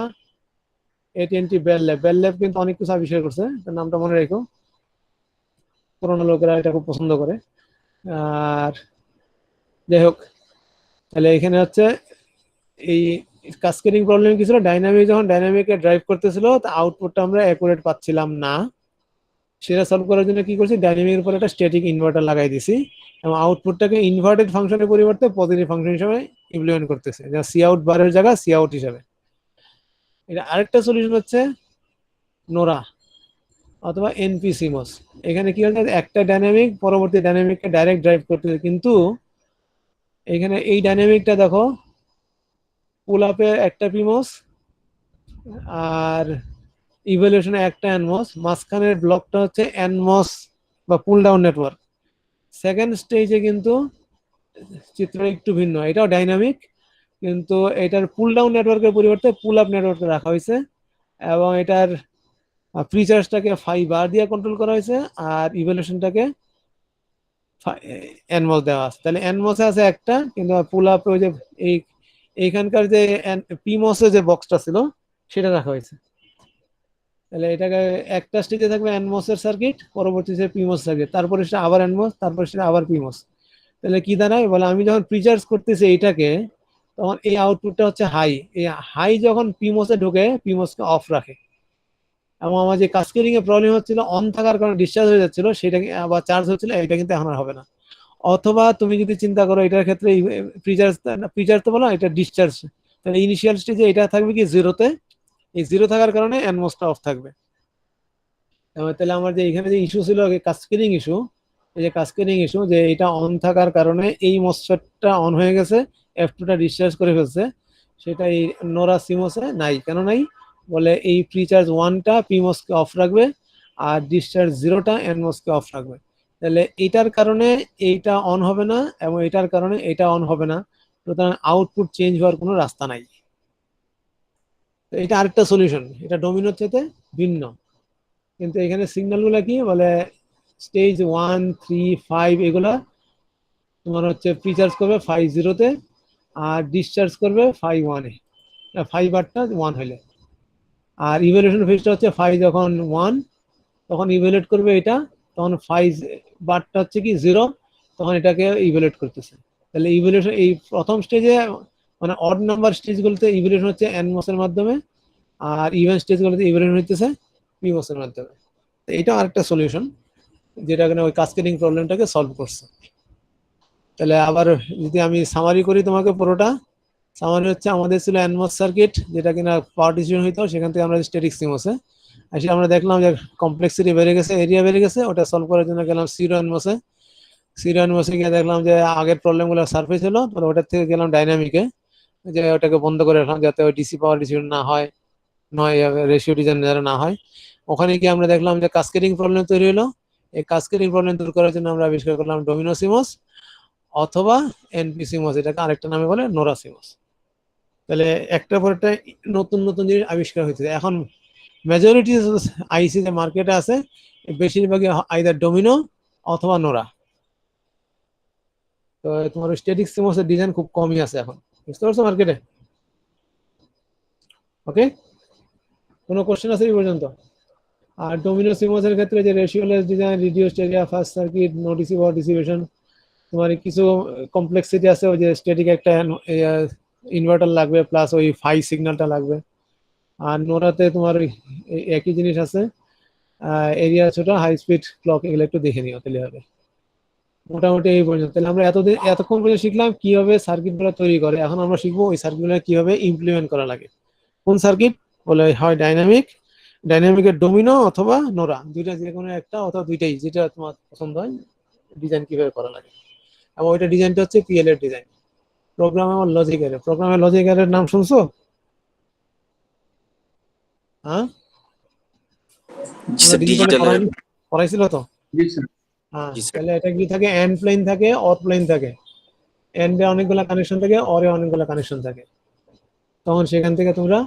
AT&T বেল ল্যাব কিন্তু অনেক কিছু আবিষ্কার করছে, তার নামটা মনে রেখো, পুরোনো লোকেরা এটা খুব পছন্দ করে। আর যাই হোক, তাহলে এখানে হচ্ছে এই কাস্কেডিং প্রবলেম কি ছিল, ডাইনামিক যখন ডাইনামিকে ড্রাইভ করতেছিল তা আউটপুটটা আমরা অ্যাকুরেট পাচ্ছিলাম না। সেটা সলভ করার জন্য কি করছি, ডাইনামিকের উপর একটা স্ট্যাটিক ইনভার্টার লাগাই দিছি এবং আউটপুটটাকে ইনভার্টেড ফাংশনের পরিবর্তে পজিটিভ ফাংশন হিসেবে ইমপ্লিমেন্ট করতেছে, যা সি আউট বারের জায়গা সি আউট হিসাবে। এটা আরেকটা সলিউশন হচ্ছে নোরা অথবা এনপি সিমস। এখানে কি হচ্ছে, একটা ডাইনামিক পরবর্তী ডাইনামিককে ডাইরেক্ট ড্রাইভ করতেছে, কিন্তু এখানে এই ডাইনামিকটা দেখো, পুল আপে একটা পিমস আর ইভ্যালুয়েশনে একটা এনমস, মাঝখানের ব্লকটা হচ্ছে এনমস বা পুল ডাউন নেটওয়ার্ক। সেকেন্ড স্টেজে কিন্তু চিত্র একটু ভিন্ন, এটাও ডাইনামিক, কিন্তু এটার পুল ডাউন নেটওয়ার্কের পরিবর্তে পুল আপ নেটওয়ার্কে রাখা হয়েছে এবং এটার প্রিচার্জটাকে 5 বার দিয়ে কন্ট্রোল করা হয়েছে আর ইভ্যালুয়েশনটাকে এনমস দেওয়া আছে। তাহলে এনমসে আছে একটা, কিন্তু পুল আপে ওই যে এইখানকার যে পিমসে যে বক্সটা ছিল সেটা রাখা হয়েছে। তাহলে এটাকে একটা স্টেজে থাকবে এনমসের সার্কিট, পরবর্তী যে পিমস সার্কিট, তারপরে সেটা আবার এনমস, তারপরে সেটা আবার পিমস। তাহলে কি দাঁড়ায় বলে, আমি যখন প্রিচার্জ করতেছি এইটাকে, তখন এই আউটপুটটা হচ্ছে হাই, এই হাই যখন পিমসে ঢোকে পিমসকে অফ রাখে। এবং আমার যে কাস্কেডিং এর প্রবলেম হচ্ছিল অন থাকার কারণে ডিসচার্জ হয়ে যাচ্ছিল, সেটাকে আবার চার্জ হচ্ছিল, এটা কিন্তু এখন আর হবে না। অথবা তুমি যদি চিন্তা করো এটার ক্ষেত্রে প্রিচার্জ তো বলো, এটা ডিসচার্জ, তাহলে ইনিশিয়াল স্টেজে এটা থাকবে কি জিরোতে, এই জিরো থাকার কারণে এনমসটা অফ থাকবে। তাহলে আমার যে এখানে যে ইস্যু ছিল কাস্কেডিং ইস্যু, এই যে কাস্কেডিং ইস্যু যে এটা অন থাকার কারণে এই মসফেটটা অন হয়ে গেছে, F2টা ডিসচার্জ করে ফেলছে, সেটা এই নোরা সিমসে নাই। কেন নাই বলে, এই প্রিচার্জ 1টা পিমসকে অফ রাখবে আর ডিসচার্জ 0টা এনমসকে অফ রাখবে। তাহলে এটার কারণে এইটা অন হবে না এবং এটার কারণে এটা অন হবে না, সুতরাং আউটপুট চেঞ্জ হওয়ার কোনো রাস্তা নাই। এটা আরেকটা সলিউশন, এটা ডোমিনোর চাইতে ভিন্ন। কিন্তু এখানে সিগন্যালগুলো কি বলে, স্টেজ 1, 3, 5 এগুলা তোমার হচ্ছে প্রিচার্জ করবে 5-0-তে আর ডিসচার্জ করবে 5-1-এ, 5-বারটা 1 হইলে। আর ইভ্যালুয়েশন ফেজটা হচ্ছে 5 যখন 1 তখন ইভ্যালুয়েট করবে এটা, তখন 5-বারটা হচ্ছে কি 0, তখন এটাকে ইভ্যালুয়েট করতেছে। তাহলে ইভ্যালুয়েশন এই প্রথম স্টেজে মানে অড নাম্বার স্টেজগুলোতে ইভ্যালুয়েশন হচ্ছে এনমসের মাধ্যমে, আর ইভেন স্টেজগুলোতে ইভ্যালুয়েশন হচ্ছে পিমসের মাধ্যমে। এটা আরেকটা সলিউশন যেটা কিনা ওই কাস্কেডিং প্রবলেমটাকে সলভ করছে। তাহলে আবার যদি আমি সামারি করি তোমাকে পুরোটা, সামারি হচ্ছে আমাদের ছিল এনমস সার্কিট যেটা কিনা পাওয়ার ডিস্ট্রিবিউশন হইতো, সেখান থেকে আমরা স্ট্যাটিক সিমসে, আসলে আমরা দেখলাম যে কমপ্লেক্সিটি বেড়ে গেছে, এরিয়া বেড়ে গেছে, ওটা সলভ করার জন্য গেলাম সিরোএনমসে। সিরোএনমসে গিয়ে দেখলাম যে আগের প্রবলেমগুলো সারফেস হলো, তাহলে ওটার থেকে গেলাম ডাইনামিকে, যে ওটাকে বন্ধ করে রাখলাম যাতে ওই ডিসি পাওয়ার ডিসিশন না হয়, নয় রেশিও ডিজাইন যারা না হয়। ওখানে গিয়ে আমরা দেখলাম যে কাস্কেডিং প্রবলেম তৈরি হলো। এই কাস্কেডিং প্রবলেম দূর করার জন্য আমরা আবিষ্কার করলাম ডোমিনো সিমস অথবা এনপি সিমস, এটাকে আরেকটা নামে বলে নোরা সিমস। তাহলে একটার পর একটা নতুন নতুন জিনিস আবিষ্কার হয়েছে। এখন মেজরিটি আইসি যে মার্কেটে আছে বেশিরভাগই আইদার ডোমিনো অথবা নোরা। তো তোমার স্ট্যাটিক সিমসের ডিজাইন খুব কমই আছে এখন, বুঝতে পারছো মার্কেটে? ওকে, কোনো কোশ্চেন আছে এই পর্যন্ত? আর ডোমিনো সিমসের ক্ষেত্রে যে ratioless design, reduced area, fast circuit, no DC power dissipation, তোমার কিছু কমপ্লেক্সিটি আছে, ওই যে স্ট্যাটিক একটা ইনভার্টার লাগবে প্লাস ওই ফাই সিগন্যালটা লাগবে। আর নোরাতে তোমার একই জিনিস আছে, এরিয়া ছোট, হাই স্পিড ক্লক, এগুলো একটু দেখে নিও তাহলে হবে। মোটামুটি এই পর্যন্ত। তাহলে আমরা এতক্ষণ পর্যন্ত শিখলাম কিভাবে সার্কিট গুলো তৈরি করে। এখন আমরা শিখবো ওই সার্কিট গুলো কিভাবে ইমপ্লিমেন্ট করা লাগে। কোন সার্কিট বলে হয়? ডাইনামিকের ডোমিনো অথবা নোরা, দুইটা যে কোনো একটা অথবা দুইটাই, যেটা তোমার পছন্দ হয়, ডিজাইন কিভাবে করা লাগে। এবং ওইটা ডিজাইনটা হচ্ছে পিএল এর ডিজাইন, প্রোগ্রামেবল লজিক এর। প্রোগ্রামের লজিক এর নাম শুনছো? হ্যাঁ, জি স্যার, ডিজিটালের। পড়াইছিল তো? হ্যাঁ, জি স্যার। তাহলে এটা কি থাকে? এন্ড প্লেন থাকে, অর প্লেন থাকে। এন্ডে অনেকগুলা কানেকশন থাকে, অরে অনেকগুলা কানেকশন থাকে। তখন সেখান থেকে তোমরা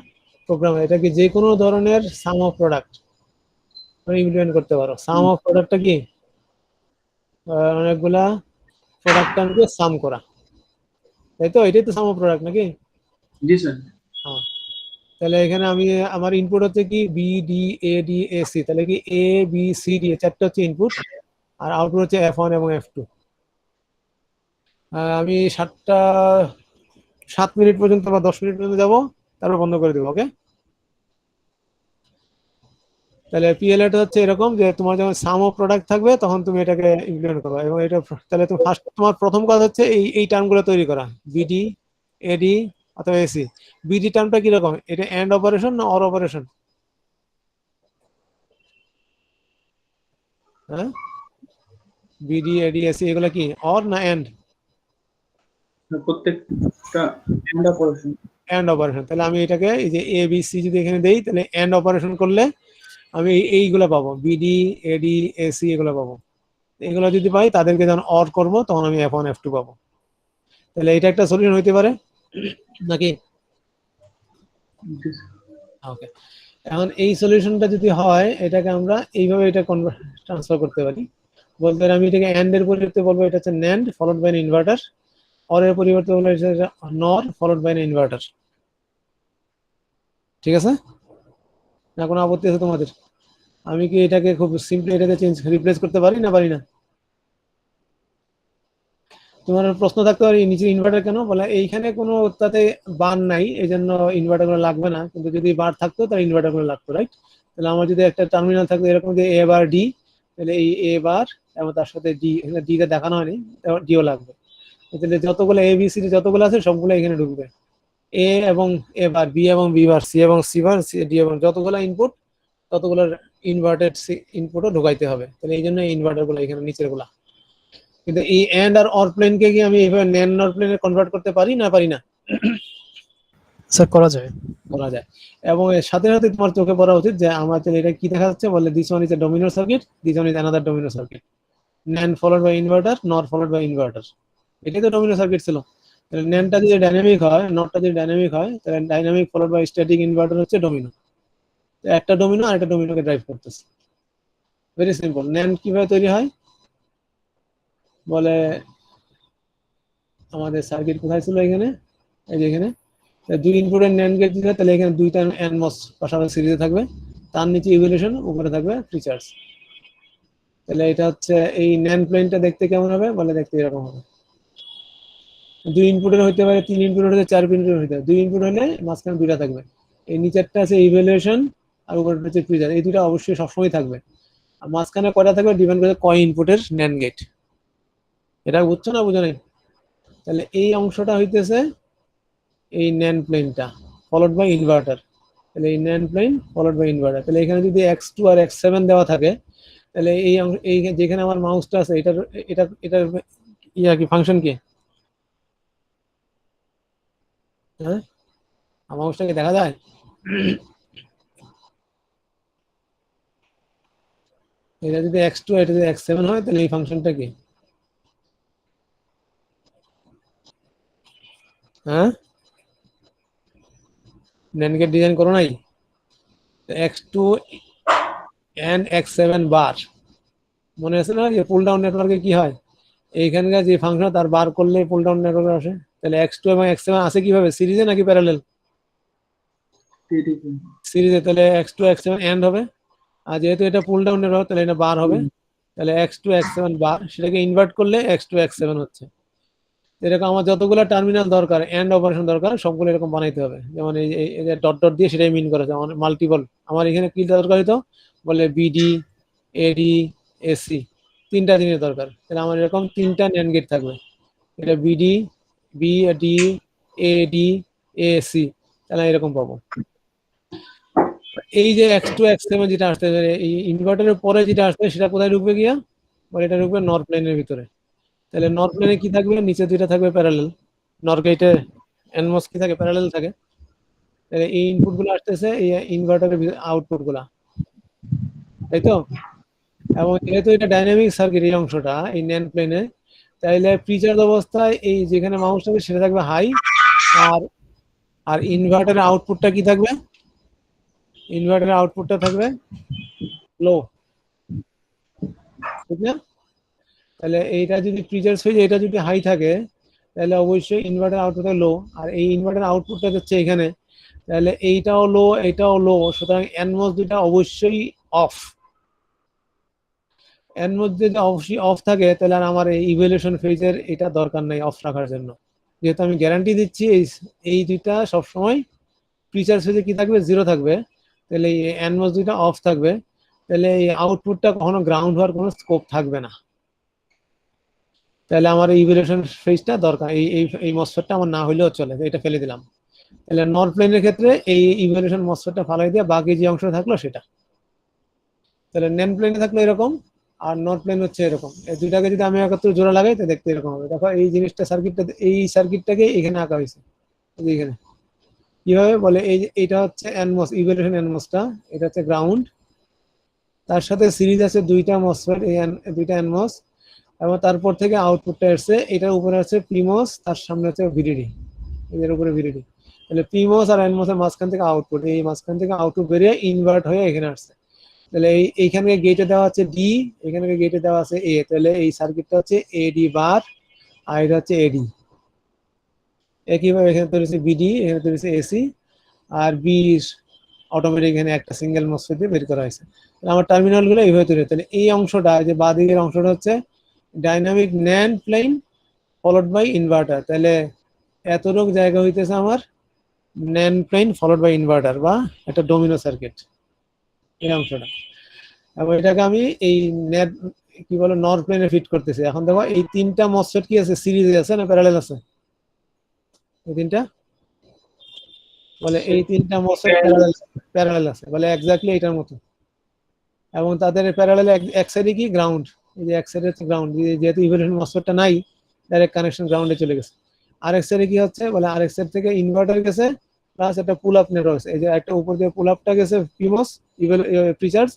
প্রোগ্রাম, এটা কি যে কোনো ধরনের সাম অফ প্রোডাক্ট ইমপ্লিমেন্ট করতে পারো। সাম অফ প্রোডাক্টটা কি? অনেকগুলা প্রোডাক্টকে সাম করা, তাই তো? এটাই তো সাম অফ প্রোডাক্ট নাকি? জি স্যার। হ্যাঁ, তাহলে এখানে আমি আমার ইনপুট হচ্ছে কি B D A D A C, তাহলে কি এ বি সি ডি চারটা হচ্ছে ইনপুট, আর আউটপুট হচ্ছে F1 এবং F2। আমি 7 মিনিট পর্যন্ত বা 10 মিনিট পর্যন্ত যাবো, তারপর বন্ধ করে দেবো। ওকে, তাহলে পিএলএটা হচ্ছে এরকম যে তোমার যখন সাম অফ প্রোডাক্ট থাকবে তখন তুমি এটাকে ইমপ্লিমেন্ট করো। এবং এটা তাহলে তুমি ফার্স্ট তোমার প্রথম কাজ হচ্ছে এই টার্মগুলো তৈরি করা, বিডি, এডি অথবা এসি। বিডি টার্মটা কিরকম? এটা এন্ড অপারেশন না অর অপারেশন? হ্যাঁ, বিডি এডি এসি এগুলো কি অর না এন্ড? প্রত্যেকটা এন্ড অপারেশন। And operation. তাহলে আমি এটাকে এই যে এ বি সি যদি এখানে দেই, তাহলে এন্ড অপারেশন করলে আমি এইগুলো পাবো, বিডি এডি এসি এগুলো পাবো। এগুলো যদি পাই তাদেরকে যখন অর করবো তখন আমি F1 F2 পাবো। তাহলে এটা একটা সলিউশন হইতে পারে নাকি? ওকে, এখন এই সলিউশনটা যদি হয় এটাকে আমরা এইভাবে এটা ট্রান্সফার করতে পারি। বলতে পারি আমি এটাকে এন্ড এর পরিবর্তে বলবো এটা হচ্ছে NAND followed by inverter, or এর পরিবর্তে বলবো এটা হচ্ছে নর ফলোড বাই ইনভার্টার। ঠিক আছে না? কোনো আপত্তি আছে তোমাদের? আমি কি এটাকে খুব সিম্পলি এটাকে রিপ্লেস করতে পারি না পারি না? তোমার প্রশ্ন থাকতে পারে নিচে ইনভার্টার কেন, বলে এইখানে কোনো তাতে বার নাই এই জন্য ইনভার্টার গুলো লাগবে না, কিন্তু যদি বার থাকতো তাহলে ইনভার্টার গুলো লাগতো, রাইট? তাহলে আমার যদি একটা টার্মিনাল থাকতো এরকম যে এ বার ডি, তাহলে এই এ বার এবং তার সাথে ডি, এখানে ডি টা দেখানো হয়নি, ডিও লাগবে। তাহলে যতগুলো এ বি সি ডি যতগুলো আছে সবগুলো এখানে ঢুকবে। এ এবং এ বার, বি এবং বি বার, সি এবং সি বার, ডি এবং যতগুলো ইনপুট ততগুলো ইনভার্টেড ইনপুটও ঢুকাইতে হবে। তাহলে এই জন্য ইনভার্টার গুলো এখানে নিচের গুলা। কিন্তু এই এন্ড আর অর প্লেনকে কি আমি এইভাবে ন্যান অর প্লেনে কনভার্ট করতে পারি না পারি না? স্যার করা যায়। করা যায়। এবং এর সাথে সাথে তোমার চোখে পড়া উচিত যে আমার এটা কি দেখা যাচ্ছে, বলে this one is a domino circuit, this one is another domino circuit. NAND followed by inverter, NOR followed by inverter, এটাই তো ডোমিনো সার্কিট ছিল। তাহলে ন্যানটা যদি ডাইনামিক হয়, নরটা যদি ডাইনামিক হয়, তাহলে dynamic followed by static inverter হচ্ছে ডোমিনো। একটা ডোমিনো আর একটা ডোমিনোকে ড্রাইভ করতেছে। Very simple. ন্যান কিভাবে তৈরি হয় বলে, আমাদের সার্কিট কোথায় ছিল? এখানে, এই যে এখানে দুই ইনপুটের ন্যান্ড গেট দিলে, তাহলে এখানে দুইটা এনমস পাশাপাশি সিরিজে থাকবে, তার নিচে ইভ্যালুয়েশন, উপরে থাকবে ফিচার্স। তাহলে এটা হচ্ছে এই ন্যান্ড প্লেনটা দেখতে কেমন হবে বলে, দেখতে এরকম হবে। দুই ইনপুটের হইতে পারে, 3 ইনপুটের হইতে 4 ইনপুটের হইতে পারে। 2 ইনপুট হলে মাঝখানে দুইটা থাকবে, এই নিচেরটা আছে ইভ্যালুয়েশন আর উপরটা হচ্ছে ফিচার। এই দুইটা অবশ্যই সবসময় থাকবে। আর মাঝখানে কয়টা থাকবে ডিপেন্ড করে কয় ইনপুটের ন্যান্ড গেট। এটা বুঝছো না বুঝো নাই? তাহলে এই অংশটা হইতেছে এই ন্যান্ড প্লেনটা ফলোড বাই ইনভার্টার। তাহলে এই NAND plane followed by inverter. তাহলে এখানে যদি x2 আর x7 দেওয়া থাকে, তাহলে এই যেখানে আমার মাউসটা আছে এটার কি ফাংশন কি? হ্যাঁ, মাউসটাকে দেখা যায়? এটা যদি x2 এটা যদি x7 হয়, তাহলে এই ফাংশনটা কি? হ্যাঁ, NAND গেট ডিজাইন করো নাই? x2 and x7 বার, মনে আছে না যে পুল ডাউন নেটওয়ার্কে কি হয়, এইখানকার যে ফাংশন তার বার করলে পুল ডাউন নেটওয়ার্কে আসে। তাহলে x2 এবং x7 আসে কিভাবে, সিরিজে নাকি প্যারালাল? সিরিজে। তাহলে x2 x7 এন্ড হবে, আর যেহেতু এটা পুল ডাউন নেটওয়ার্ক তাহলে এটা বার হবে। তাহলে x2 x7 বার, সেটাকে ইনভার্ট করলে x2 x7 হচ্ছে। এরকম আমার যতগুলো টার্মিনাল দরকার, এন্ড অপারেশন দরকার, সবগুলো এরকম বানাইতে হবে। যেমন এই যে ডট ডট দিয়ে সেটাই মিন করেছে মাল্টিপল। আমার এখানে কি দরকার হতো, বলে বিডি, এডি, এসি, তিনটা জিনিস দরকার। তাহলে আমার এরকম তিনটা NAND গেট থাকবে, এটা বিডি, বিডি, এডি, এসি, তাহলে এরকম পাবো। এই যে x2 x7 যেটা আসছে, এই ইনভার্টারের পরে যেটা আসছে সেটা কোথায় ঢুকবে গিয়া, বলে এটা ঢুকবে নর প্লেনের ভিতরে। তাহলে নর প্লেনে কি থাকবে, নিচে দুইটা থাকবে প্যারালাল, নর গেটে এনমস কি থাকে, প্যারালাল থাকে। তাহলে এই ইনপুট গুলো আসতেছে এই ইনভার্টারের আউটপুট গুলা, তাই তো? এবং যেহেতু এটা ডাইনামিক সার্কিট এই অংশটা এই NAND প্লেনে, তাইলে প্রিচার্জ অবস্থায় এই যেখানে মাউস থাকবে সেটা থাকবে হাই, আর আর ইনভার্টারের আউটপুটটা কি থাকবে, ইনভার্টারের আউটপুটটা থাকবে লো, ঠিক না? তাহলে এইটা যদি প্রিচার্জ ফেজ এটা যদি হাই থাকে, তাহলে অবশ্যই ইনভার্টার আউটপুটটা লো, আর এই ইনভার্টার আউটপুটটা হচ্ছে এখানে, তাহলে এইটাও লো এটাও লো, সুতরাং এনমস দুইটা অবশ্যই অফ। এনমস যদি অবশ্যই অফ থাকে, তাহলে আর আমার এই ইভ্যালুয়েশন ফেজের এটা দরকার নাই অফ রাখার জন্য, যেহেতু আমি গ্যারান্টি দিচ্ছি এই দুইটা সবসময় প্রিচার্জ ফেজে কি থাকবে, জিরো থাকবে। তাহলে এই এনমস দুইটা অফ থাকবে, তাহলে এই আউটপুটটা কখনো গ্রাউন্ড হওয়ার কোনো স্কোপ থাকবে না। তাহলে আমার ইভ্যালুয়েশন ফেজটা দরকার, এই মসফেটটা আমার না হইলেও চলে, এটা ফেলে দিলাম। তাহলে নর প্লেনের ক্ষেত্রে এই ইভ্যালুয়েশন মসফেটটা ফালাই দিয়ে বাকি যে অংশ থাকলো সেটা। তাহলে NAND প্লেনে থাকলো এরকম, আর নর প্লেন হচ্ছে এরকম। এই দুইটাকে যদি আমি একত্র জোড়া লাগাই তো দেখতে এরকম হবে। দেখো এই জিনিসটা সার্কিটটা, এই সার্কিটটাকে এখানে আঁকা হয়েছে এখানে কিভাবে, বলে এইটা হচ্ছে এনমস, ইভ্যালুয়েশন এনমসটা, এটা হচ্ছে গ্রাউন্ড, তার সাথে সিরিজ আছে দুইটা মসফেট, এই দুইটা এনমস, এবং তারপর থেকে আউটপুটটা এসছে, এটার উপরে আছে পিমস, তার সামনে হচ্ছে ভিডিডি, এর উপরে ভিডিডি। তাহলে পিমস আর এনমস এর মাঝখান থেকে আউটপুট, এই মাঝখান থেকে আউটপুট বেরিয়ে ইনভার্ট হয়ে এখানে আসছে। তাহলে এইখানে গেটে দেওয়া আছে ডি, এখানে গেটে দেওয়া আছে এ, তাহলে এই সার্কিটটা হচ্ছে এডি বার, আর এটা হচ্ছে এডি। একইভাবে এখানে তৈরি হচ্ছে বিডি, এখানে তৈরি হচ্ছে এসি, আর বি অটোমেটিক এখানে একটা সিঙ্গেল মসফেট দিয়ে বের করা হয়েছে। আমার টার্মিনাল গুলো এইভাবে তৈরি। তাহলে এই অংশটা, যে বাঁ দিকের অংশটা হচ্ছে dynamic NAND plane followed by inverter. তাহলে এতটুকু জায়গা হইতেছে আমার NAND plane followed by inverter বা একটা ডোমিনো সার্কিট, এই অংশটা। এবং এটাকে আমি এই নেট কি বলে নর প্লেনে ফিট করতেছি। এখন দেখো এই তিনটা মসফেট কি আছে, সিরিজে আছে না প্যারালাল আছে? এই তিনটা, বলে এই তিনটা মসফেট প্যারালাল আছে, বলে এক্স্যাক্টলি এটার মতো। এবং তাদের প্যারালাল এক সাইডে কি গ্রাউন্ড, এই যে এক সাইডে হচ্ছে গ্রাউন্ড, যেহেতু ইভ্যালুয়েশন মসফেটটা নাই, ডাইরেক্ট কানেকশন গ্রাউন্ডে চলে গেছে। আরেক সাইডে কি হচ্ছে, বলে আরেক সাইড থেকে ইনভার্টার গেছে, প্লাস একটা পুল আপ নেটওয়ার্ক, এই যে একটা উপর দিয়ে পুল আপটা গেছে পিমস প্রিচার্জ,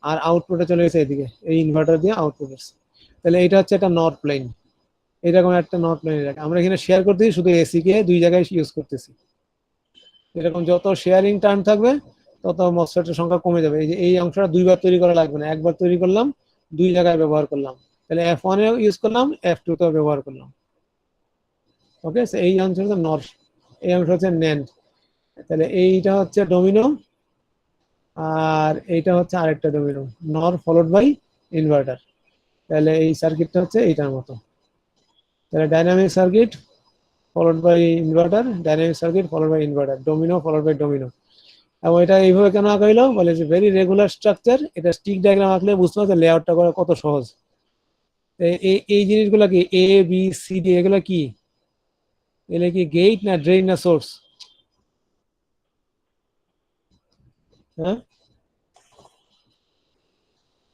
আর আউটপুটে চলে গেছে এদিকে, এই ইনভার্টার দিয়ে আউটপুট এসছে। তাহলে এটা হচ্ছে একটা নর প্লেন, এরকম একটা নর প্লেন। আমরা এখানে শেয়ার করতেছি শুধু এসি কে দুই জায়গায় ইউজ করতেছি। এরকম যত শেয়ারিং টার্ম থাকবে তত মসফেটের সংখ্যা কমে যাবে। এই যে এই অংশটা দুইবার তৈরি করা লাগবে না, একবার তৈরি করলাম, দুই জায়গায় ব্যবহার করলাম। তাহলে F1 এও ইউজ করলাম, F2 তেও ব্যবহার করলাম। ওকে, এই অংশ হচ্ছে নর, এই অংশ হচ্ছে NAND। তাহলে এইটা হচ্ছে ডোমিনো, আর এইটা হচ্ছে আরেকটা ডোমিনো, নর ফলোড বাই ইনভার্টার। তাহলে এই সার্কিটটা হচ্ছে এইটার মতো। তাহলে dynamic circuit followed by inverter, dynamic circuit followed by inverter, domino followed by domino. এবং এটা এইভাবে কেন আঁকা হইলো, বলে যে ভেরি রেগুলার স্ট্রাকচার, এটা স্টিক ডায়াগ্রাম আঁকলে বুঝতে পারছে লেআউটটা করা কত সহজ। এই জিনিসগুলো কি এ বি সি ডি, এগুলো কি, এগুলো কি গেট না ড্রেন না সোর্স? হ্যাঁ,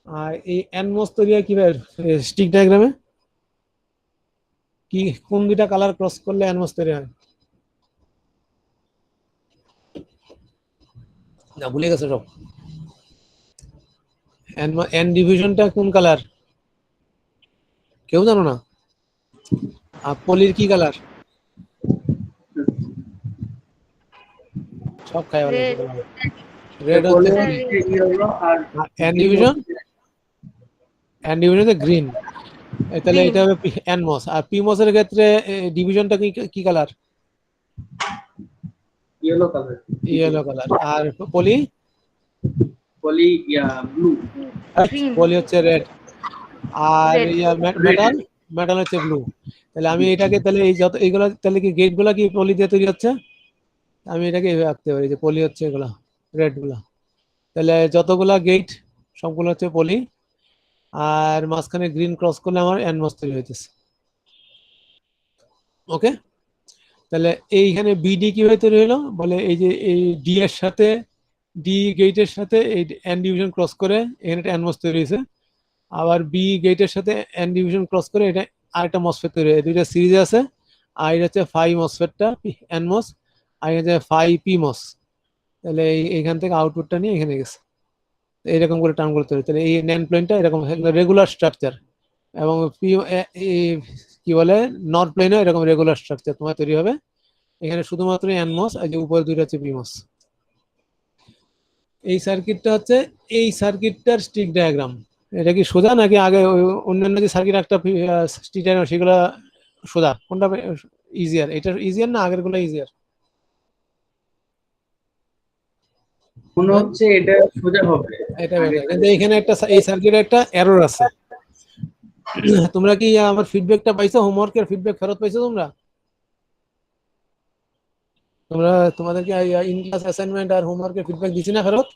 আর এই এনমস তৈরি হয় কিভাবে স্টিক ডায়াগ্রামে? কি কোন দুইটা কালার ক্রস করলে এনমস তৈরি হয়? না, ভুলে গেছে সব। এন ডিভিশনটা কোন কালার? কেউ জানো না? আর পলির কি কালার? সব খাই বলে রেড। রেড হচ্ছে বলে কি? ইয়েলো আর N division, N division green. তাহলে গ্রিন। এটা হবে এনমস। আর পিমস এর ক্ষেত্রে ডিভিশনটা কি কি colour? Yellow colour. Yellow colour. আর পলি? বলি ব্লু। গ্রিন। পলি হচ্ছে রেড। আর রেড। মেটাল, মেটাল হচ্ছে ব্লু। তাহলে আমি এটাকে তাহলে এই যত এইগুলা তাহলে কি গেট গুলা কি পলি দিয়ে তৈরি হচ্ছে? আমি এটাকে এইভাবে আঁকতে পারি যে পলি হচ্ছে এগুলা, রেড গুলা। তাহলে যতগুলা গেট সবগুলো হচ্ছে পলি, আর মাঝখানে গ্রিন ক্রস করলে আমার এনমস তৈরি হইতেছে। ওকে, তাহলে এইখানে বিডি কিভাবে তৈরি হলো বলে, এই যে এই ডি এর সাথে, ডি গেটের সাথে এই এন ডিভিশন ক্রস করে এখানে একটা এনমস তৈরি হয়েছে। আবার বি গেটের সাথে এন ডিভিশন ক্রস করে এটা আরেকটা মসফেট তৈরি হয়। দুইটা সিরিজে আছে। আর এটা হচ্ছে ফাই মসফেটটা এনমস, আর এটা হচ্ছে ফাই পি মস। তাহলে এইখান থেকে আউটপুটটা নিয়ে এখানে গেছে। এইরকম করে টার্ম করতে হবে। তাহলে এই ন্যান্ড প্লেনটা এরকম রেগুলার স্ট্রাকচার, এবং কি বলে নট প্লেনও এরকম রেগুলার স্ট্রাকচার তোমার তৈরি হবে। এখানে শুধুমাত্র এনমস, আর যে উপরে দুইটা হচ্ছে পিমস। এই সার্কিটটা হচ্ছে এই সার্কিটটার স্টিক ডায়াগ্রাম। এটা কি সোজা নাকি আগে অন্যান্য যে সার্কিট একটা স্টিক ডায়াগ্রাম সেগুলো সোজা? কোনটা ইজিয়ার? এটা ইজিয়ার না আগের গুলো ইজিয়ার? মনে হচ্ছে এটা সোজা হবে। এটা বেটার, কিন্তু এখানে একটা এই সার্কিটে একটা এরর আছে। তোমরা কি আমার ফিডব্যাকটা পাইছো? হোমওয়ার্কের ফিডব্যাক ফেরত পাইছো তোমরা? তোমরা তোমাদেরকে ইন ক্লাস অ্যাসাইনমেন্ট আর হোমওয়ার্কের ফিডব্যাক দিছি না ফেরত?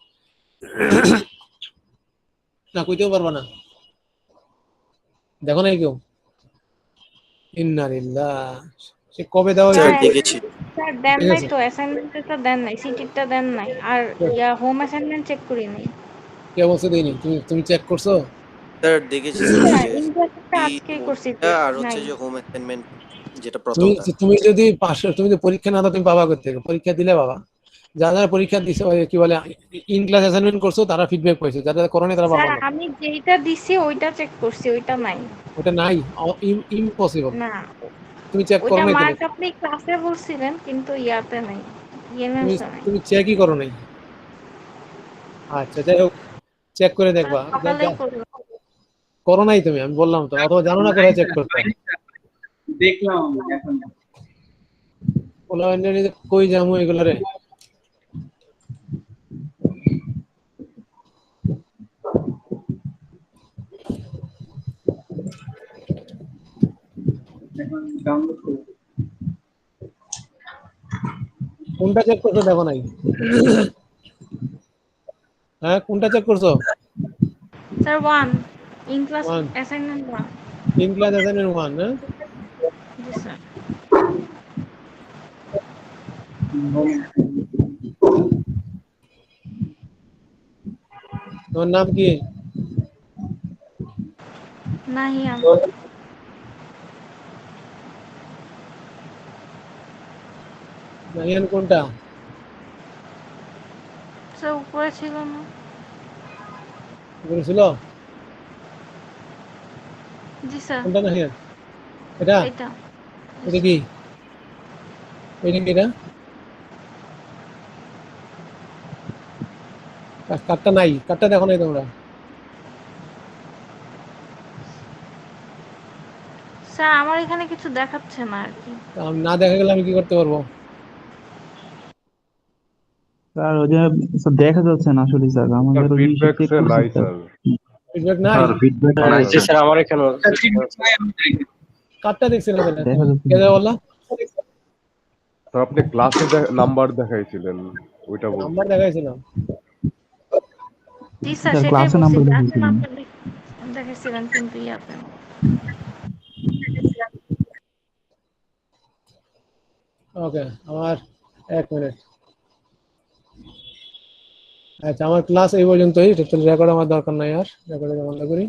না, কইতেও পারবা না? দেখো নাই কেউ? ইন্নালিল্লাহ, সে কবে দেওয়া হয়েছে? স্যার স্যার দেখেছি। স্যার দেন ঠিক নাই আছে, তো, অ্যাসাইনমেন্টটা দেন নাই, সিটিটা দেন নাই, আর হোম অ্যাসাইনমেন্ট চেক করি নাই। কে বলছে দিইনি? তুমি তুমি চেক করছো? স্যার দেখেছি স্যার, ওই স্যার যে ইনভার্টারটা এই আজকেই করছি, মুভিটা আর হচ্ছে নাই। যে হোম অ্যাসাইনমেন্ট, যেটা তুমি প্রথমটা। তুমি যদি পাশে, তুমি যদি পরীক্ষা না দাও তুমি পাবা করতে, পরীক্ষা দিলে বাবা। যারা যারা পরীক্ষা দিছে ওই কি বলে ইন ক্লাস অ্যাসাইনমেন্ট করছো তারা ফিডব্যাক পাইছে, যারা করোনি তারা পাবা স্যার না। আমি যেইটা দিছি ওইটা চেক করছি, ওইটা নাই। ওটা নাই, ইম্পসিবল। না, তুমি চেক করো ওইটা নাই তাহলে? মার্ক আপনি ক্লাসে বলছিলেন কিন্তু ইয়াতে নাই, তুমি ইএমএস নাই। তুমি চেকই করো নাই? আচ্ছা, যাই হোক, চেক করে দেখবা। সকালেই করলাম। করো নাই তুমি, আমি বললাম তো, অথবা জানো না কোথায় চেক করতে। দেখলাম আমি এখন। বলো কই যাবো এগুলো রে? এখন ডাউনলোড করব। কোনটা চেক করছো দেখো নাই? হ্যাঁ, কোনটা চেক করছো? Sir one, in class one, assignment one. In class assignment one. হ্যাঁ, জি স্যার। তোমার নাম কি? নাহিয়ান। নাহিয়ান কোনটা? স্যার উপরে ছিল না? বলেছিল? জি স্যার। কোনটা নাহিয়ান? এটা? এটা। এটা কি? এটা কি? এটা কার্ডটা নাই, কার্ডটা দেখো নাই তোমরা? স্যার আমার এখানে কিছু দেখাচ্ছে না আর কি। আমি না দেখা গেলে আমি কি করতে পারবো? স্যার ওই যে স্যার দেখা যাচ্ছে না আসলে স্যার স্যার আমাদের ওই জিনিসটা ফিডব্যাক চেক স্যার করছি নাই স্যার। স্যার। ফিডব্যাক নাই? স্যার ফিডব্যাক নাই জি স্যার। স্যার, আমার এখানে কার্ডটা দেখছি না তাহলে? দেখা যাচ্ছে কে না। দেয় বললা? স্যার আপনি ক্লাসে নাম্বার দেখাইছিলেন, ওইটা বলছি। নাম্বার দেখাইছিলাম। জি স্যার স্যার সেটাই ক্লাসে বলছি, নাম্বার ক্লাসে দেখিয়েছিলেন। নাম্বার দেখেছিলেন কিন্তু ইয়াতে না। ওকে, আমার 1 মিনিট। আচ্ছা আমার ক্লাস এই পর্যন্তই, রেকর্ড আমার দরকার নাই, আর রেকর্ড বন্ধ করি।